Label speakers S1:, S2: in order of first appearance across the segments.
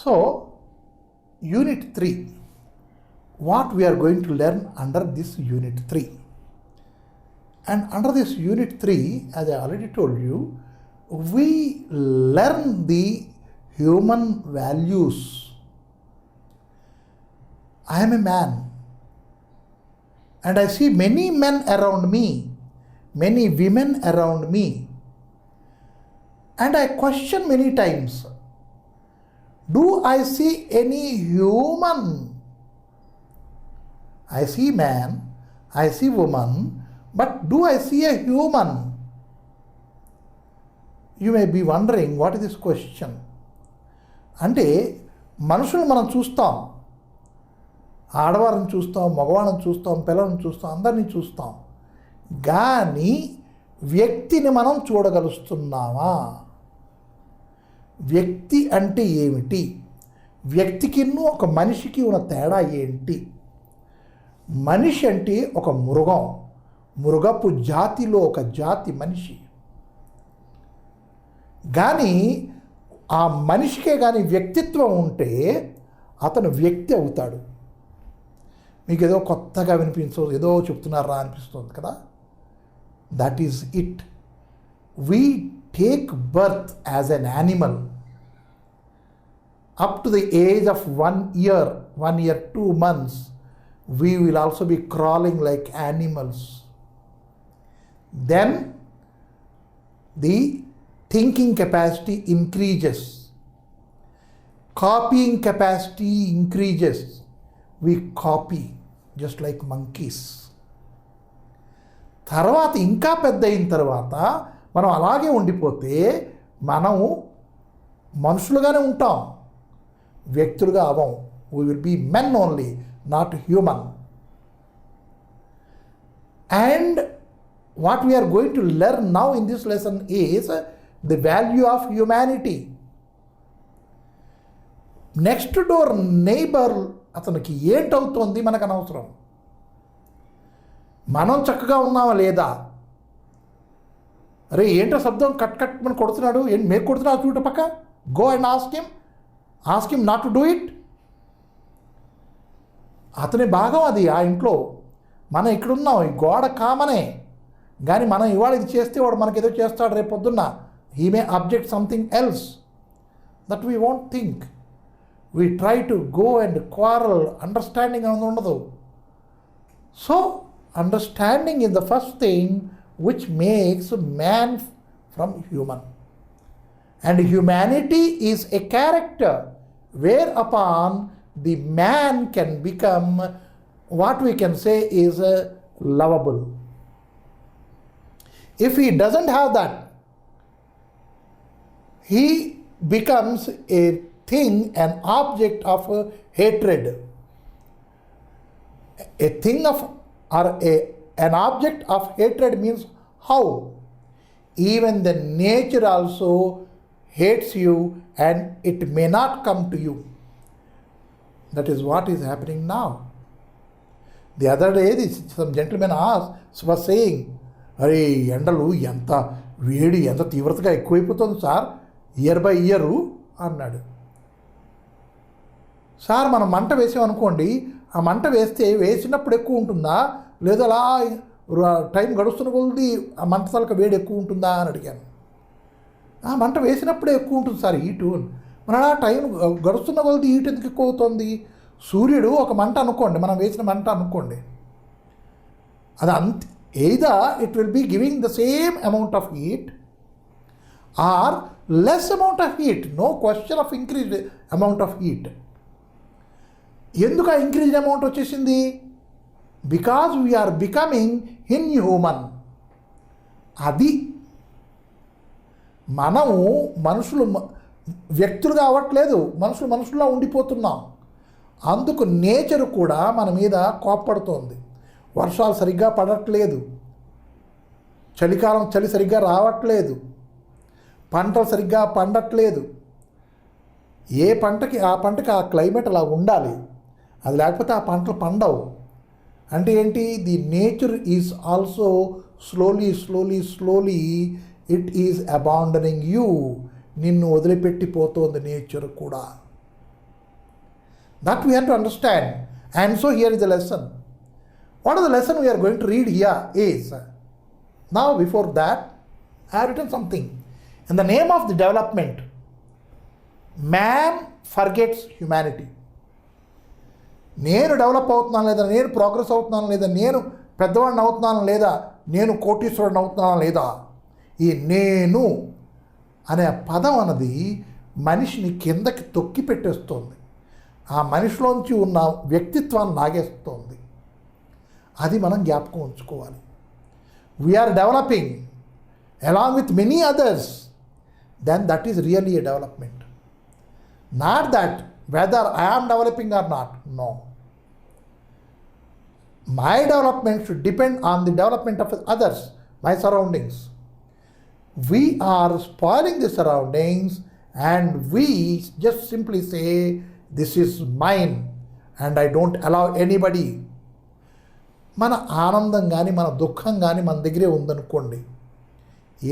S1: So, Unit 3, what we are going to learn under this Unit 3. And under this Unit 3, as I already told you, we learn the human values. I am a man and I see many men around me, many women around me, and I question many times, do I see any human? I see man, I see woman, but do I see a human? You may be wondering, what is this question? అంటే మనుషులు మనం చూస్తాం, ఆడవారిని చూస్తాం, మగవాళ్ళని చూస్తాం, పిల్లలను చూస్తాం, అందరినీ చూస్తాం, కానీ వ్యక్తిని మనం చూడగలుస్తున్నామా? వ్యక్తి అంటే ఏమిటి? వ్యక్తికి ఒక మనిషికి ఉన్న తేడా ఏంటి? మనిషి అంటే ఒక మృగం, మృగపు జాతిలో ఒక జాతి మనిషి. కానీ ఆ మనిషికే కానీ వ్యక్తిత్వం ఉంటే అతను వ్యక్తి అవుతాడు. మీకు ఏదో కొత్తగా వినిపించదు, ఏదో చెప్తున్నారా అనిపిస్తుంది కదా. That is it. We take birth as an animal up to the age of 1 year, 1 year 2 months. We will also be crawling like animals. Then the thinking capacity increases, copying capacity increases. We copy just like monkeys. తర్వాత ఇంకా పెద్ద అయిన తర్వాత మనం అలాగే ఉండిపోతే మనం మనుషులుగానే ఉంటాం, వ్యక్తులుగా అవం. We will be men only, not human. And what we are going to learn now in this lesson is the value of humanity. Next door neighbour అతనికి ఏంటవుతోంది మనకు అనవసరం. మనం చక్కగా ఉన్నామా లేదా? అరే ఏంటో శబ్దం కట్ కట్ మనం కొడుతున్నాడు, ఏంటి మీరు కొడుతున్నాడు చూడ పక్క, go and ask him not to do it. అతని భాగం అది ఆ ఇంట్లో. మనం ఇక్కడున్నాం, ఈ గోడ కామనే, కానీ మనం ఇవాళ ఇది చేస్తే వాడు మనకి ఏదో చేస్తాడు రేపు పొద్దున్న. He may object something else that we won't think. We try to go and quarrel. Understanding అనేది ఉండదు. So understanding is the first thing which makes man from human. And humanity is a character whereupon the man can become what we can say is lovable. If he doesn't have that, he becomes a thing, an object of hatred. A thing of or an object of hatred means how? Even the nature also hates you and it may not come to you. That is what is happening now. The other day some gentleman was saying, అరే ఎండలు ఎంత వేడి, ఎంత తీవ్రతగా ఎక్కువైపోతుంది sir year by year అన్నాడు. Sir మనం మంట వేసామనుకోండి, ఆ మంట వేసినప్పుడు ఎక్కువ ఉంటుందా, లేదా అలా టైం గడుస్తున్న కొద్ది ఆ మంట తలక వేడి ఎక్కువ ఉంటుందా అని అడిగాను. ఆ మంట వేసినప్పుడే ఎక్కువ ఉంటుంది సార్ హీటు. మన టైం గడుస్తున్న కొద్ది హీట్ ఎందుకు ఎక్కువ అవుతుంది? సూర్యుడు ఒక మంట అనుకోండి, మనం వేసిన మంట అనుకోండి, అది అంతే. either it will be giving the same amount of heat or less amount of heat. No question of increased amount of heat. ఎందుకు ఆ ఇంక్రీజ్డ్ అమౌంట్ వచ్చేసింది? Because we are becoming inhuman. అది మనము మనుషులు వ్యక్తులుగా అవ్వట్లేదు, మనుషుల్లో ఉండిపోతున్నాం. అందుకు నేచర్ కూడా మన మీద కోప్పడుతోంది. వర్షాలు సరిగ్గా పడట్లేదు, చలికాలం చలి సరిగ్గా రావట్లేదు, పంటలు సరిగ్గా పండట్లేదు. ఏ పంటకి ఆ పంటకి ఆ క్లైమేట్ అలా ఉండాలి, అది లేకపోతే ఆ పంటలు పండవు. అంటే ఏంటి? The nature is also slowly it is abandoning you. నిన్ను వదిలిపెట్టిపోతోంది నేచర్ కూడా. That we have to understand. And so here is the lesson. What is the lesson we are going to read here is, now before that, I have written something. In the name of the development, man forgets humanity. నేను develop అవుతున్నాను లేదా, నేను progress అవుతున్నాను లేదా, నేను పెద్దవాడిని అవుతున్నాను లేదా, నేను కోటీశ్వరుడిని అవుతున్నాను లేదా, ఈ నేను అనే పదం అన్నది మనిషిని కిందకి తొక్కి పెట్టేస్తోంది. ఆ మనిషిలోంచి ఉన్న వ్యక్తిత్వాన్ని లాగేస్తోంది. అది మనం జ్ఞాపకం ఉంచుకోవాలి. We are developing along with many others, then that is really a development. Not that whether I am developing or not. No. My development should depend on the development of others, my surroundings. We are spoiling the surroundings and we just simply say, this is mine and I don't allow anybody. మన ఆనందం కానీ మన దుఃఖం కానీ మన దగ్గరే ఉందనుకోండి,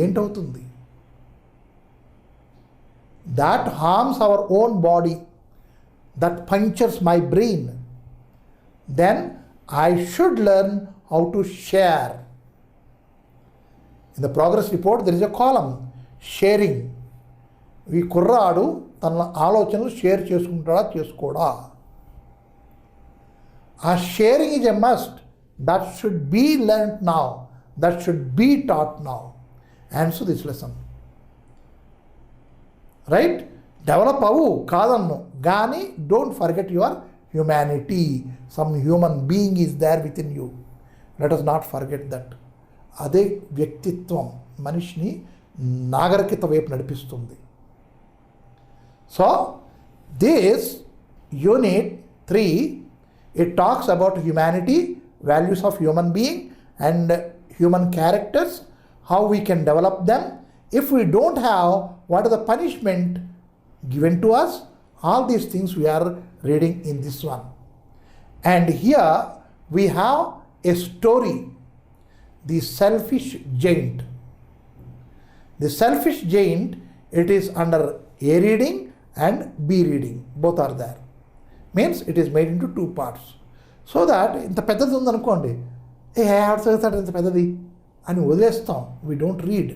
S1: ఏంటవుతుంది? That harms our own body, that punctures my brain. Then I should learn how to share. In the progress report there is a column, sharing. ఈ కుర్రాడు తన ఆలోచనలు షేర్ చేసుకుంటాడా చేసుకోడా? ఆ sharing is a must. That should be learned now, that should be taught now. And so this lesson, right? Develop అవ్వు కాదన్ను, కానీ don't forget your humanity. Some human being is there with in you. Let us not forget that. అదే వ్యక్తిత్వం మనిషిని నాగరికత వైపు నడిపిస్తుంది. So this unit 3, it talks about humanity, values of human being and human characters, how we can develop them. If we don't have, what is the punishment given to us. All these things we are reading in this one. And here we have a story, the selfish giant. The selfish giant, it is under A reading and B reading, both are there. Means it is made into 2 parts. So that ఇంత పెద్దది ఉందనుకోండి, ఆడు చదువుతాడు ఇంత పెద్దది అని వదిలేస్తాం, we don't read.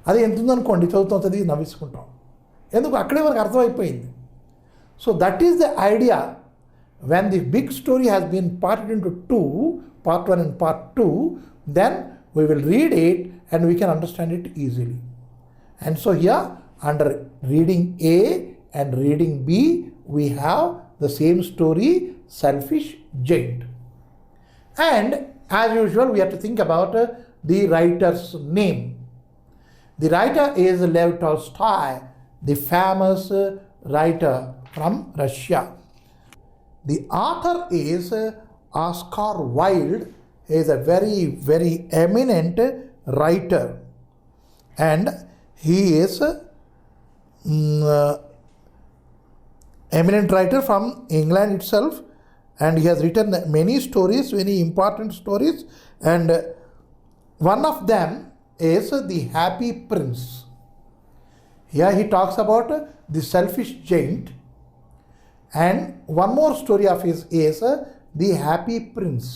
S1: అదే ఎంత ఉందనుకోండి, చదువుతుంది నవ్విసుకుంటాం. ఎందుకు? అక్కడే మనకు అర్థమైపోయింది. So that is the idea. When the big story has been parted into 2, part 1 and part 2, then we will read it and we can understand it easily. And so here under reading A and reading B, we have the same story, selfish giant. And as usual, we have to think about the writer's name. The writer is Lev Tolstoy, the famous writer from Russia. The author is Oscar Wilde. He is a very, very eminent writer. And he is eminent writer from England itself. And he has written many stories, very important stories. And one of them is The Happy Prince. Here he talks about the selfish giant, and one more story of his is the Happy Prince.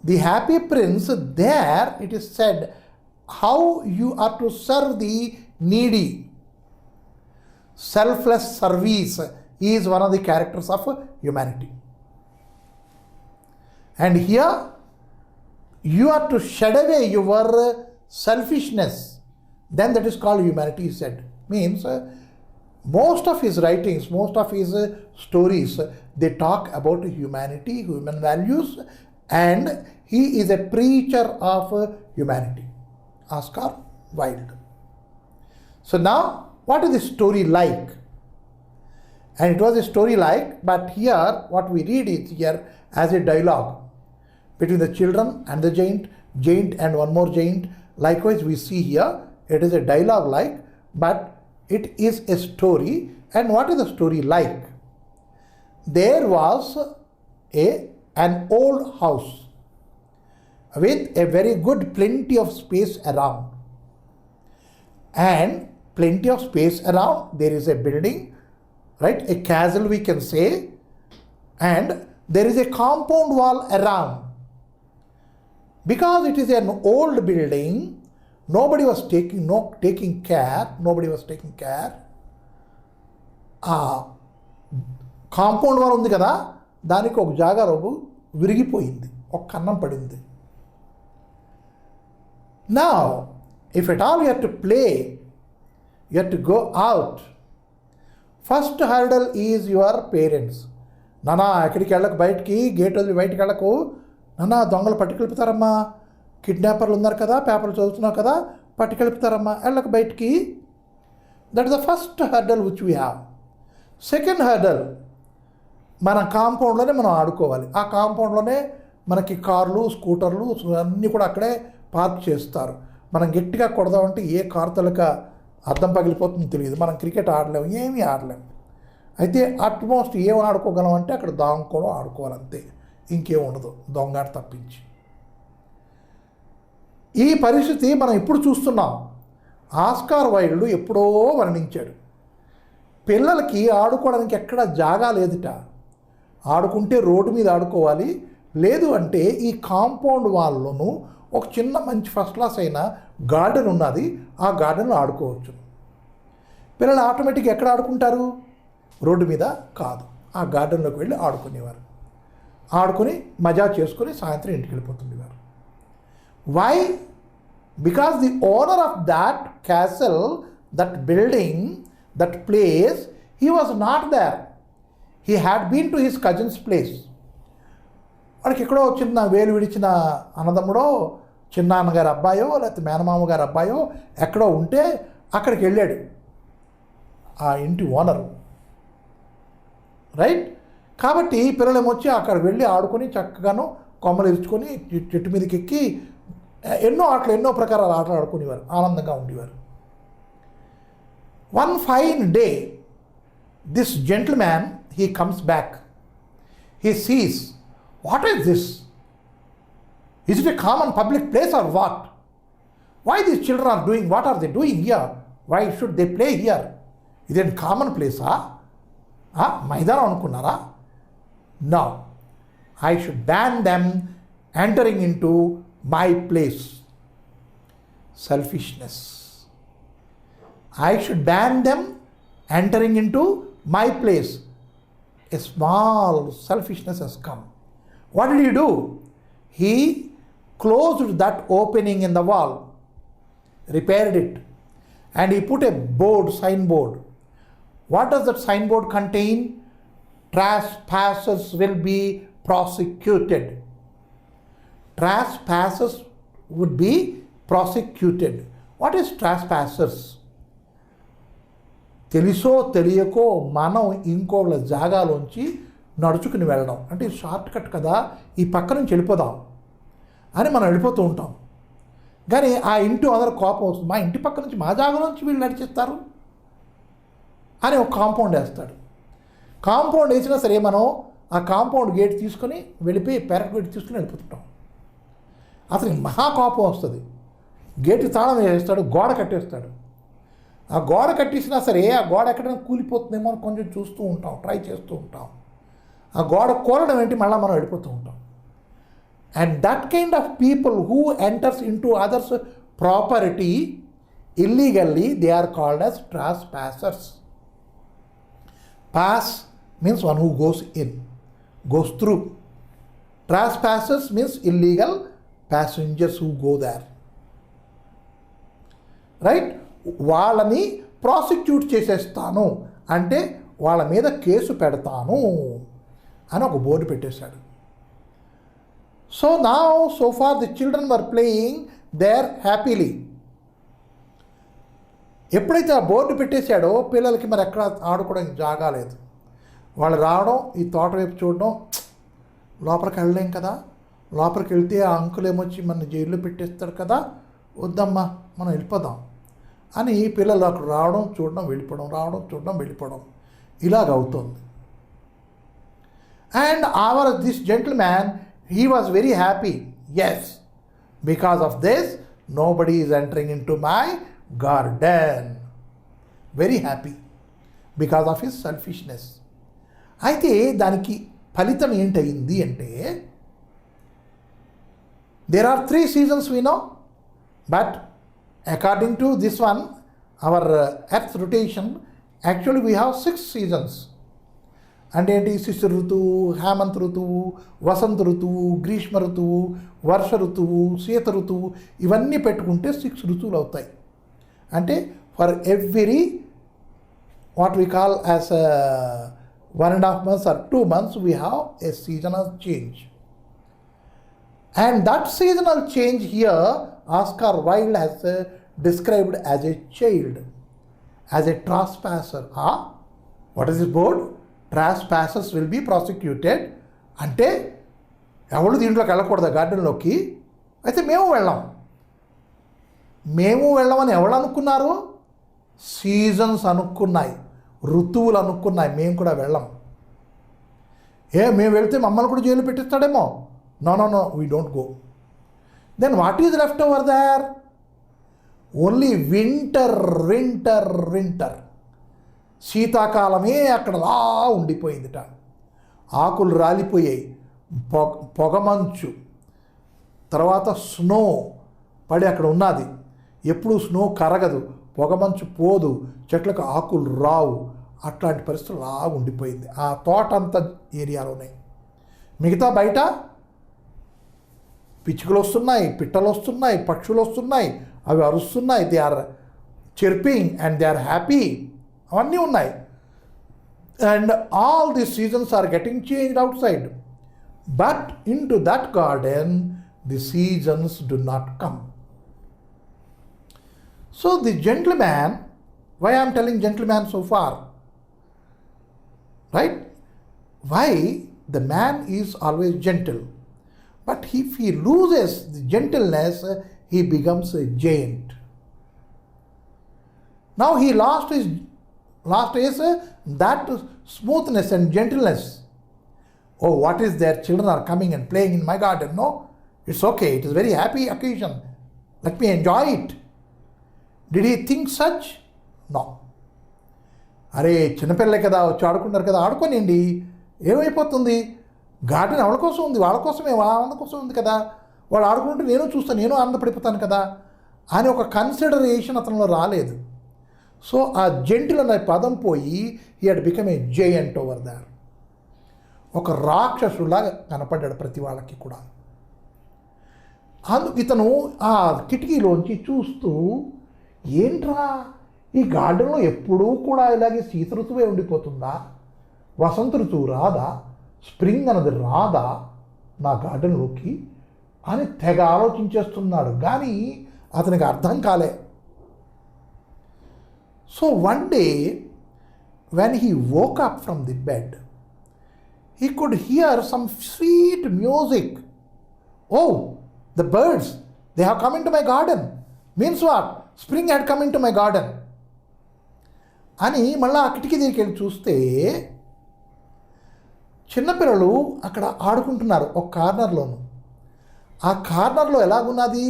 S1: The Happy Prince, there it is said how you are to serve the needy. Selfless service is one of the characters of humanity. And here you are to shed away your selfishness. Then that is called humanity, he said. Means most of his writings, most of his stories, they talk about humanity, human values, and he is a preacher of humanity. Oscar Wilde. So now, what is the story like? And it was a story like, but here what we read is here as a dialogue between the children and the giant and one more giant. Likewise, we see here it is a dialogue like, but it is a story. And what is the story like? There was an old house with a very good plenty of space around. And plenty of space around, there is a building right? A castle we can say, and there is a compound wall around. Because it is an old building, nobody was taking care. Compound wall ఉంది కదా, దానికి ఒక జాగాలోపు విరిగిపోయింది, ఒక కన్నం పడింది. Now, if at all you have to play, you have to go out. First hurdle is your parents. నానా ఎక్కడికి వెళ్ళకు, బయటికి గేట్ వదిలి బయటికి వెళ్ళకు, నానా దొంగలు పట్టుకెళ్ళిపోతారమ్మా, కిడ్నాపర్లు ఉన్నారు కదా, పేపర్లు చదువుతున్నావు కదా, పట్టుకెళ్ళిపోతారమ్మా, వెళ్ళకు బయటికి. That is the first hurdle which we have. Second hurdle, మన కాంపౌండ్లోనే మనం ఆడుకోవాలి. ఆ కాంపౌండ్లోనే మనకి కార్లు, స్కూటర్లు అన్నీ కూడా అక్కడే పార్క్ చేస్తారు. మనం గట్టిగా కొడదామంటే ఏ కారు తలక అద్దం పగిలిపోతుందో తెలియదు. మనం క్రికెట్ ఆడలేము, ఏమీ ఆడలేము. అయితే అట్మోస్ట్ ఏమని ఆడుకోగలం అంటే అక్కడ దాంకోవడం ఆడుకోవాలంతే, ఇంకేం ఉండదు దొంగాట తప్పించి. ఈ పరిస్థితి మనం ఇప్పుడు చూస్తున్నాం. ఆస్కార్ వైల్డ్ ఎప్పుడో వర్ణించాడు, పిల్లలకి ఆడుకోవడానికి ఎక్కడ జాగా లేదుట, ఆడుకుంటే రోడ్డు మీద ఆడుకోవాలి, లేదు అంటే ఈ కాంపౌండ్ వాల్లోనూ ఒక చిన్న మంచి ఫస్ట్ క్లాస్ అయిన గార్డెన్ ఉన్నది, ఆ గార్డెన్లో ఆడుకోవచ్చు. పిల్లలు ఆటోమేటిక్గా ఎక్కడ ఆడుకుంటారు? రోడ్డు మీద కాదు, ఆ గార్డెన్లోకి వెళ్ళి ఆడుకునేవారు. ఆడుకొని మజా చేసుకొని సాయంత్రం ఇంటికి వెళ్ళిపోతుండేవారు. Why? Because the owner of that castle, that building, that place, he was not there. He had been to his cousin's place. వాడికి ఎక్కడో చిన్న వేలు విడిచిన అన్నదమ్ముడో, చిన్నాన్నగారి అబ్బాయో, లేకపోతే మేనమామ గారి అబ్బాయో ఎక్కడో ఉంటే అక్కడికి వెళ్ళాడు ఆ ఇంటి ఓనరు, రైట్? కాబట్టి పిల్లలు ఏమొచ్చి అక్కడికి వెళ్ళి ఆడుకొని చక్కగాను కొమ్మలు ఇరుచుకొని చెట్టు మీదకి ఎక్కి ఎన్నో ఆటలు, ఎన్నో ప్రకారాల ఆటలు ఆడుకునేవారు, ఆనందంగా ఉండేవారు. One fine day this gentleman, he comes back. He sees, what is this? Is it a common public place or what? Why these children are doing, what are they doing here? Why should they play here? Is it a common place? మైదానం అనుకున్నారా? No. I should ban them entering into my place. Selfishness. I should ban them entering into my place. A small selfishness has come. What did he do? He closed that opening in the wall, repaired it, and he put a board, signboard. What does that signboard contain? Trespassers will be prosecuted. Trespassers would be prosecuted. What is trespassers? తెలుసో తెలియకో మనం ఇంకోళ్ళ జాగాలోంచి నడుచుకుని వెళ్ళడం, అంటే short cut కదా, ఈ పక్క నుంచి వెళ్ళిపోదాం అని మనం వెళ్ళిపోతూ ఉంటాం. కానీ ఆ ఇంటి అందరూ కోపం వస్తుంది, మా ఇంటి పక్క నుంచి, మా జాగాలోంచి వీళ్ళు నడిచేస్తారు అని ఒక కాంపౌండ్ వేస్తాడు. కాంపౌండ్ వేసినా సరే మనం ఆ కాంపౌండ్ గేట్ తీసుకొని వెళ్ళిపోయి పెరట్ గేట్ తీసుకుని వెళ్ళిపోతుంటాం. అతనికి మహా కోపం వస్తుంది, గేటు తాళం వేస్తాడు, గోడ కట్టేస్తాడు. ఆ గోడ కట్టేసినా సరే ఆ గోడ ఎక్కడైనా కూలిపోతుందేమో అని కొంచెం చూస్తూ ఉంటాం, ట్రై చేస్తూ ఉంటాం. ఆ గోడ కోరడం ఏంటి, మళ్ళీ మనం వెళ్ళిపోతూ ఉంటాం. And that kind of people who enters in to others property illegally, they are called as trespassers. Pass means one who goes in, goes through. Trespassers means illegal passengers who go there. Right? వాళ్ళని prosecute చేసేస్తాను అంటే వాళ్ళ మీద case పెడతాను అని ఒక board పెట్టేశాడు. So now so far the children were playing there happily. ఎప్పుడైతే ఆ బోర్డు పెట్టేశాడో పిల్లలకి మరి ఎక్కడ ఆడుకోవడానికి జాగా లేదు. వాళ్ళు రావడం, ఈ తోట వైపు చూడడం, లోపలికి వెళ్ళలేం కదా, లోపలికి వెళ్తే ఆ అంకుల్ ఏమొచ్చి మన జైల్లో పెట్టేస్తాడు కదా, వద్దమ్మా మనం వెళ్ళిపోదాం అని పిల్లలు అక్కడ రావడం, చూడడం, వెళ్ళిపోవడం, రావడం, చూడడం, వెళ్ళిపోవడం, ఇలాగ అవుతుంది. And this gentleman, he was very happy. Yes, because of this nobody is entering into my garden. Very happy. Because of his selfishness. అయితే దానికి ఫలితం ఏంటయింది అంటే, there are 3 seasons we know, but according to this one, our earth rotation, actually we have 6 seasons. అంటే ఏంటి? శిశిర ఋతువు, హేమంత ఋతువు, వసంత ఋతువు, గ్రీష్మ ఋతువు, వర్ష ఋతువు, శీత ఋతువు, ఇవన్నీ పెట్టుకుంటే 6 ఋతువులు అవుతాయి. అంటే for every what we call as 1.5 months or 2 months we have a seasonal change. And that seasonal change here Oscar Wilde has described as a child, as a trespasser. What is this board? Trespassers will be prosecuted. అంటే ఎవరు దీంట్లోకి వెళ్ళకూడదు గార్డెన్లోకి. అయితే మేము వెళ్ళమని ఎవరు అనుకున్నారు? Seasons అనుకున్నాయి, ఋతువులు అనుకున్నాయి. మేము కూడా వెళ్ళం. మేము వెళ్తే మమ్మల్ని కూడా jail పెట్టిస్తాడేమో. No, we don't go. Then what is left over there? Only winter. శీతాకాలమే అక్కడలా ఉండిపోయిందిట. ఆకులు రాలిపోయాయి, పొగమంచు, తర్వాత స్నో పడి అక్కడ ఉన్నది. ఎప్పుడు స్నో కరగదు, పొగమంచు పోదు, చెట్లకు ఆకులు రావు. అట్లాంటి పరిస్థితులు అలా ఉండిపోయింది ఆ తోట అంత ఏరియాలోనే. మిగతా బయట పిచ్చుకలు వస్తున్నాయి, పిట్టలు వస్తున్నాయి, పక్షులు వస్తున్నాయి, అవి అరుస్తున్నాయి. They are chirping and they are happy. అవన్నీ ఉన్నాయి. And all the seasons are getting changed outside. But into that garden the seasons do not come. So the gentleman, why I am telling gentleman so far, right? Why? The man is always gentle, but if he loses the gentleness, he becomes a giant. Now he lost his that smoothness and gentleness. Oh, what is there? Children are coming and playing in my garden. No, it's okay. It is a very happy occasion. Let me enjoy it. Did he think such? No. అరే చిన్నపిల్లలే కదా, వచ్చి ఆడుకుంటారు కదా, ఆడుకోనండి, ఏమైపోతుంది? Garden ఎవరి కోసం ఉంది? వాళ్ళ కోసమే, వాళ్ళ ఆనందం కోసం ఉంది కదా. వాళ్ళు ఆడుకుంటే నేను చూస్తాను, నేను ఆనందపడిపోతాను కదా అని ఒక కన్సిడరేషన్ అతనిలో రాలేదు. సో ఆ జెంటిల్ అనే పదం పోయి he had become a giant over there. ఒక రాక్షసులాగా కనపడ్డాడు ప్రతి వాళ్ళకి కూడా. ఇతను ఆ కిటికీలోంచి చూస్తూ, ఏంట్రా ఈ గార్డెన్లో ఎప్పుడూ కూడా ఇలాగే శీత ఋతువే ఉండిపోతుందా? వసంత ఋతువు రాదా? స్ప్రింగ్ అన్నది రాదా నా గార్డెన్లోకి అని తెగ ఆలోచించేస్తున్నాడు. కానీ అతనికి అర్థం కాలే. So one day when he woke up from the bed, he could hear some sweet music. Oh, the birds, they have come into my garden. Means what? Spring had come into my garden. అని మళ్ళీ ఆ కిటికీ దగ్గరికి వెళ్ళి చూస్తే చిన్నపిల్లలు అక్కడ ఆడుకుంటున్నారు ఒక కార్నర్లోను. ఆ కార్నర్లో ఎలాగున్నది?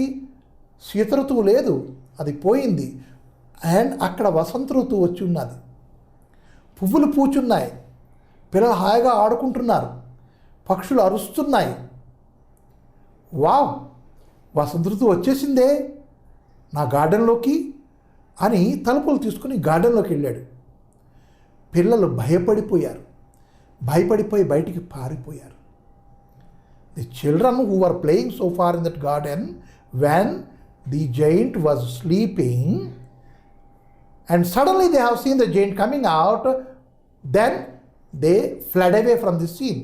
S1: శీత ఋతువు లేదు, అది పోయింది. అండ్ అక్కడ వసంత ఋతువు వచ్చి ఉన్నది. పువ్వులు పూచున్నాయి, పిల్లలు హాయిగా ఆడుకుంటున్నారు, పక్షులు అరుస్తున్నాయి. వావ్, వసంత ఋతువు వచ్చేసిందే నా గార్డెన్లోకి అని తలుపులు తీసుకుని గార్డెన్లోకి వెళ్ళాడు. పిల్లలు భయపడిపోయి బయటికి పారిపోయారు. The children who are playing so far in that garden, when the giant was sleeping and suddenly they have seen the giant coming out, then they fled away from the scene.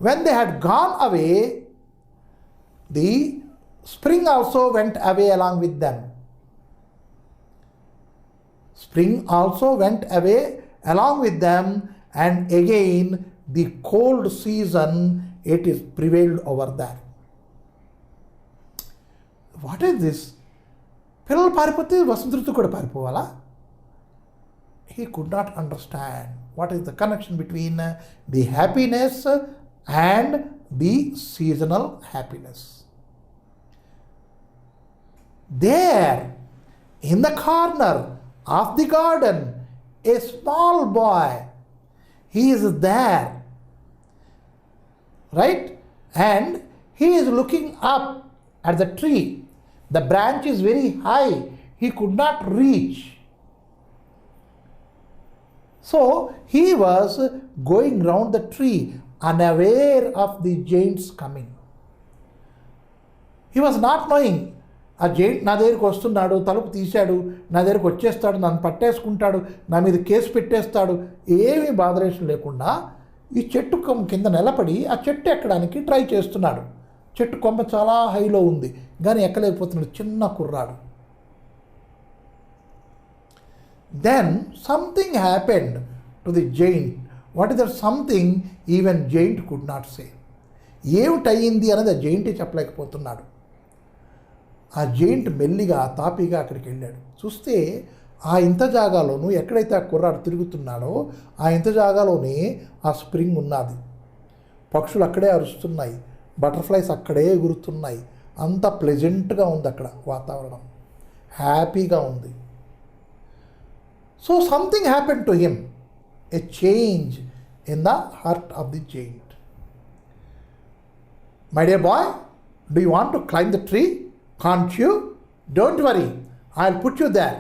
S1: When they had gone away, the spring also went away along with them. Spring also went away along with them, and again the cold season, it is prevailed over there. What is this? పిల్లలు పారిపోతే వసంత ఋతువు కూడా పారిపోవాలా? He could not understand what is the connection between the happiness and the seasonal happiness. There, in the corner of the garden, a small boy. He is there, right? And he is looking up at the tree. The branch is very high. He could not reach. So he was going round the tree, unaware of the giant's coming. He was not knowing, ఆ giant నా దగ్గరికి వస్తున్నాడు, తలుపు తీశాడు, నా దగ్గరికి వచ్చేస్తాడు, నన్ను పట్టేసుకుంటాడు, నా మీద కేసు పెట్టేస్తాడు, ఏమీ బాధరేషన్ లేకుండా ఈ చెట్టు కొమ్మ కింద నిలబడి ఆ చెట్టు ఎక్కడానికి ట్రై చేస్తున్నాడు. చెట్టు కొమ్మ చాలా హైలో ఉంది, కానీ ఎక్కలేకపోతున్నాడు, చిన్న కుర్రాడు. Then something happened to the giant. What is that something? Even giant could not say. ఏమిటయింది అనేది ఆ జైంటే చెప్పలేకపోతున్నాడు. ఆ జైంట్ మెల్లిగా తాపీగా అక్కడికి వెళ్ళాడు. చూస్తే ఆ ఇంత జాగాలోనూ ఎక్కడైతే ఆ కుర్రాడు తిరుగుతున్నాడో ఆ ఇంత జాగాలోనే ఆ స్ప్రింగ్ ఉన్నది. పక్షులు అక్కడే అరుస్తున్నాయి, బటర్ఫ్లైస్ అక్కడే ఎగురుతున్నాయి. అంత ప్లెజెంట్గా ఉంది అక్కడ వాతావరణం, హ్యాపీగా ఉంది. So something happen to him, a change in the heart of the giant. My dear boy, do you want to climb the tree? Can't you? Don't worry, I will put you there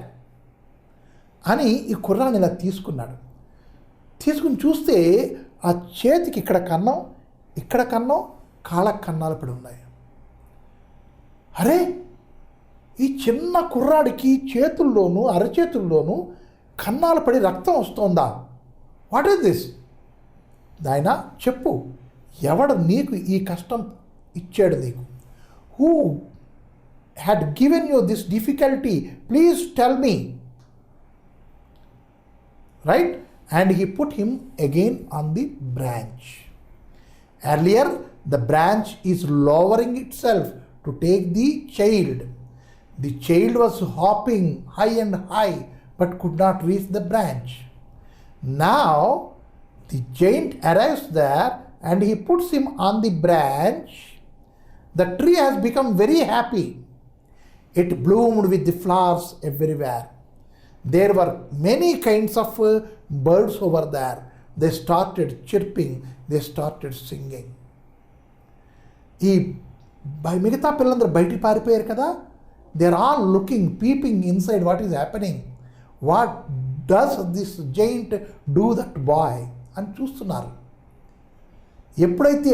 S1: అని ఈ కుర్రాన్ని ఇలా తీసుకున్నాడు. తీసుకుని చూస్తే ఆ చేతికి ఇక్కడ కన్నం, ఇక్కడ కన్నం, కాళ్ళకు కన్నాలు పడి ఉన్నాయి. అరే, ఈ చిన్న కుర్రాడికి చేతుల్లోనూ అరచేతుల్లోనూ కన్నాలు పడి రక్తం వస్తోందా? What is this? నాయనా చెప్పు, ఎవడు నీకు ఈ కష్టం ఇచ్చాడు? నీకు who had given you this difficulty? Please tell me. Right? And he put him again on the branch. Earlier, the branch is lowering itself to take the child. The child was hopping high and high but could not reach the branch. Now, the giant arrives there and he puts him on the branch. The tree has become very happy. It bloomed with the flowers everywhere. There were many kinds of birds over there. They started chirping, they started singing. ఈ మిగతా పిల్లలందరూ బయటికి పారిపోయారు కదా. They are all looking, peeping inside what is happening. What does this giant do that boy అని చూస్తున్నారు. ఎప్పుడైతే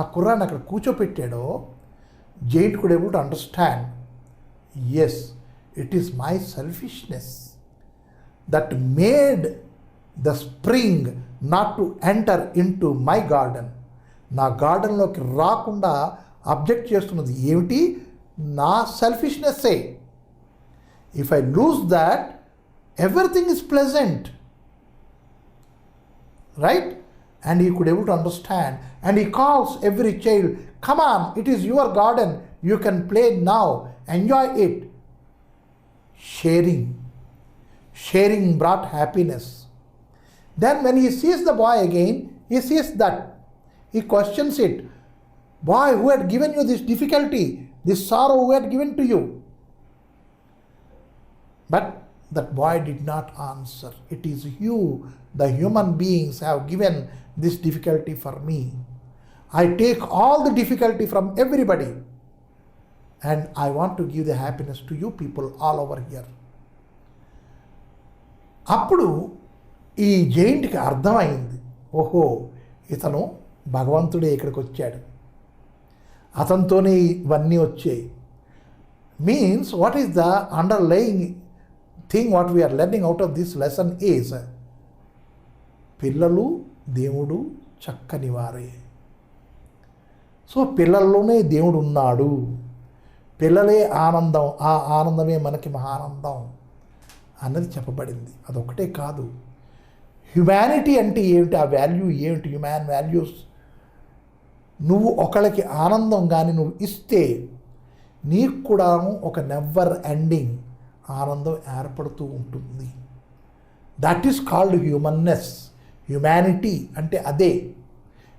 S1: ఆ కుర్రాన్ని అక్కడ కూర్చోపెట్టాడో giant could able to understand, yes, it is my selfishness that made the spring not to enter into my garden. నా గార్డెన్లోకి రాకుండా object చేస్తున్నది ఏమిటి? నా సెల్ఫిష్నెస్సే. If I lose that, everything is pleasant, right? And he could able to understand, and he calls every child, come on, it is your garden, you can play now, enjoy it. Sharing brought happiness. Then when he sees the boy again, he sees that, he questions it. Boy, who had given you this difficulty, this sorrow, who had given to you? But that boy did not answer. It is you, the human beings, have given this difficulty for me. I take all the difficulty from everybody and I want to give the happiness to you people all over here. అప్పుడు ఈ జైంట్కి అర్థమైంది, ఓహో, ఇతను భగవంతుడే ఇక్కడికి వచ్చాడు, అతనితోనే ఇవన్నీ వచ్చాయి. Means what is the underlying thing what we are learning out of this lesson is, పిల్లలు దేవుడు చక్కని వారే. సో పిల్లల్లోనే దేవుడు ఉన్నాడు, పిల్లలే ఆనందం, ఆ ఆనందమే మనకి మహానందం అన్నది చెప్పబడింది. అదొకటే కాదు, హ్యుమానిటీ అంటే ఏమిటి, ఆ వాల్యూ ఏమిటి, హ్యూమాన్ వాల్యూస్. నువ్వు ఒకళ్ళకి ఆనందం కానీ నువ్వు ఇస్తే నీకు కూడా ఒక నెవర్ ఎండింగ్ ఆనందం ఏర్పడుతూ ఉంటుంది. That is called humanness. Humanity అంటే అదే.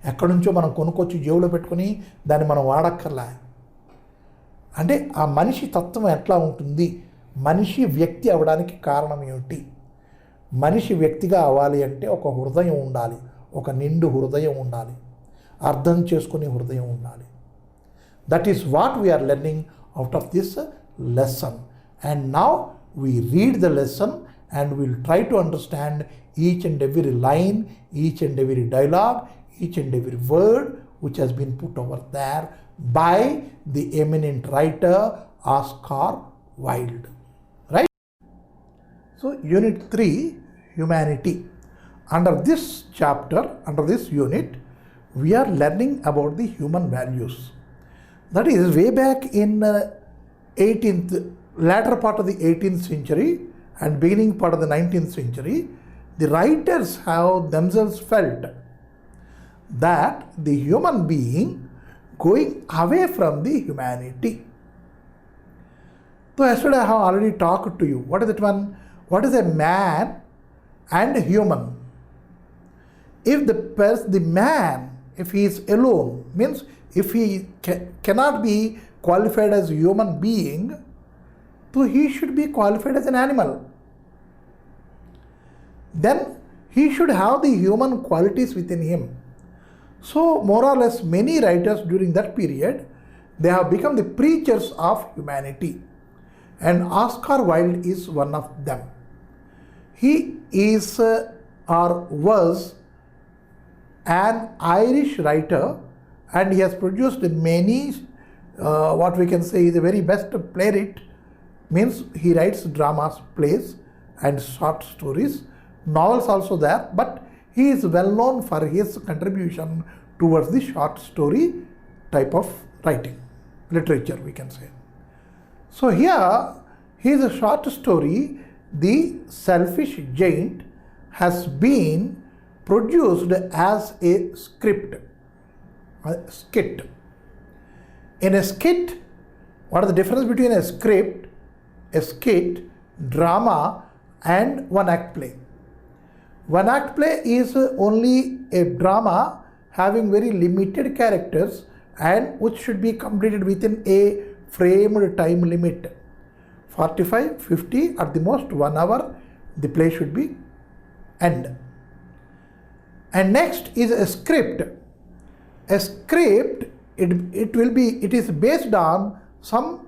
S1: ఎక్కడి నుంచో మనం కొనుక్కొచ్చి జేబులో పెట్టుకొని దాన్ని మనం వాడక్కర్లా. అంటే ఆ మనిషి తత్వం ఎట్లా ఉంటుంది, మనిషి వ్యక్తి అవ్వడానికి కారణం ఏమిటి, మనిషి వ్యక్తిగా అవ్వాలి అంటే ఒక హృదయం ఉండాలి, ఒక నిండు హృదయం ఉండాలి, అర్థం చేసుకునే హృదయం ఉండాలి. That is what we are learning out of this lesson. And now we read the lesson and we'll try to understand each and every line, each and every dialogue, each and every word which has been put over there by the eminent writer Oscar Wilde. Right? So Unit 3, Humanity. Under this chapter, under this unit, we are learning about the human values. That is way back in 18th latter part of the 18th century and beginning part of the 19th century, the writers have themselves felt that the human being going away from the humanity. So yesterday I have already talked to you. What is that one? What is a man and a human? If the man, if he is alone, means if he cannot be qualified as a human being, so he should be qualified as an animal. Then he should have the human qualities within him. So more or less many writers during that period, they have become the preachers of humanity. And Oscar Wilde is one of them. He is or was an Irish writer, and he has produced many, what we can say is the very best playwright. Means he writes dramas, plays and short stories, novels also there, but he is well known for his contribution towards the short story type of writing, literature we can say. So here his short story, The Selfish Giant, has been produced as a skit. In a skit, what is the difference between a script, a skit, drama and one act play? One act play is only a drama having very limited characters and which should be completed within a framed time limit. 45, 50, at the most 1 hour the play should be end. And next is a script. A script, it is based on some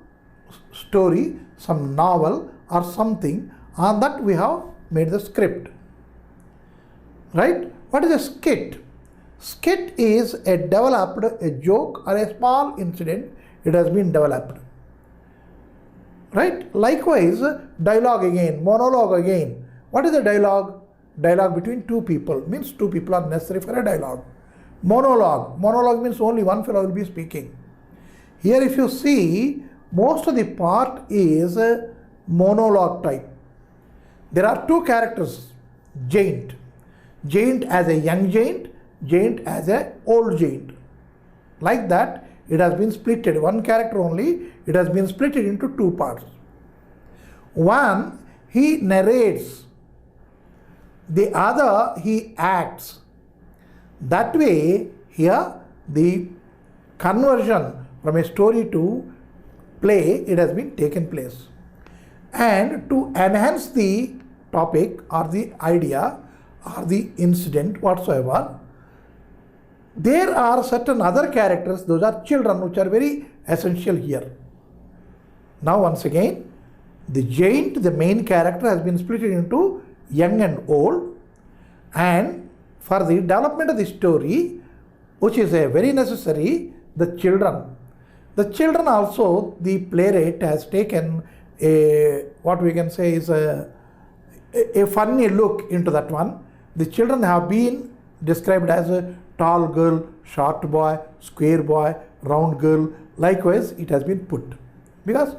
S1: story, some novel or something, on that we have made the script. Right? What is a skit? Skit is a joke or a small incident, it has been developed. Right? Likewise, dialogue again, monologue again. What is a dialogue? Dialogue between two people, means two people are necessary for a dialogue. Monologue means only one fellow will be speaking. Here if you see, most of the part is monologue type. There are two characters, giant as a young giant as a old giant. Like that, it has been splitted. One character only, it has been splitted into two parts. One, he narrates. The other, he acts. That way, here the conversion from a story to play, it has been taken place. And to enhance the topic or the idea or the incident whatsoever, there are certain other characters, those are children, which are very essential here. Now once again, the giant, the main character, has been split into young and old, and for the development of the story, which is a very necessary, the children also, the playwright has taken a, what we can say is a funny look into that one. The children have been described as a tall girl, short boy, square boy, round girl. Likewise, it has been put, because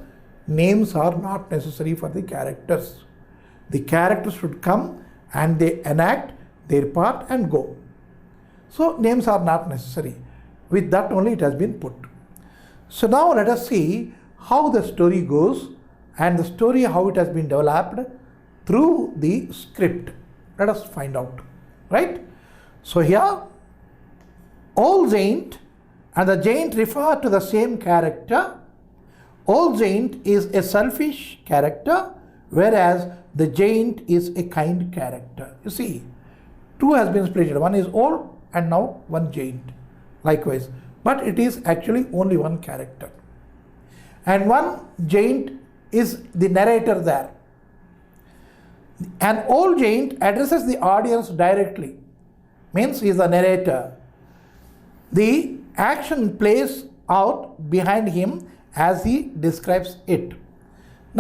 S1: names are not necessary for the characters. The characters should come and they enact their part and go. So names are not necessary. With that only it has been put. So now let us see how the story goes and the story how it has been developed through the script. Let us find out. Right? So here, old giant and the giant refer to the same character. Old giant is a selfish character, whereas the giant is a kind character. You see, two has been split. One is old and now one giant. Likewise, but it is actually only one character. And one giant is the narrator there. An old giant addresses the audience directly, means he is the narrator. The action plays out behind him as he describes it.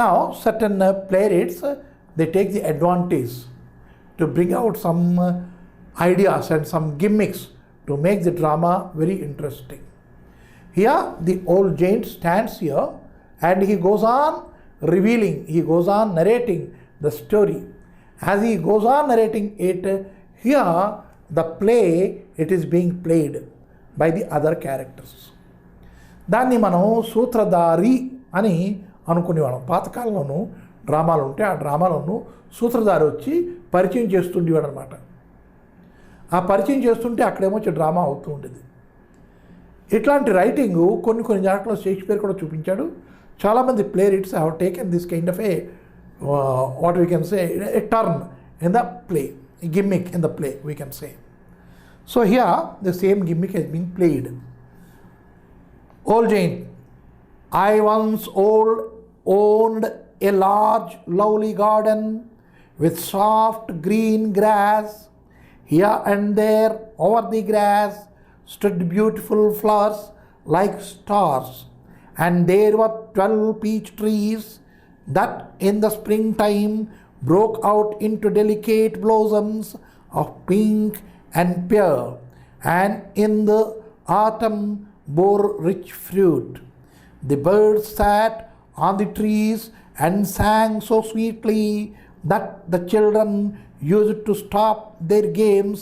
S1: Now, certain playwrights, they take the advantage to bring out some ideas and some gimmicks to make the drama very interesting. Here, the old giant stands here and he goes on revealing, he goes on narrating the story. As he goes on narrating it, here the play, it is being played by the other characters. దాన్ని మనం సూత్రధారి అని అనుకునేవాళ్ళం. పాతకాలంలోనూ డ్రామాలు ఉంటే ఆ డ్రామాలను సూత్రధారి వచ్చి పరిచయం చేస్తుండేవాడు అనమాట. ఆ పరిచయం చేస్తుంటే అక్కడేమో డ్రామా అవుతూ ఉండేది. ఇట్లాంటి రైటింగ్ కొన్ని జాట్లలో షేక్స్పియర్ కూడా చూపించాడు. చాలామంది play rights have taken this kind of A what we can say, a turn in the play, a gimmick in the play, we can say. So here the same gimmick has been played. Old giant, I once owned a large lovely garden with soft green grass. Here and there over the grass stood beautiful flowers like stars, and there were 12 peach trees that in the springtime broke out into delicate blossoms of pink and pear, and in the autumn bore rich fruit. The birds sat on the trees and sang so sweetly that the children used to stop their games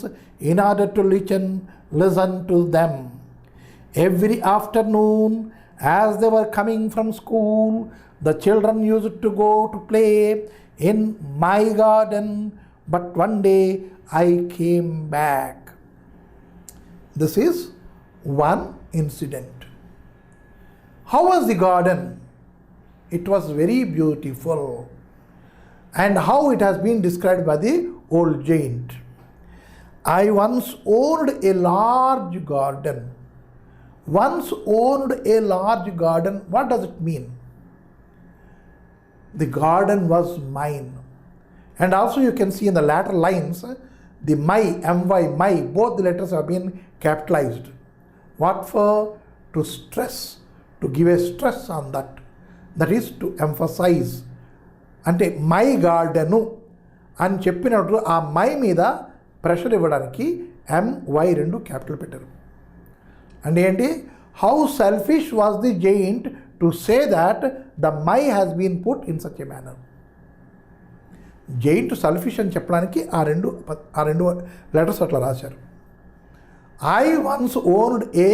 S1: in order to listen to them. Every afternoon, as they were coming from school, the children used to go to play in my garden, but one day I came back. This is one incident. How was the garden? It was very beautiful. And how it has been described by the old giant. I once owned a large garden. Once owned a large garden, what does it mean? The garden was mine. And also you can see in the latter lines, the my, my, both the letters have been capitalized. What for? To stress, to give a stress on that. That is to emphasize. అంటే my garden అని చెప్పినప్పుడు ఆ my మీద pressure ఇవ్వడానికి MY రెండు capital పెట్టారు. అంటే ఏంటి? How selfish was the giant to say that the my has been put in such a manner. Giant selfish అని చెప్పడానికి ఆ రెండు లెటర్స్ అట్లా రాశారు. I once owned a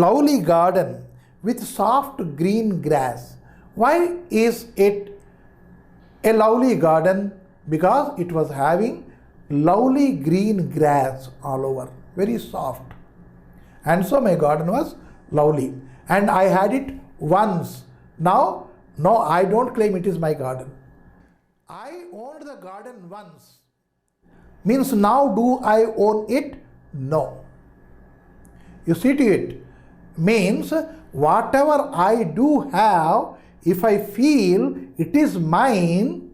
S1: lovely garden with soft green grass. Why is it a lovely garden? Because it was having lovely green grass all over, very soft, and so my garden was lovely, and I had it once. Now, no, I don't claim it is my garden. I owned the garden once means now do I own it? No. You see to it means whatever I do have, if I feel it is mine,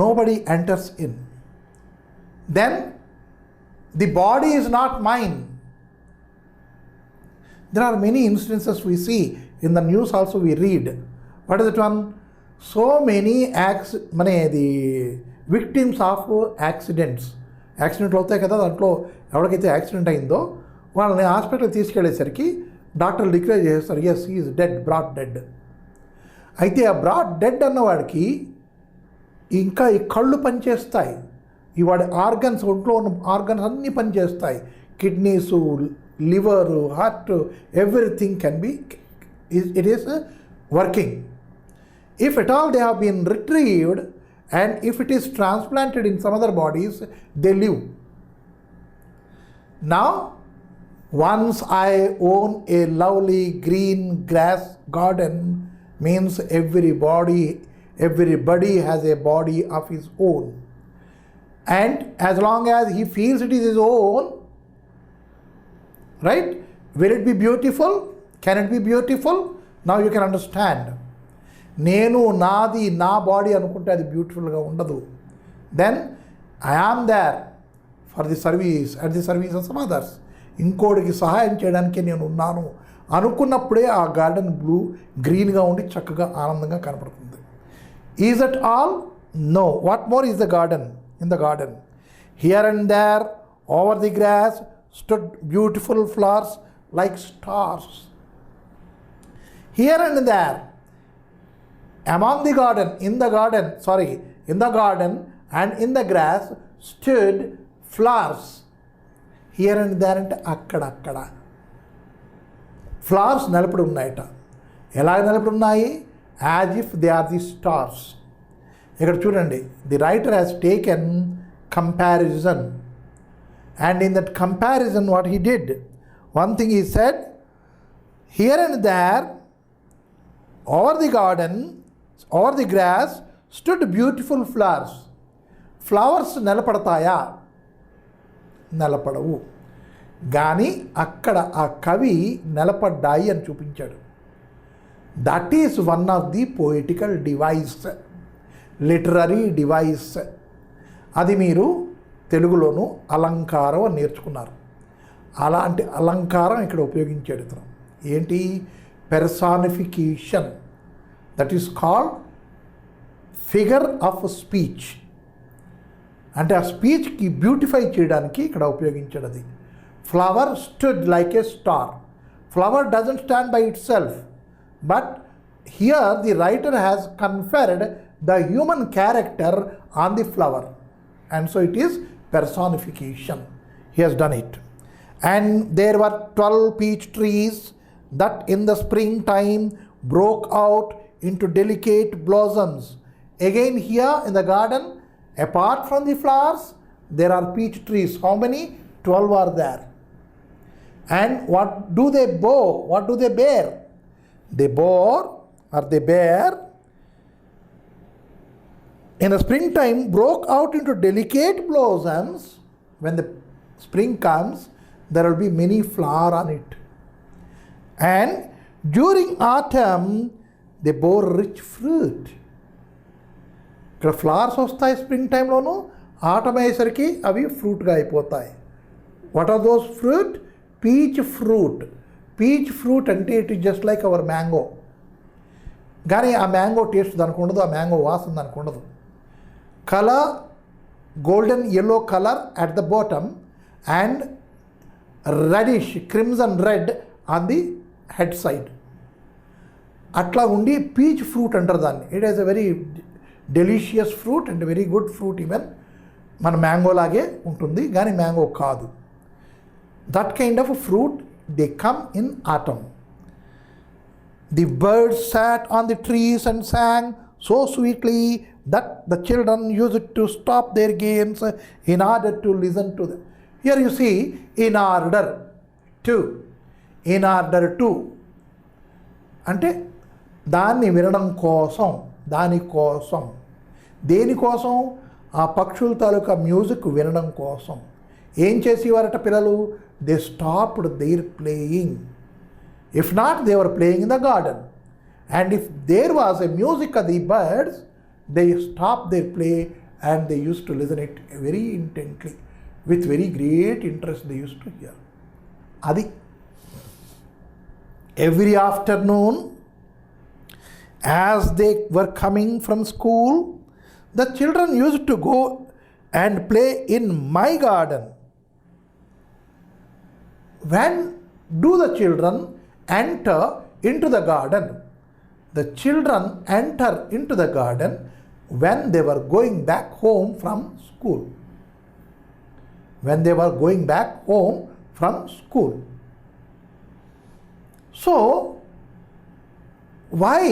S1: nobody enters in. Then the body is not mine. There are many instances we see in the news also we read. What is it one? So many the victims of accidents. యాక్సిడెంట్లు అవుతాయి కదా, దాంట్లో ఎవరికైతే accident అయిందో వాళ్ళని హాస్పిటల్కి తీసుకెళ్ళేసరికి డాక్టర్లు declare చేస్తారు, yes he is dead, brat dead. అయితే ఆ బ్రాట్ డెడ్ అన్నవాడికి ఇంకా ఈ కళ్ళు పనిచేస్తాయి, ఈ వాడి ఆర్గన్స్, ఒంట్లో ఉన్న ఆర్గన్స్ అన్నీ పనిచేస్తాయి, kidneys, liver, heart, everything can be, it is working. If at all they have been retrieved and if it is transplanted in some other bodies, they live. Now, once I own a lovely green grass garden means everybody has a body of his own. And as long as he feels it is his own, right? Will it be beautiful? Can it be beautiful? Now you can understand. నేను నాది నా body అనుకుంటే అది బ్యూటిఫుల్గా ఉండదు. Then I am there for the service at the service of some others. ఇంకోటికి సహాయం చేయడానికి నేను ఉన్నాను అనుకున్నప్పుడే ఆ గార్డెన్ గ్రీన్గా ఉండి చక్కగా ఆనందంగా కనపడుతుంది. Is it all? No. What more is the garden? In the garden here and there over the grass stood beautiful flowers like stars. Here and there, among the garden, in the garden and in the grass stood flowers. Here and there అంటే అక్కడక్కడ flowers నిలబడి ఉన్నాయట. ఎలా నిలబడి ఉన్నాయి? As if they are the stars. ఇక్కడ చూడండి, the writer has taken comparison. And in that comparison, what he did, one thing he said, here and there, over the garden, over the grass, stood beautiful flowers. Flowers నిలబడతాయా? నిలబడవు. కానీ అక్కడ ఆ కవి నిలబడ్డాయి అని చూపించాడు. That is one of the poetical device, literary device. అది మీరు తెలుగులోను అలంకారం అని నేర్చుకున్నారు. అలాంటి అలంకారం ఇక్కడ ఉపయోగించాడు ఇతను. ఏంటి? Personification. That is called figure of speech. అంటే ఆ స్పీచ్కి బ్యూటిఫై చేయడానికి ఇక్కడ ఉపయోగించాడు అది. Flower stood like A star. Flower doesn't stand by it self, but here the writer has conferred the human character on the flower, and so it is personification. He has done it. And there were 12 peach trees that in the springtime broke out into delicate blossoms. Again here in the garden, apart from the flowers, there are peach trees. How many? 12 are there. And what do they bear? What do they bear? They bear in the springtime broke out into delicate blossoms. When the spring comes, there will be many flowers on it. And during autumn, they bore rich fruit. ఇక్కడ flowers వస్తాయి spring టైంలోను, autumn అయ్యేసరికి అవి ఫ్రూట్గా అయిపోతాయి. What are those fruit? Peach fruit. Peach fruit అంటే it is just like our mango. కానీ ఆ మ్యాంగో టేస్ట్ దానికి ఉండదు, ఆ మ్యాంగో వాసన దానికి ఉండదు. Color, golden yellow color at the bottom and reddish crimson red on the head side. అట్లా ఉండి పీచ్ ఫ్రూట్ అంటారు దాన్ని. It is a very delicious fruit and very good fruit. Even మన మ్యాంగో లాగే ఉంటుంది కానీ మ్యాంగో కాదు. That kind of fruit they come in atom. The birds sat on the trees and sang so sweetly that the children used to stop their games in order to listen to them. Here you see, in order to. అంటే దాన్ని వినడం కోసం, దానికోసం. దేనికోసం? ఆ పక్షుల తాలూకా music వినడం కోసం. ఏం చేసేవారట పిల్లలు? They stopped their playing. If not, they were playing in the garden. And if there was a music of the birds, they stopped their play and they used to listen it very intently. With very great interest they used to hear. Adi. Every afternoon, as they were coming from school, the children used to go and play in my garden. When do the children enter into the garden? The children enter into the garden when they were going back home from school. When they were going back home from school. So, why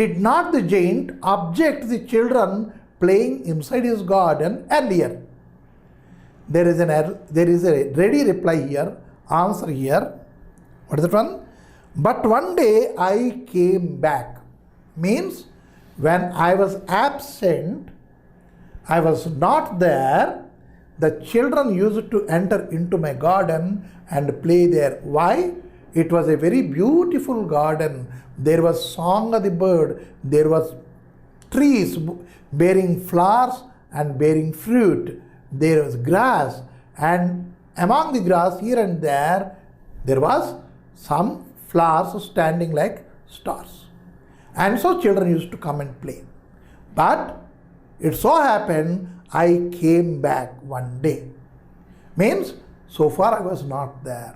S1: did not the giant object the children playing inside his garden earlier? There is a ready reply here, answer here. What is that one? But one day I came back. means when I was absent, I was not there, the children used to enter into my garden and play there. Why? It was a very beautiful garden. There was song of the bird. There was trees bearing flowers and bearing fruit. There was grass, and among the grass here and there was some flowers standing like stars. And so children used to come and play. But it so happened I came back one day. Means so far I was not there.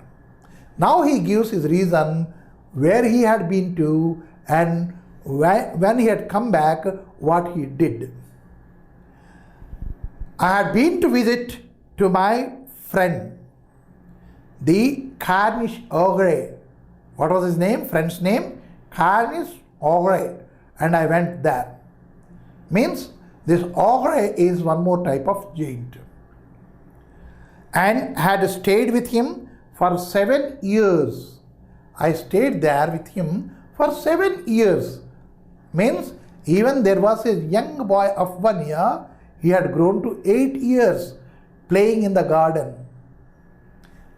S1: Now he gives his reason where he had been to and when he had come back, what he did. I had been to visit to my friend, the Carnish Ogre. What was his name? Friend's name? Carnish Ogre. And I went there. Means this ogre is one more type of giant. And had stayed with him for 7 years. I stayed there with him for 7 years. Means even there was a young boy of 1 year, he had grown to 8 years playing in the garden.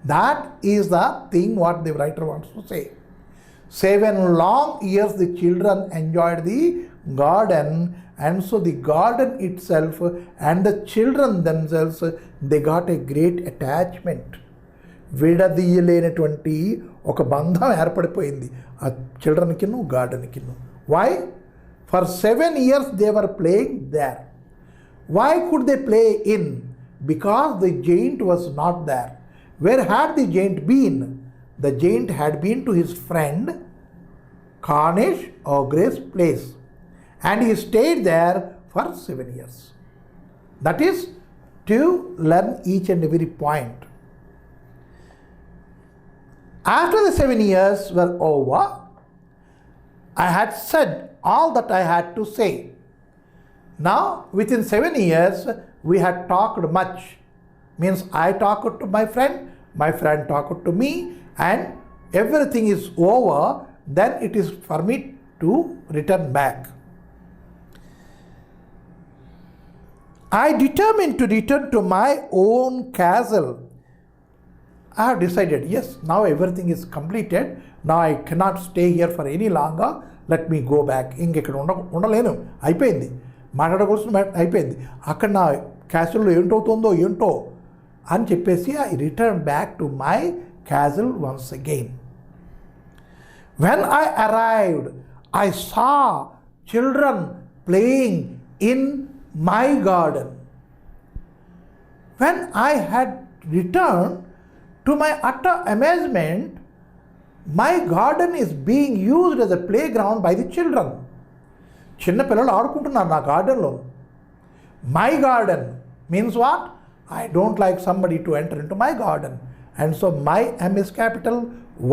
S1: That is the thing what the writer wants to say. 7 long years the children enjoyed the garden, and so the garden itself and the children themselves, they got a great attachment. విడదీయలేనటువంటి ఒక బంధం ఏర్పడిపోయింది ఆ చిల్డ్రన్కిను గార్డెన్కిను. Why? For 7 years they were playing there. Why could they play in? Because the giant was not there. Where had the giant been? The giant had been to his friend Carnish Ogre's place, and he stayed there for 7 years. That is to learn each and every point. After the 7 years were over, I had said all that I had to say. Now, within 7 years, we had talked much. Means I talked to my friend talked to me, and everything is over. Then it is for me to return back. I determined to return to my own castle. I have decided, yes, now everything is completed. Now I cannot stay here for any longer. Let me go back. ఇంకెక్కడ ఉండలేను, అయిపోయింది, మాట్లాడవలసిన అయిపోయింది, అక్కడ నా క్యాసిల్లో ఏంటవుతుందో ఏంటో అని చెప్పేసి I return back to my castle once again. When I arrived, I saw children playing in my garden. When I had returned, to my utter amazement, my garden is being used as a playground by the children. చిన్న పిల్లలు ఆడుకుంటున్నారు నా గార్డెన్లో. My garden means what? I don't like somebody to enter into my garden. And so my M is capital,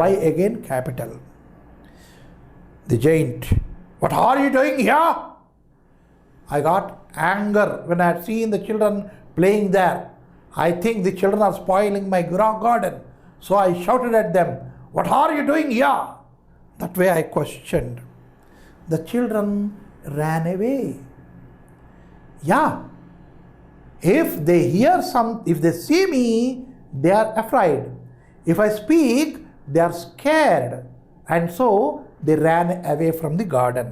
S1: Y again capital. The giant, what are you doing here? I got anger when I had seen the children playing there. I think the children are spoiling my garden. So I shouted at them, what are you doing here? That way I questioned. The children ran away. Yeah. If they see me, they are afraid. If I speak, they are scared. And so they ran away from the garden.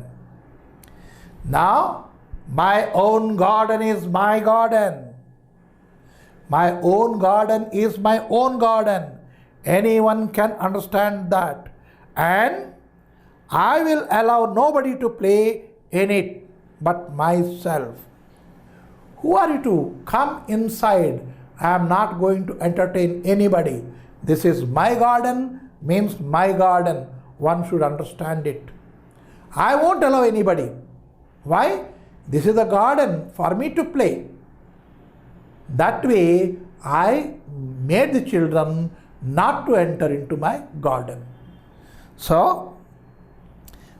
S1: Now, my own garden is my garden. My own garden is my own garden. Anyone can understand that. And I will allow nobody to play in it but myself. Who are you to come inside? I am not going to entertain anybody. This is my garden, means my garden. One should understand it. I won't allow anybody. Why? This is a garden for me to play. That way, I made the children not to enter into my garden. So,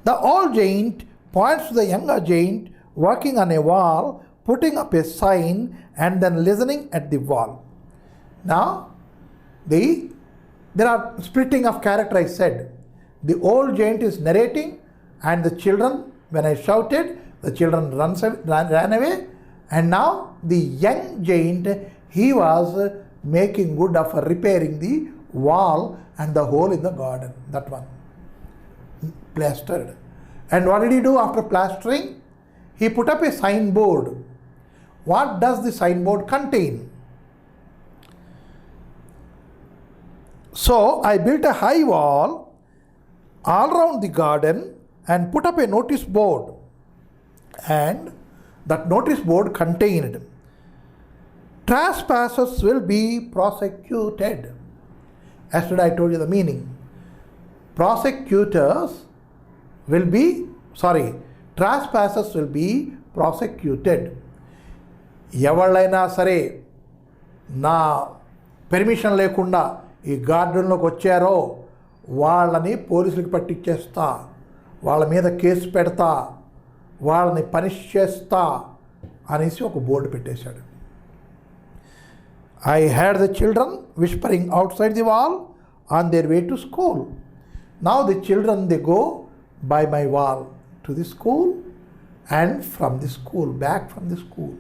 S1: the old giant points to the younger giant working on a wall, putting up a sign, and then listening at the wall. Now, there are splitting of character, I said. The old giant is narrating, and the children When I shouted, the children ran away. And now the young giant, he was making good of repairing the wall and the hole in the garden. That one. Plastered. And what did he do after plastering? He put up a signboard. What does the signboard contain? So I built a high wall all around the garden and put up a notice board. And that notice board contained, trespassers will be prosecuted. Yesterday I told you the meaning. Trespassers will be prosecuted. ఎవళ్ళైనా సరే నా permission లేకుండా ఈ గార్డెన్లోకి వచ్చారో వాళ్ళని పోలీసులకు పట్టించేస్తా, వాళ్ళ మీద case పెడతా, వాళ్ళని పనిష్ చేస్తా అనేసి ఒక బోర్డు పెట్టేశాడు. I heard the children whispering outside the wall on their way to school. Now the children, they go by my wall to the school and from the school, back from the school.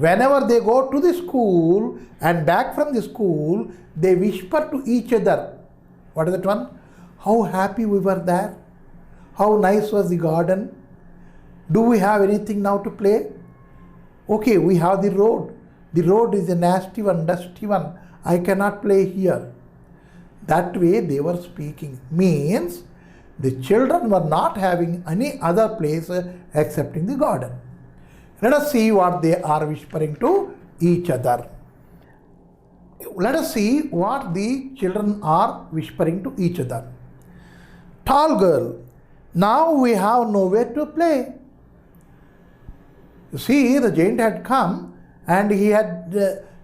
S1: Whenever they go to the school and back from the school, they whisper to each other. What is that one? How happy we were there. How nice was the garden. Do we have anything now to play? Okay, we have the road. The road is a nasty one, dusty one. I cannot play here. That way they were speaking. Means the children were not having any other place except in the garden. Let us see what they are whispering to each other. Let us see what the children are whispering to each other. Tall girl, now we have nowhere to play. You see, the giant had come and he had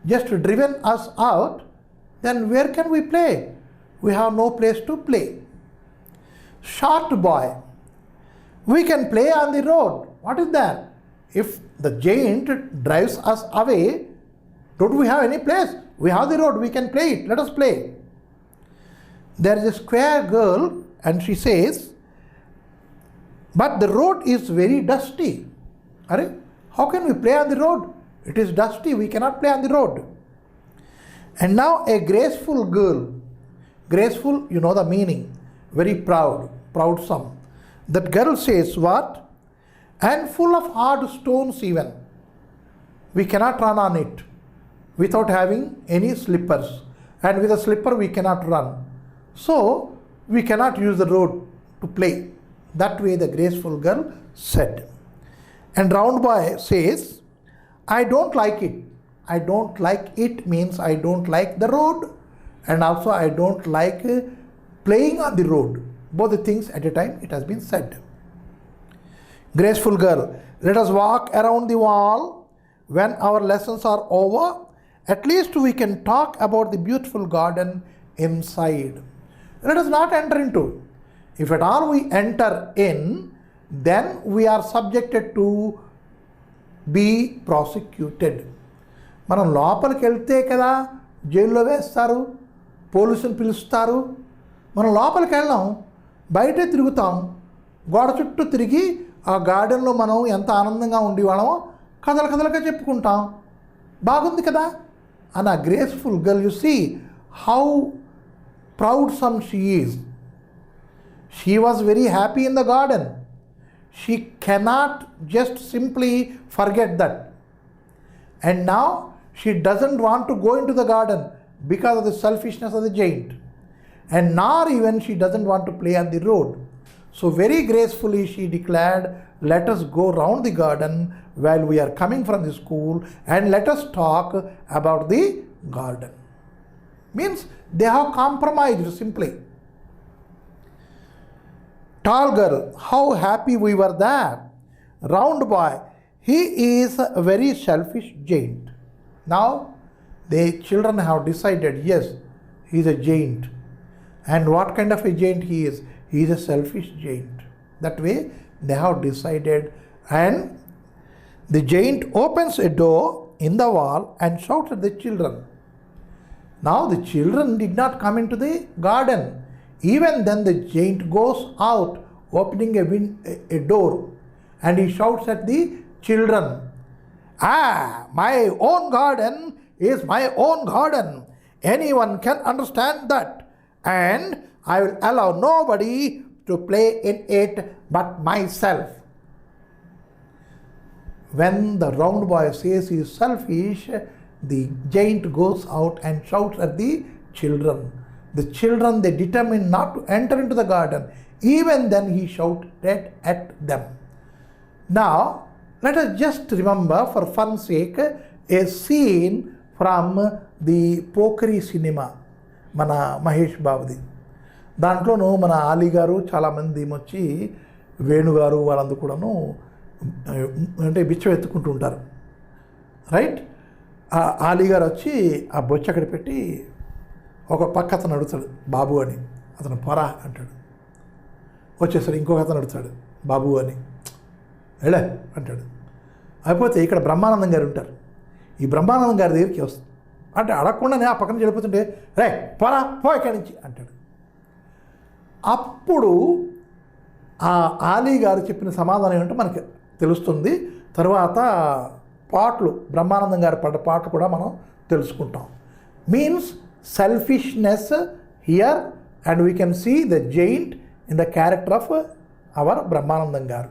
S1: just driven us out. Then where can we play? We have no place to play. Short boy, we can play on the road. What is that? If the giant drives us away, don't we have any place? We have the road, we can play it. Let us play. There is a square girl and she says, but the road is very dusty. Are how can we play on the road? It is dusty, we cannot play on the road. And now a graceful girl. Graceful, you know the meaning. Very proud, proudsome. That girl says what? And full of hard stones even. We cannot run on it without having any slippers. And with a slipper we cannot run. So we cannot use the road to play. That way the graceful girl said. And round boy says, I don't like it. I don't like it means I don't like the road, and also I don't like playing on the road. Both the things at a time it has been said. Graceful girl, let us walk around the wall. When our lessons are over, at least we can talk about the beautiful garden inside. Let us not enter into. If at all we enter in, then we are subjected to be prosecuted. మనం లోపలికి వెళ్తే కదా జైల్లో వేస్తారు, పోలీసులు పిలుస్తారు. మనం లోపలికి వెళ్ళాం, బయటే తిరుగుతాం, గోడ చుట్టూ తిరిగి ఆ గార్డెన్లో మనం ఎంత ఆనందంగా ఉండేవాళ్ళమో కథలుగా చెప్పుకుంటాం. బాగుంది కదా అని ఆ graceful girl, you see how proud some she is. She was very happy in the garden. She cannot just simply forget that. And now she doesn't want to go into the garden because of the selfishness of the giant. And nor even she doesn't want to play on the road. So very gracefully she declared, let us go round the garden while we are coming from the school and let us talk about the garden. Means they have compromised simply. Tall girl, how happy we were there. Round boy, he is a very selfish giant. Now the children have decided, yes, he is a giant. And what kind of a giant he is? He is a selfish giant. That way they have decided, and the giant opens a door in the wall and shouts at the children. Now the children did not come into the garden. Even then the giant goes out, opening a door and he shouts at the children, my own garden is my own garden. Anyone can understand that, and I will allow nobody to play in it but myself. When the round boy says he is selfish, the giant goes out and shouts at the children. The children, they determine not to enter into the garden. Even then he shouted at them. Now, let us just remember, for fun's sake, a scene from the Pokiri cinema, మన మహేష్ బాబుది. దాంట్లోనూ మన ఆలీ గారు, చాలామంది వచ్చి వేణుగారు వాళ్ళందరూ కూడాను అంటే బిచ్చం ఎత్తుకుంటూ ఉంటారు, రైట్. ఆలీ గారు వచ్చి ఆ బొచ్చు అక్కడ పెట్టి ఒక పక్క అతను అడుగుతాడు బాబు అని, అతను పొరా అంటాడు. వచ్చేసరికి ఇంకొక అతను అడుగుతాడు బాబు అని, వెళ్ళే అంటాడు. అయిపోతే ఇక్కడ బ్రహ్మానందం గారు ఉంటారు. ఈ బ్రహ్మానందం గారి దగ్గరికి వస్తుంది. అంటే అడగకుండానే ఆ పక్కన వెళ్ళిపోతుంటే, రే పొరా పో ఇక్కడి నుంచి అంటాడు. అప్పుడు ఆ ఆలీ గారు చెప్పిన సమాధానం ఏంటో మనకి తెలుస్తుంది. తర్వాత పాటలు, బ్రహ్మానందం గారు పడ్డ పాటలు కూడా మనం తెలుసుకుంటాం. Means selfishness here, and we can see the giant in the character of our Brahmanandam garu.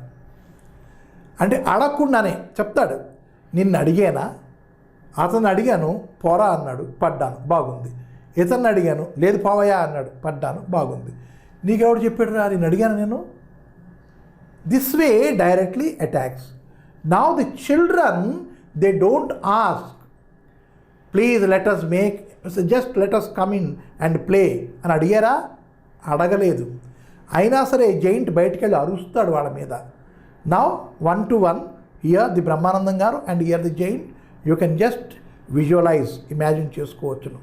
S1: అంటే అడగకుండానే చెప్తాడు, నిన్ను అడిగానా, అతను అడిగాను పోరా అన్నాడు, పడ్డాను, బాగుంది. ఇతన్ని అడిగాను, లేదు పోవయా అన్నాడు, పడ్డాను, బాగుంది. నీకెవడు చెప్పాడు రా నేను అడిగాను నేను? This way directly attacks. Now the children, they don't ask, please let us make, just let us come in and play అని అడిగారా? అడగలేదు. అయినా సరే జైంట్ బయటికి వెళ్ళి అరుస్తాడు వాళ్ళ మీద. Now 1-to-1 here the Brahmanandam garu and here the giant, you can just visualize, imagine చేసుకోవచ్చును.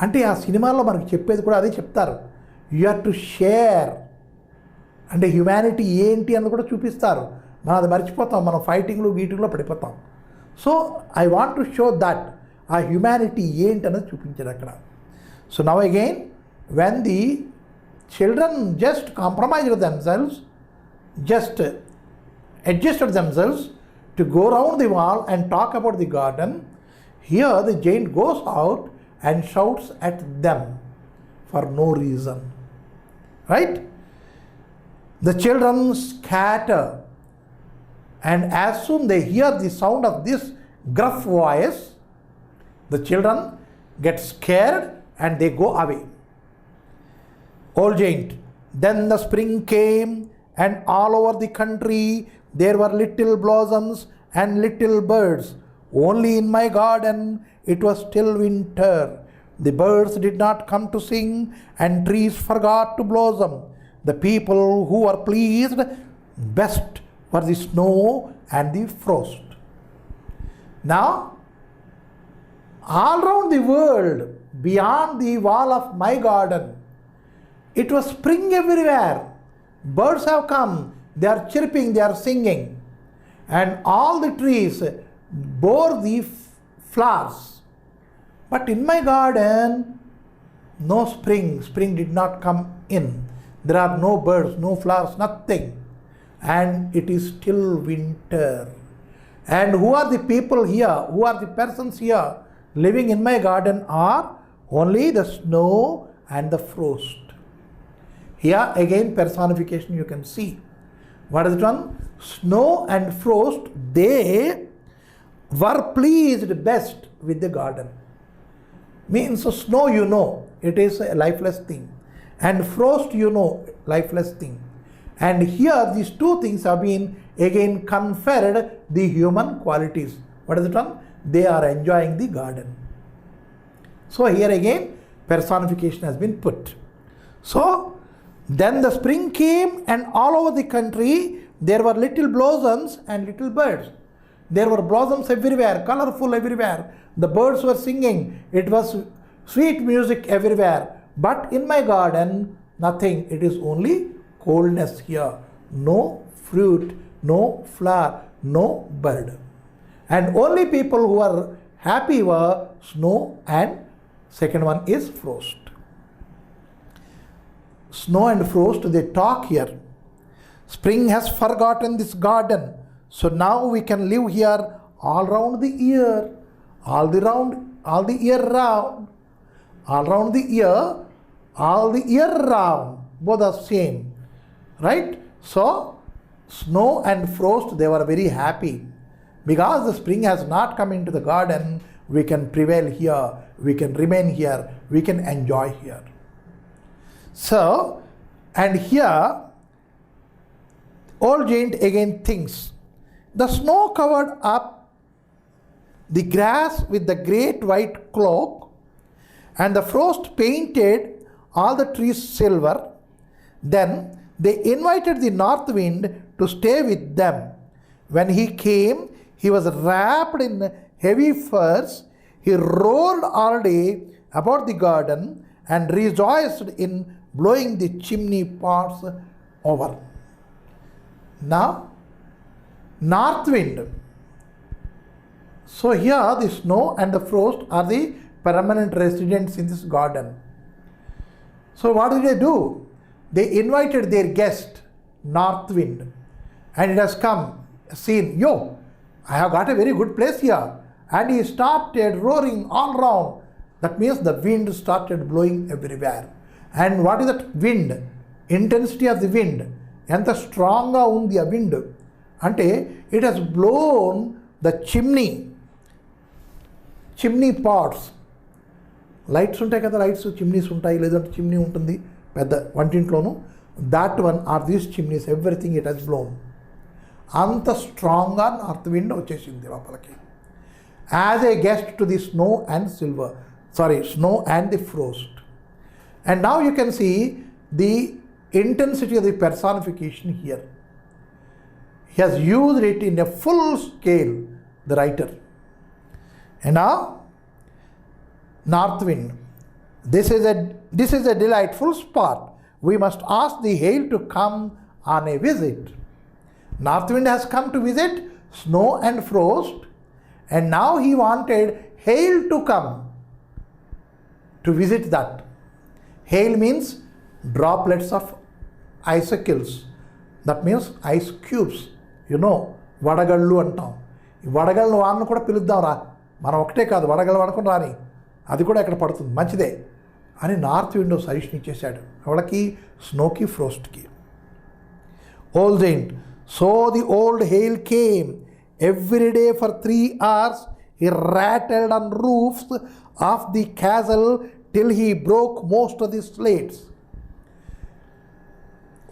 S1: అంటే ఆ సినిమాలో మనకి చెప్పేది కూడా అదే చెప్తారు, యూ హ్యావ్ టు షేర్. అంటే హ్యుమానిటీ ఏంటి అని కూడా చూపిస్తారు. మనం అది మర్చిపోతాం, మనం ఫైటింగ్లు గీటింగ్లో పడిపోతాం. So I want to show that, ఆ హ్యుమానిటీ ఏంటి అనేది చూపించారు అక్కడ. So now again when the children just compromised themselves, just adjusted themselves to go round the wall and talk about the garden, here the giant goes out and shouts at them for no reason, right? The children scatter, and as soon they hear the sound of this gruff voice, the children get scared and they go away. Old giant, then the spring came, and all over the country there were little blossoms and little birds. Only in my garden it was still winter. The birds did not come to sing, and trees forgot to blossom. The people who were pleased best were the snow and the frost. Now, all around the world, beyond the wall of my garden, it was spring everywhere. Birds have come, they are chirping, they are singing, and all the trees bore the flowers. But in my garden, no spring, spring did not come in. There are no birds, no flowers, nothing, and it is still winter. And who are the people here, who are the persons here living in my garden are only the snow and the frost. Here again personification you can see. What is it one? Snow and frost, they were pleased best with the garden. Means snow, you know, it is a lifeless thing, and frost, you know, lifeless thing. And here these two things have been again conferred the human qualities. What is it one? They are enjoying the garden. So here again personification has been put. So then the spring came, and all over the country there were little blossoms and little birds. There were blossoms everywhere, colorful everywhere. The birds were singing. It was sweet music everywhere. But in my garden, nothing. It is only coldness here. No fruit, no flower, no bird. And only people who are happy were snow, and second one is frost. Snow and frost, they talk here. Spring has forgotten this garden So now we can live here all round the year, all the year round, all round the year, all the year round. Both are same, right? So snow and frost, they were very happy because the spring has not come into the garden. We can prevail here, we can remain here, we can enjoy here. So, and here old giant again thinks, the snow covered up the grass with the great white cloak, and the frost painted all the trees silver. Then they invited the north wind to stay with them. When he came, he was wrapped in heavy furs. He rolled all day about the garden and rejoiced in blowing the chimney pots over. Now, north wind. So here the snow and the frost are the permanent residents in this garden. So what did they do? They invited their guest, north wind, and it has come, seen, yo, I have got a very good place here. And he started roaring all round. That means the wind started blowing everywhere. And what is that wind? Intensity of the wind. Enta strongga undi a wind. Ante it has blown the chimney pots. Lights ఉంటాయి కదా, lights chimneys ఉంటాయి, లేదంటే chimney ఉంటుంది పెద్ద వంటింట్లోను. that one are these chimneys, everything it has blown. అంత స్ట్రాంగ్గా north wind వచ్చేసింది లోపలికి. As a guest to the snow and the frost. And now you can see the intensity of the personification here. He has used it in a full scale, the writer. And now, north wind. This is a delightful spot. We must ask the hail to come on a visit. North wind has come to visit snow and frost, and now he wanted hail to come to visit that. Hail means droplets of icicles. That means ice cubes. You know, వడగళ్ళు అంటాం. ఈ వడగళ్ళను వాడిని కూడా పిలుద్దాం రా, మనం ఒకటే కాదు వడగళ్ళు పడుకుని రాని, అది కూడా ఎక్కడ పడుతుంది, మంచిదే అని నార్త్ విండో సజెషన్ ఇచ్చేశాడు వాళ్ళకి, స్నోకి ఫ్రోస్ట్కి. Old giant. So the old hail came every day for 3 hours. He rattled on roofs of the castle till he broke most of the slates.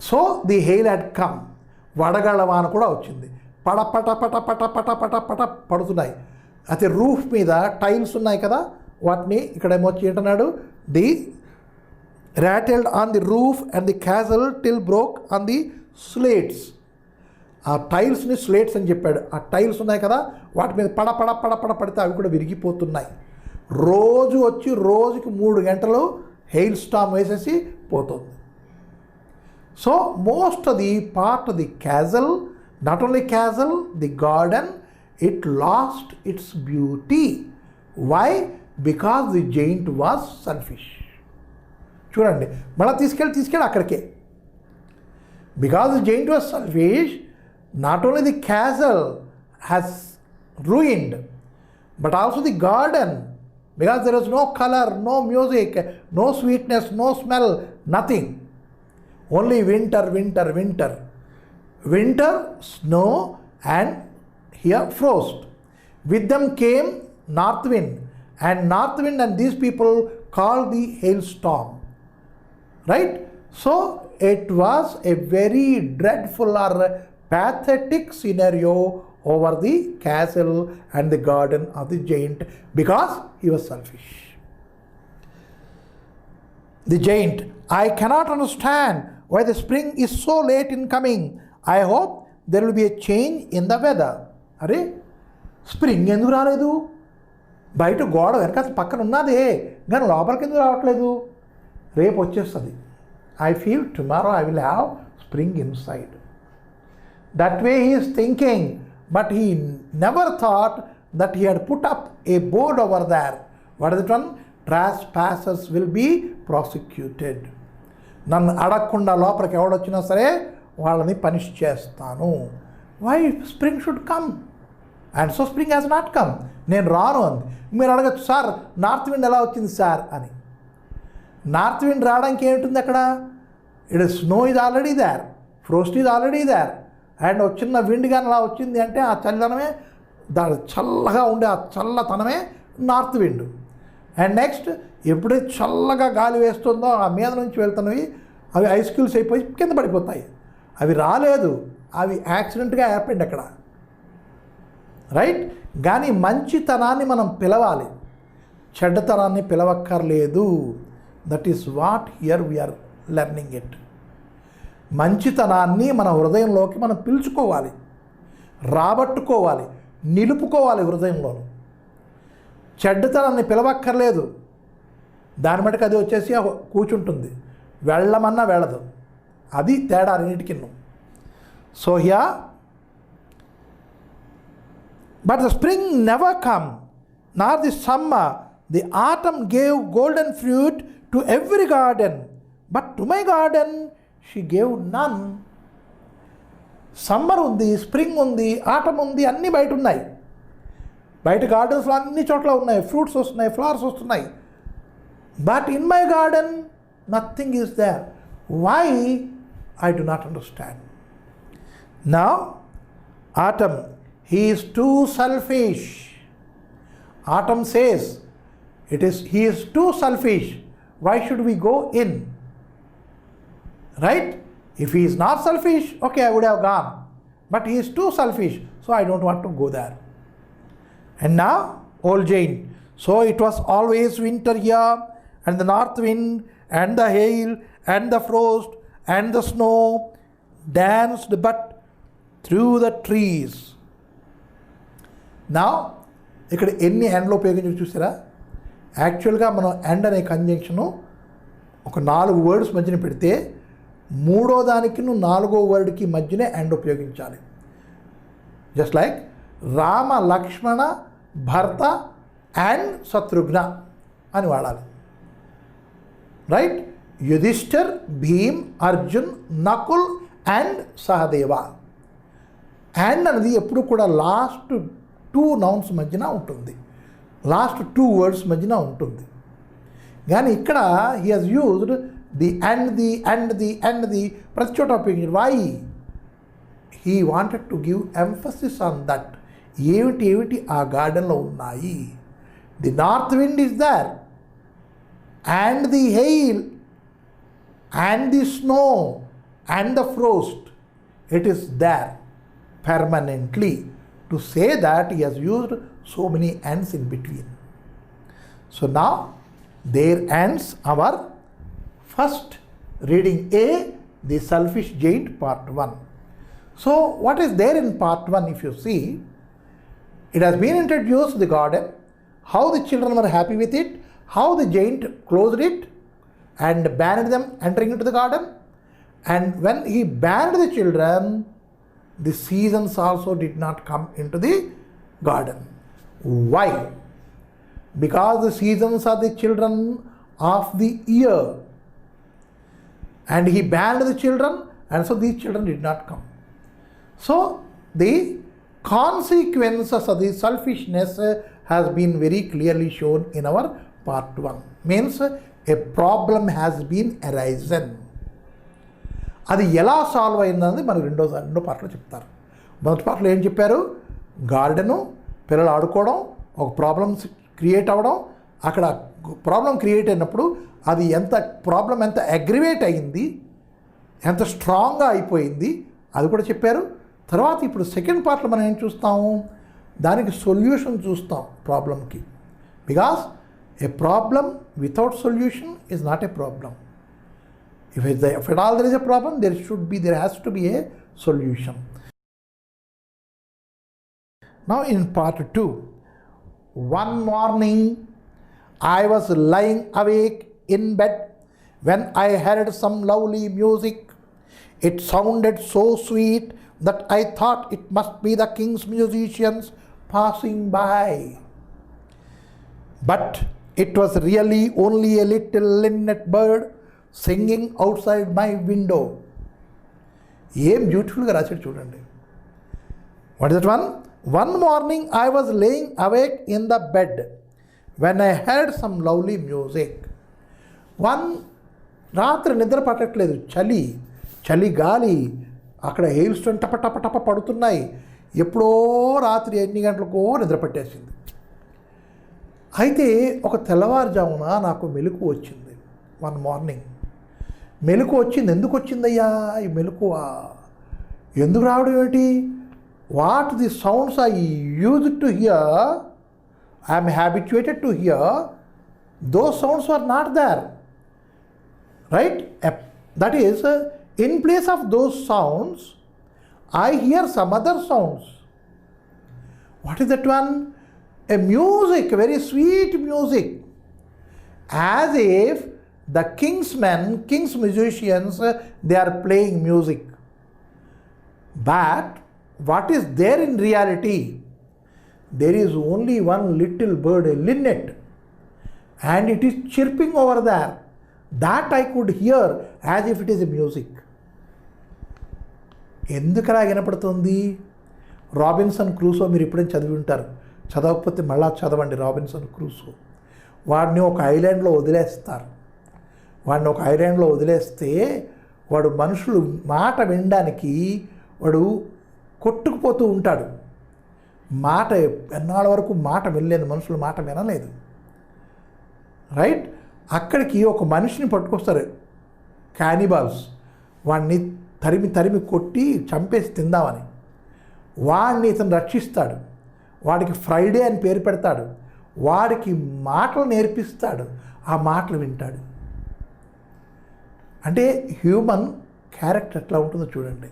S1: So the hail had come. వడగళ్ళ వాన కూడా వచ్చింది. పట పట పట పట పట పట పట పడుతున్నాయి. అయితే రూఫ్ మీద టైల్స్ ఉన్నాయి కదా, వాటిని ఇక్కడ ఏమొచ్చి ఏంటన్నాడు, the rattled on the roof and the castle till broke on the slates. ఆ టైల్స్ని స్లేట్స్ అని చెప్పాడు. ఆ టైల్స్ ఉన్నాయి కదా, వాటి మీద పడ పడ పడ పడ పడితే అవి కూడా విరిగిపోతున్నాయి. రోజు వచ్చి రోజుకి 3 గంటలు హెయిల్ స్టామ్ వేసేసి పోతుంది. So most of the part of the castle, not only castle, the garden, it lost its beauty. Why? Because the giant was selfish. చూడండి, మళ్ళీ తీసుకెళ్ళి అక్కడికే. Because the giant was selfish, not only the castle has ruined, but also the garden, because there is no color, no music, no sweetness, no smell, nothing. Only winter, winter, winter. Winter, snow, and here frost. With them came north wind, and north wind and these people called the hailstorm. Right? So it was a very dreadful or pathetic scenario over the castle and the garden of the giant because he was selfish. The giant, I cannot understand why the spring is so late in coming. I hope there will be a change in the weather. అరే, spring ఎందుకు రాలేదు? బయట గోడ వెనక పక్కన ఉన్నదే, కానీ లోపలికి ఎందుకు రావట్లేదు? రేపు వచ్చేస్తుంది. I feel tomorrow I will have spring inside. That way he is thinking, but he never thought that he had put up a board over there. What is it one? Trespassers will be prosecuted. నన్ను అడగకుండా లోపలికి ఎవడొచ్చినా సరే వాళ్ళని punish చేస్తాను. Why spring should come, and so spring has not come. నేను రాను అంది. మీరు అడగచ్చు, సార్ నార్త్ విండ్ ఎలా వచ్చింది సార్ అని. నార్త్ విండ్ రావడానికి ఏమిటి అక్కడ? It snow is already there, frost is already there, and చిన్న విండ్ కానీ అలా వచ్చింది అంటే ఆ చల్లదనమే, దాని చల్లగా ఉండే ఆ చల్లతనమే నార్త్ విండ్. అండ్ నెక్స్ట్ ఎప్పుడైతే చల్లగా గాలి వేస్తుందో ఆ మీద నుంచి వెళ్తున్నవి అవి ఐస్ క్యూబ్స్ అయిపోయి కింద పడిపోతాయి. అవి రాలేదు, అవి యాక్సిడెంట్గా హ్యాపెండ్ అక్కడ, రైట్. కానీ మంచితనాన్ని మనం పిలవాలి, చెడ్డతనాన్ని పిలవక్కర్లేదు. That is what here we are learning it. మంచితనాన్ని మన హృదయంలోకి మనం పిలుచుకోవాలి, రాబట్టుకోవాలి, నిలుపుకోవాలి హృదయంలో. చెడ్డతనాన్ని పిలవక్కర్లేదు, దాని మటుకు అది వచ్చేసి కూర్చుంటుంది, వెళ్ళమన్నా వెళ్ళదు. అది తేడా రెండింటికి. So here, but the spring never come, nor the summer. The autumn gave golden fruit to every garden, but to my garden she gave none. Summer ఉంది, స్ప్రింగ్ ఉంది, ఆటమ్ ఉంది, అన్నీ బయట ఉన్నాయి. బయట గార్డెన్స్లో అన్ని చోట్ల ఉన్నాయి, ఫ్రూట్స్ వస్తున్నాయి, ఫ్లవర్స్ వస్తున్నాయి. But in my garden nothing is there. Why? I do not understand. Now autumn, he is too selfish. Autumn says, he is too selfish. Why should we go in? Right? If he is not selfish, okay, I would have gone. But he is too selfish, so I don't want to go there. And now, old Jane. So it was always winter here, and the north wind, and the hail, and the frost, and the snow danced but through the trees. నా ఇక్కడ ఎన్ని ఎండ్లో ఉపయోగించి చూసారా? యాక్చువల్గా మనం end అనే conjunction ఒక 4 వర్డ్స్ మధ్యన పెడితే 3వ దానికి 4వ వర్డ్కి మధ్యనే ఎండ్ ఉపయోగించాలి. Just like Rama, Lakshmana, Bharata and Shatrughna అని వాడాలి, right. Yudhishthir, Bhim, Arjun, Nakul and Sahadeva. And అనేది ఎప్పుడు కూడా లాస్ట్ 2 నౌన్స్ మధ్యన ఉంటుంది, లాస్ట్ 2 వర్డ్స్ మధ్యన ఉంటుంది. కానీ ఇక్కడ he has used the and the and the and the ప్రతి చోట ఉపయోగించారు. Why? He wanted to give emphasis on that. ఏమిటి ఆ గార్డెన్లో ఉన్నాయి? The north wind is there, and the hail, and the snow, and the frost. It is there permanently. To say that, he has used so many ands in between. So now there ends our first reading A, the selfish giant, part 1. So what is there in part 1? If you see, it has been introduced the garden, how the children were happy with it, how the giant closed it and banned them entering into the garden, and when he banned the children, the seasons also did not come into the garden. Why? Because the seasons are the children of the year, and he banned the children, and so these children did not come. So the consequences of the selfishness has been very clearly shown in our part 1. Means a problem has been arisen. అది ఎలా solve అయిందన్నది మనకు రెండో పార్ట్లో చెప్తారు. మొదటి పార్ట్లో ఏం చెప్పారు? గార్డెను, పిల్లలు ఆడుకోవడం, ఒక ప్రాబ్లమ్స్ క్రియేట్ అవ్వడం, అక్కడ ప్రాబ్లం క్రియేట్ అయినప్పుడు అది ప్రాబ్లం ఎంత అగ్రివేట్ అయింది, ఎంత స్ట్రాంగ్గా అయిపోయింది, అది కూడా చెప్పారు. తర్వాత ఇప్పుడు సెకండ్ పార్ట్లో మనం ఏం చూస్తాము? దానికి సొల్యూషన్ చూస్తాం ప్రాబ్లంకి. Because a problem without solution is not a problem. If at all there is a problem, there has to be a solution. Now in part 2, one morning I was lying awake in bed when I heard some lovely music. It sounded so sweet that I thought it must be the king's musicians passing by. But it was really only a little linnet bird singing outside my window. ఏం బ్యూటిఫుల్గా రాశాడు చూడండి. What is that one? One morning I was laying awake in the bed when I heard some lovely music. రాత్రి నిద్ర పట్టట్లేదు, చలి గాలి, అక్కడ హెయిల్ స్టోన్ టప టప టప పడుతున్నాయి. ఎప్పుడో రాత్రి 8 గంటలకో నిద్ర పట్టేసింది. అయితే ఒక తెల్లవారుజామున నాకు మెలకు వచ్చింది. వన్ మార్నింగ్ మెలకు వచ్చింది. ఎందుకు వచ్చిందయ్యా ఈ మెలకువ? ఎందుకు రావడం ఏమిటి? What the sounds I used to hear, I'm habituated to hear, those sounds are not there, right? That is, in place of those sounds, I hear some other sounds. What is that one? A music, very sweet music, as if the king's musicians, they are playing music. But what is there in reality? There is only one little bird, a linnet, and it is chirping over there. That I could hear as if it is a music. ఎందుకలా వినపడుతుంది? Robinson Crusoe మీరు ఎప్పుడైనా చదివి ఉంటారు, చదవకపోతే మళ్ళా చదవండి. Robinson Crusoe, వాడిని ఒక ఐలాండ్లో వదిలేస్తే వాడు మనుషులు మాట వినడానికి వాడు కొట్టుకుపోతూ ఉంటాడు. ఎన్నాళ్ళ వరకు మాట వినలేదు, మనుషులు మాట వినలేదు, రైట్? అక్కడికి ఒక మనిషిని పట్టుకొస్తారు, క్యానిబాల్స్. వాడిని తరిమి కొట్టి చంపేసి తిందామని. వాడిని ఇతను రక్షిస్తాడు, వాడికి ఫ్రైడే అని పేరు పెడతాడు, వాడికి మాటలు నేర్పిస్తాడు, ఆ మాటలు వింటాడు. అంటే హ్యూమన్ క్యారెక్టర్ ఎట్లా ఉంటుందో చూడండి,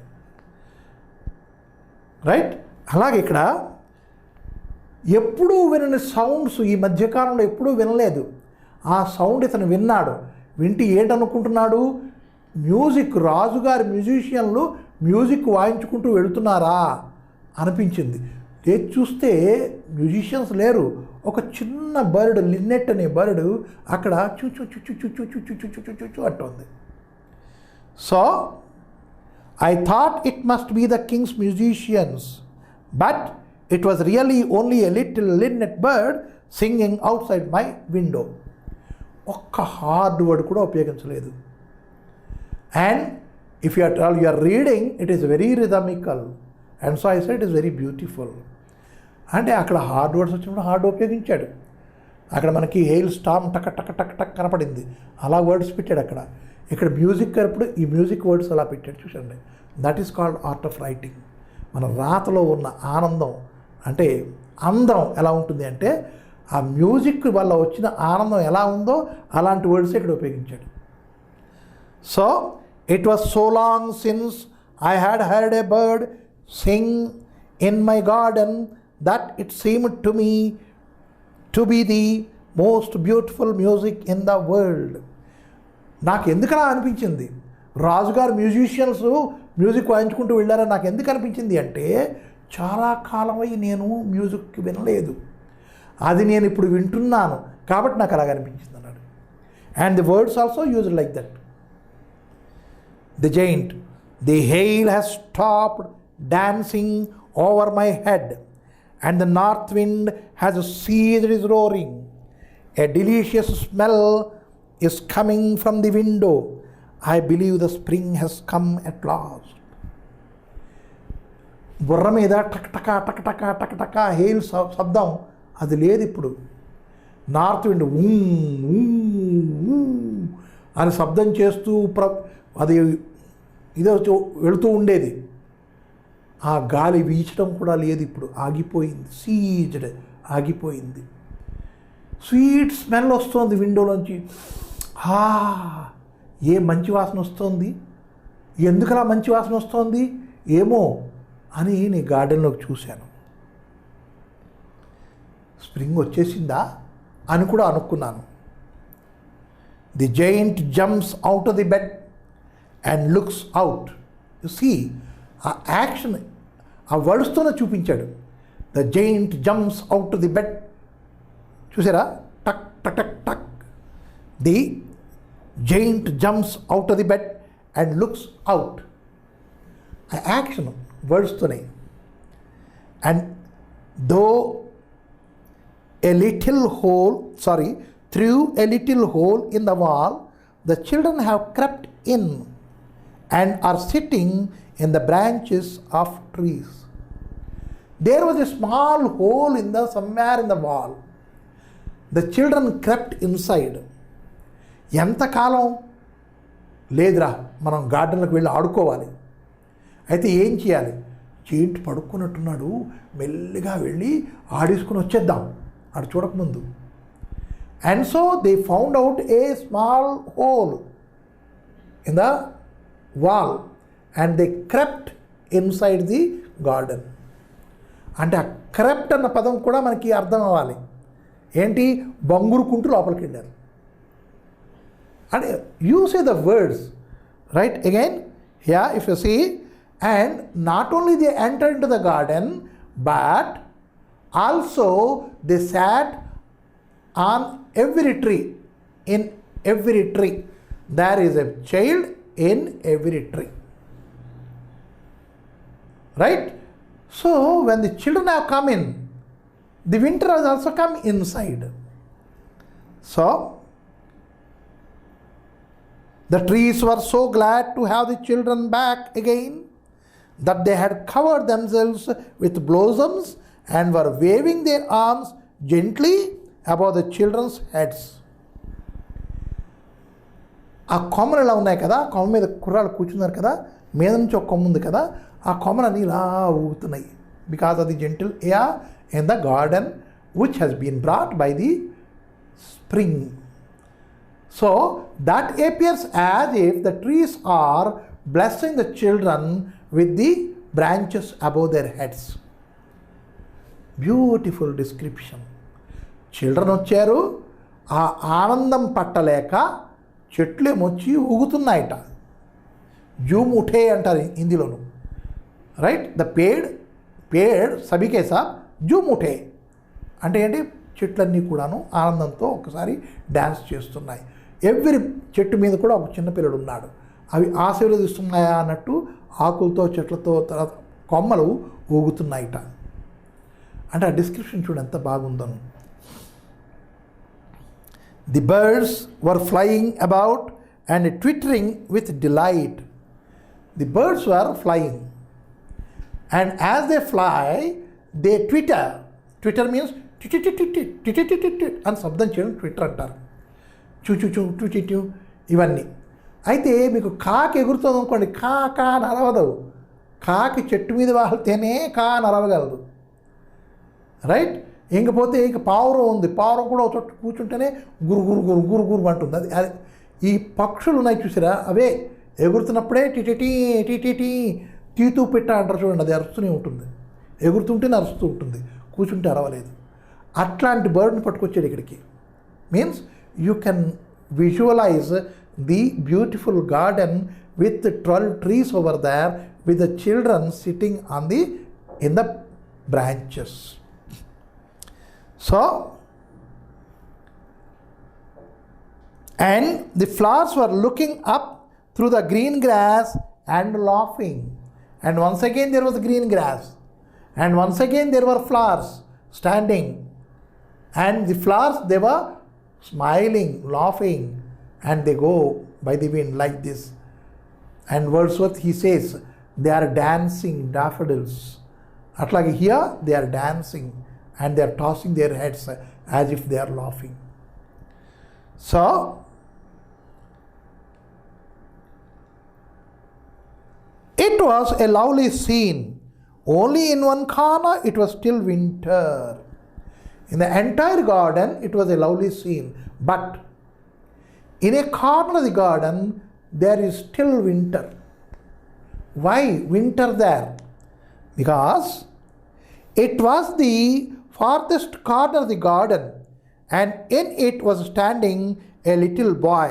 S1: రైట్? అలాగే ఇక్కడ ఎప్పుడూ వినని సౌండ్స్, ఈ మధ్యకాలంలో ఎప్పుడూ వినలేదు. ఆ సౌండ్ ఇతను విన్నాడు. వింటే ఏంటనుకుంటున్నాడు? మ్యూజిక్, రాజుగారి మ్యూజిషియన్లు మ్యూజిక్ వాయించుకుంటూ వెళుతున్నారా అనిపించింది. చూస్తే మ్యూజిషియన్స్ లేరు. ఒక చిన్న బర్డ్, లిన్నెట్ అనే బర్డ్ అక్కడ చూ చూ చూ చూ చూ చూ చూ చూ చూ చూ చూ అంటుంది. So I thought it must be the king's musicians, but it was really only a little linnet bird singing outside my window. ఒక్క హార్డ్ వర్డ్ కూడా ఉపయోగించలేదు. And if you are reading, it is very rhythmical, and so I said it is very beautiful. అంటే అక్కడ hard words వచ్చినప్పుడు hard ఉపయోగించాడు. అక్కడ మనకి hail storm టక్ టక్ టక్ టక్ కనపడింది, అలా వర్డ్స్ పెట్టాడు అక్కడ. ఇక్కడ మ్యూజిక్ అప్పుడు ఈ మ్యూజిక్ వర్డ్స్ అలా పెట్టాడు. చూడండి, that is called art of writing. మన రాతలో ఉన్న ఆనందం, అంటే అందం ఎలా ఉంటుంది అంటే, ఆ మ్యూజిక్ వల్ల వచ్చిన ఆనందం ఎలా ఉందో అలాంటి వర్డ్స్ ఇక్కడ ఉపయోగించాడు. So, it was so long since I had heard a bird sing in my garden that it seemed to me to be the most beautiful music in the world. నాకు ఎందుకలా అనిపించింది? రాజుగారు మ్యూజిషియన్స్ మ్యూజిక్ వాయించుకుంటూ వెళ్ళారని నాకు ఎందుకు అనిపించింది అంటే, చాలా కాలమై నేను మ్యూజిక్ వినలేదు, అది నేను ఇప్పుడు వింటున్నాను కాబట్టి నాకు అలాగ అనిపించింది అన్నాడు. And the words also used like that. The giant, the hail has stopped dancing over my head, and the north wind has ceased its roaring. A delicious smell is coming from the window. I believe the spring has come at last. బుర్ర మీద టక్ టక టక్ టక టక్ టక hail శబ్దం అది లేదు ఇప్పుడు. నార్త్ విండ్ అని శబ్దం చేస్తూ అది ఇదో వెళుతూ ఉండేది. ఆ గాలి వీచడం కూడా లేదు ఇప్పుడు, ఆగిపోయింది. సీజ్డ్, ఆగిపోయింది. స్వీట్ స్మెల్ వస్తుంది విండోలోంచి. ఏ మంచి వాసన వస్తుంది, ఎందుకలా మంచి వాసన వస్తుంది ఏమో అని నేను గార్డెన్లోకి చూశాను. స్ప్రింగ్ వచ్చేసిందా అని కూడా అనుకున్నాను. The giant jumps out of the bed and looks out. You see, ఆ యాక్షన్ ఆ వర్డ్స్తోనే చూపించాడు. The giant jumps out to the bed. చూసారా, టక్ టక్ టక్ టక్. The giant jumps out to the bed and looks out. ఆ action వర్డ్స్తోనే. And though a little hole, through a little hole in the wall, the children have crept in and are sitting in the branches of trees. There was a small hole somewhere in the wall. The children crept inside. ఎంతకాలం లేదురా, మనం గార్డెన్లకు వెళ్ళి ఆడుకోవాలి. అయితే ఏం చేయాలి? చేంటి పడుకున్నట్టున్నాడు, మెల్లిగా వెళ్ళి ఆడేసుకుని వచ్చేద్దాం ఆడు చూడకముందు. And so they found out a small hole in the wall and they crept inside the garden. అంటే ఆ క్రెప్ట్ అన్న పదం కూడా మనకి అర్థం అవ్వాలి. ఏంటి? బంగురుకుంటూ లోపలికి వెళ్ళారు. And you say the words, right? Again, here if you see, and not only they entered into the garden, but also they sat on every tree. In every tree there is a child, in every tree, right? So when the children have come in, the winter has also come inside. So the trees were so glad to have the children back again that they had covered themselves with blossoms and were waving their arms gently above the children's heads. ఆ కొమ్మలు ఇలా ఉన్నాయి కదా, కొమ్మ మీద కుర్రాళ్ళు కూర్చున్నారు కదా, మీద నుంచి ఒక కొమ్మ ఉంది కదా, ఆ కొమ్మలన్నీ ఇలా ఊగుతున్నాయి. Because of the gentle air in the garden which has been brought by the spring. So that appears as if the trees are blessing the children with the branches above their heads. Beautiful description. Children వచ్చారు, ఆ ఆనందం పట్టలేక చెట్లు ఏమొచ్చి ఊగుతున్నాయట. Zoom ఉఠే అంటారు హిందీలోను, right? The paid సభికేసా Zoom ఉఠే అంటే ఏంటి? చెట్లన్నీ కూడాను ఆనందంతో ఒకసారి డ్యాన్స్ చేస్తున్నాయి. ఎవ్రీ చెట్టు మీద కూడా ఒక చిన్నపిల్లడు ఉన్నాడు. అవి ఆశీర్వదిస్తున్నాయా అన్నట్టు ఆకులతో చెట్లతో తర్వాత కొమ్మలు ఊగుతున్నాయిట. అంటే ఆ డిస్క్రిప్షన్ చూడు ఎంత బాగుందను. The birds were flying about and twittering with delight. The birds were flying and as they fly they twitter. Twitter means అని శబ్దం చేయడం ట్విట్టర్ అంటారు. చూ ఇవన్నీ. అయితే మీకు కాకి ఎగురుతుంది అనుకోండి, కా అని అరవదు. కాకి చెట్టు మీద వాళ్తేనే కా అని అరవగలదు, రైట్? ఇంకపోతే ఇంక పావురం ఉంది, పావురం కూడా ఒక చోట కూర్చుంటేనే గురు గురు గురు గురు గురు అంటుంది. అది ఈ పక్షులు ఉన్నాయి చూసారా, అవే ఎగురుతున్నప్పుడే టిటిటీ టిటిటీ తీతూ పెట్ట అంటారు చూడండి, అది అరుస్తూనే ఉంటుంది. ఎగురుతుంటేనే అరుస్తూ ఉంటుంది, కూర్చుంటే అరవలేదు. అట్లాంటి బర్డ్ని పట్టుకొచ్చాడు ఇక్కడికి. Means you can visualize the beautiful garden with the 12 trees over there with the children sitting in the branches. So and the flowers were looking up through the green grass and laughing. And once again there was green grass, and once again there were flowers standing, and the flowers, they were smiling, laughing, and they go by the wind like this. And Wordsworth, he says, they are dancing daffodils. Atlage here they are dancing and they are tossing their heads as if they are laughing. So it was a lovely scene. Only in one corner it was still winter. In the entire garden, it was a lovely scene. But in a corner of the garden, there is still winter. Why winter there? Because it was the farthest corner of the garden, and in it was standing a little boy.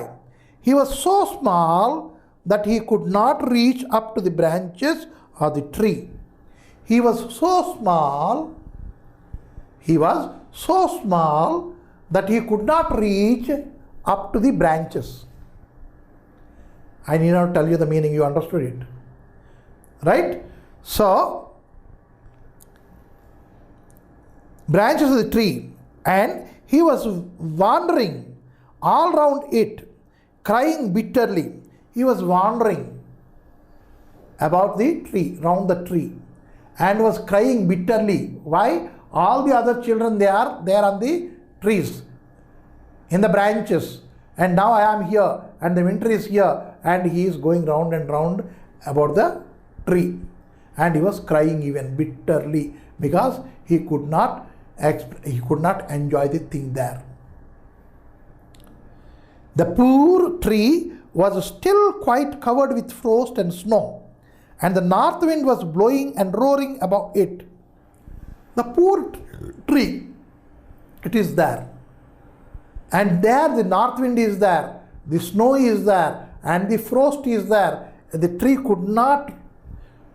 S1: He was so small that he could not reach up to the branches of the tree. He was so small that he could not reach up to the branches. I need not tell you the meaning, you understood it, right? So branches of the tree, and he was wandering all round it, crying bitterly. He was wandering about the tree, round the tree, and was crying bitterly. Why? All the other children, they are there on the trees, in the branches, and now I am here, and the winter is here, and he is going round and round about the tree, and he was crying even bitterly because he could not enjoy the thing there. The poor tree was still quite covered with frost and snow, and the north wind was blowing and roaring about it. The poor tree, it is there, and there the north wind is there, the snow is there, and the frost is there. The tree could not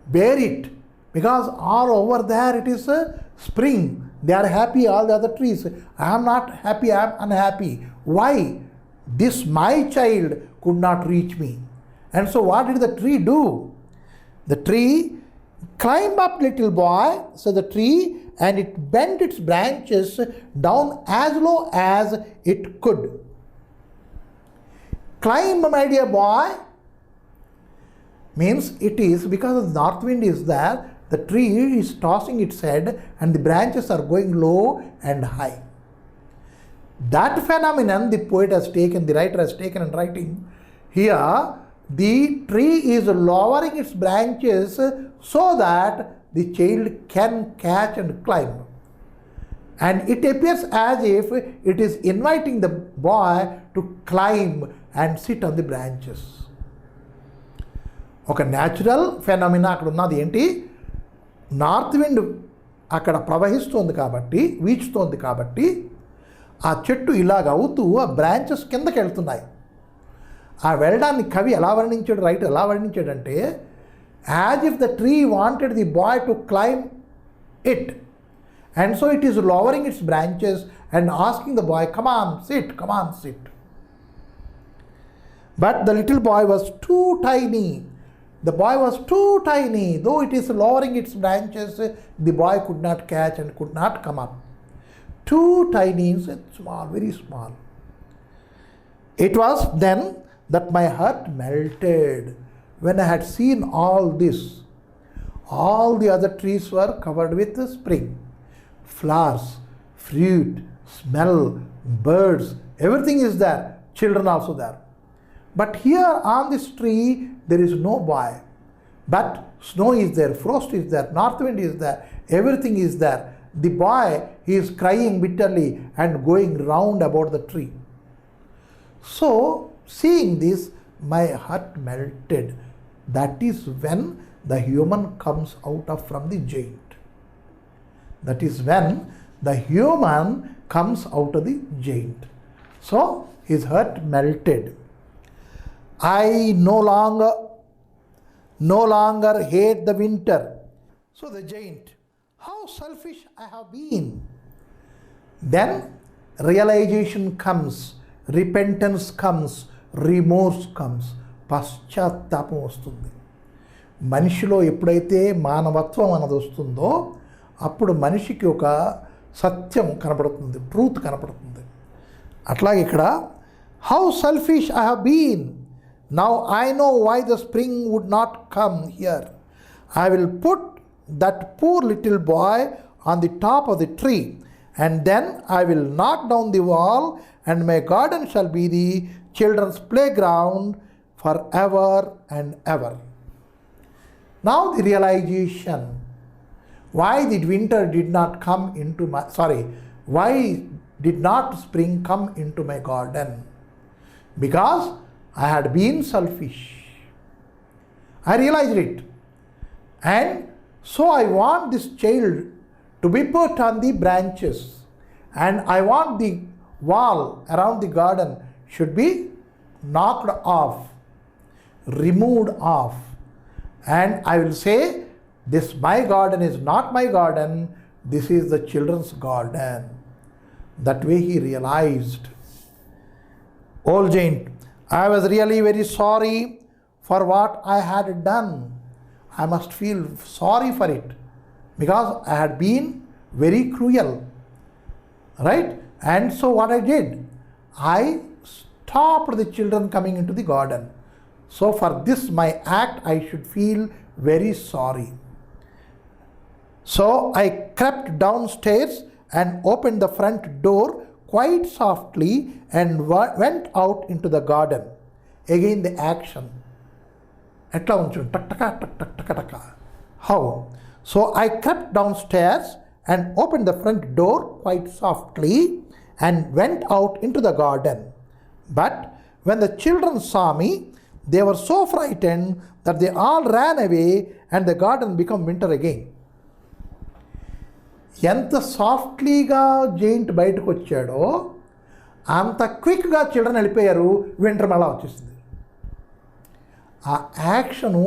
S1: bear it because all over there it is a spring. They are happy, all the other trees. I am not happy, I am unhappy. Why? This my child could not reach me. And so what did the tree do? The tree climbed up, little boy, said the tree, and it bent its branches down as low as it could. Climb, my dear boy, means it is because the north wind is there, the tree is tossing its head and the branches are going low and high. That phenomenon the poet has taken, the writer has taken in writing. Here, the tree is lowering its branches so that the child can catch and climb. And it appears as if it is inviting the boy to climb and sit on the branches. ఒక natural phenomena అక్కడ ఉన్నది ఏంటి? North wind అక్కడ ప్రవహిస్తోంది కాబట్టి, వీచుతోంది కాబట్టి ఆ చెట్టు ఇలాగ అవుతూ ఆ బ్రాంచెస్ కిందకి వెళ్తున్నాయి. ఆ వెళ్ళడాన్ని కవి ఎలా వర్ణించాడు, రైటర్ ఎలా వర్ణించాడంటే, as if the tree wanted the boy to climb it, and so it is lowering its branches and asking the boy, come on sit, come on sit. But the little boy was too tiny. The boy was too tiny. Though it is lowering its branches, the boy could not catch and could not come up. Too tiny, small, very small. It was then that my heart melted when I had seen all this. All the other trees were covered with spring. Flowers, fruit, smell, birds, everything is there. Children also there. But here on this tree, there is no boy. But snow is there, frost is there, north wind is there, everything is there. The boy, he is crying bitterly and going round about the tree. So, seeing this, my heart melted. That is when the human comes out of from the giant. That is when the human comes out of the giant. So, his heart melted. I no longer hate the winter. So the giant, how selfish I have been. Then realization comes, repentance comes, remorse comes. పశ్చాత్తాపం వస్తుంది. మనిషిలో ఎప్పుడైతే మానవత్వం అన్నది వస్తుందో అప్పుడు మనిషికి ఒక సత్యం కనపడుతుంది, ట్రూత్ కనపడుతుంది. అట్లాగే ఇక్కడ how selfish I have been. Now I know why the spring would not come here. I will put that poor little boy on the top of the tree, and then I will knock down the wall, and my garden shall be the children's playground forever and ever. Now the realization, why did winter did not come into my, why did not spring come into my garden? Because I had been selfish. I realized it. And so I want this child to be put on the branches. And I want the wall around the garden should be knocked off, removed off. And I will say, this my garden is not my garden, this is the children's garden. That way he realized. Old giant, I was really very sorry for what I had done. I must feel sorry for it because I had been very cruel. right? And so what I did, I stopped the children coming into the garden. So for this my act I should feel very sorry. So I crept downstairs and opened the front door quite softly and went out into the garden. Again the action. Etla unchu tak taka tak tak taka taka. How? So I crept downstairs and opened the front door quite softly and went out into the garden. But when the children saw me, they were so frightened that they all ran away and the garden became winter again. ఎంత సాఫ్ట్లీగా giant బయటకు వచ్చాడో అంత క్విక్గా children వెళ్ళిపోయారు, winter మళ్ళా వచ్చేసింది. ఆ action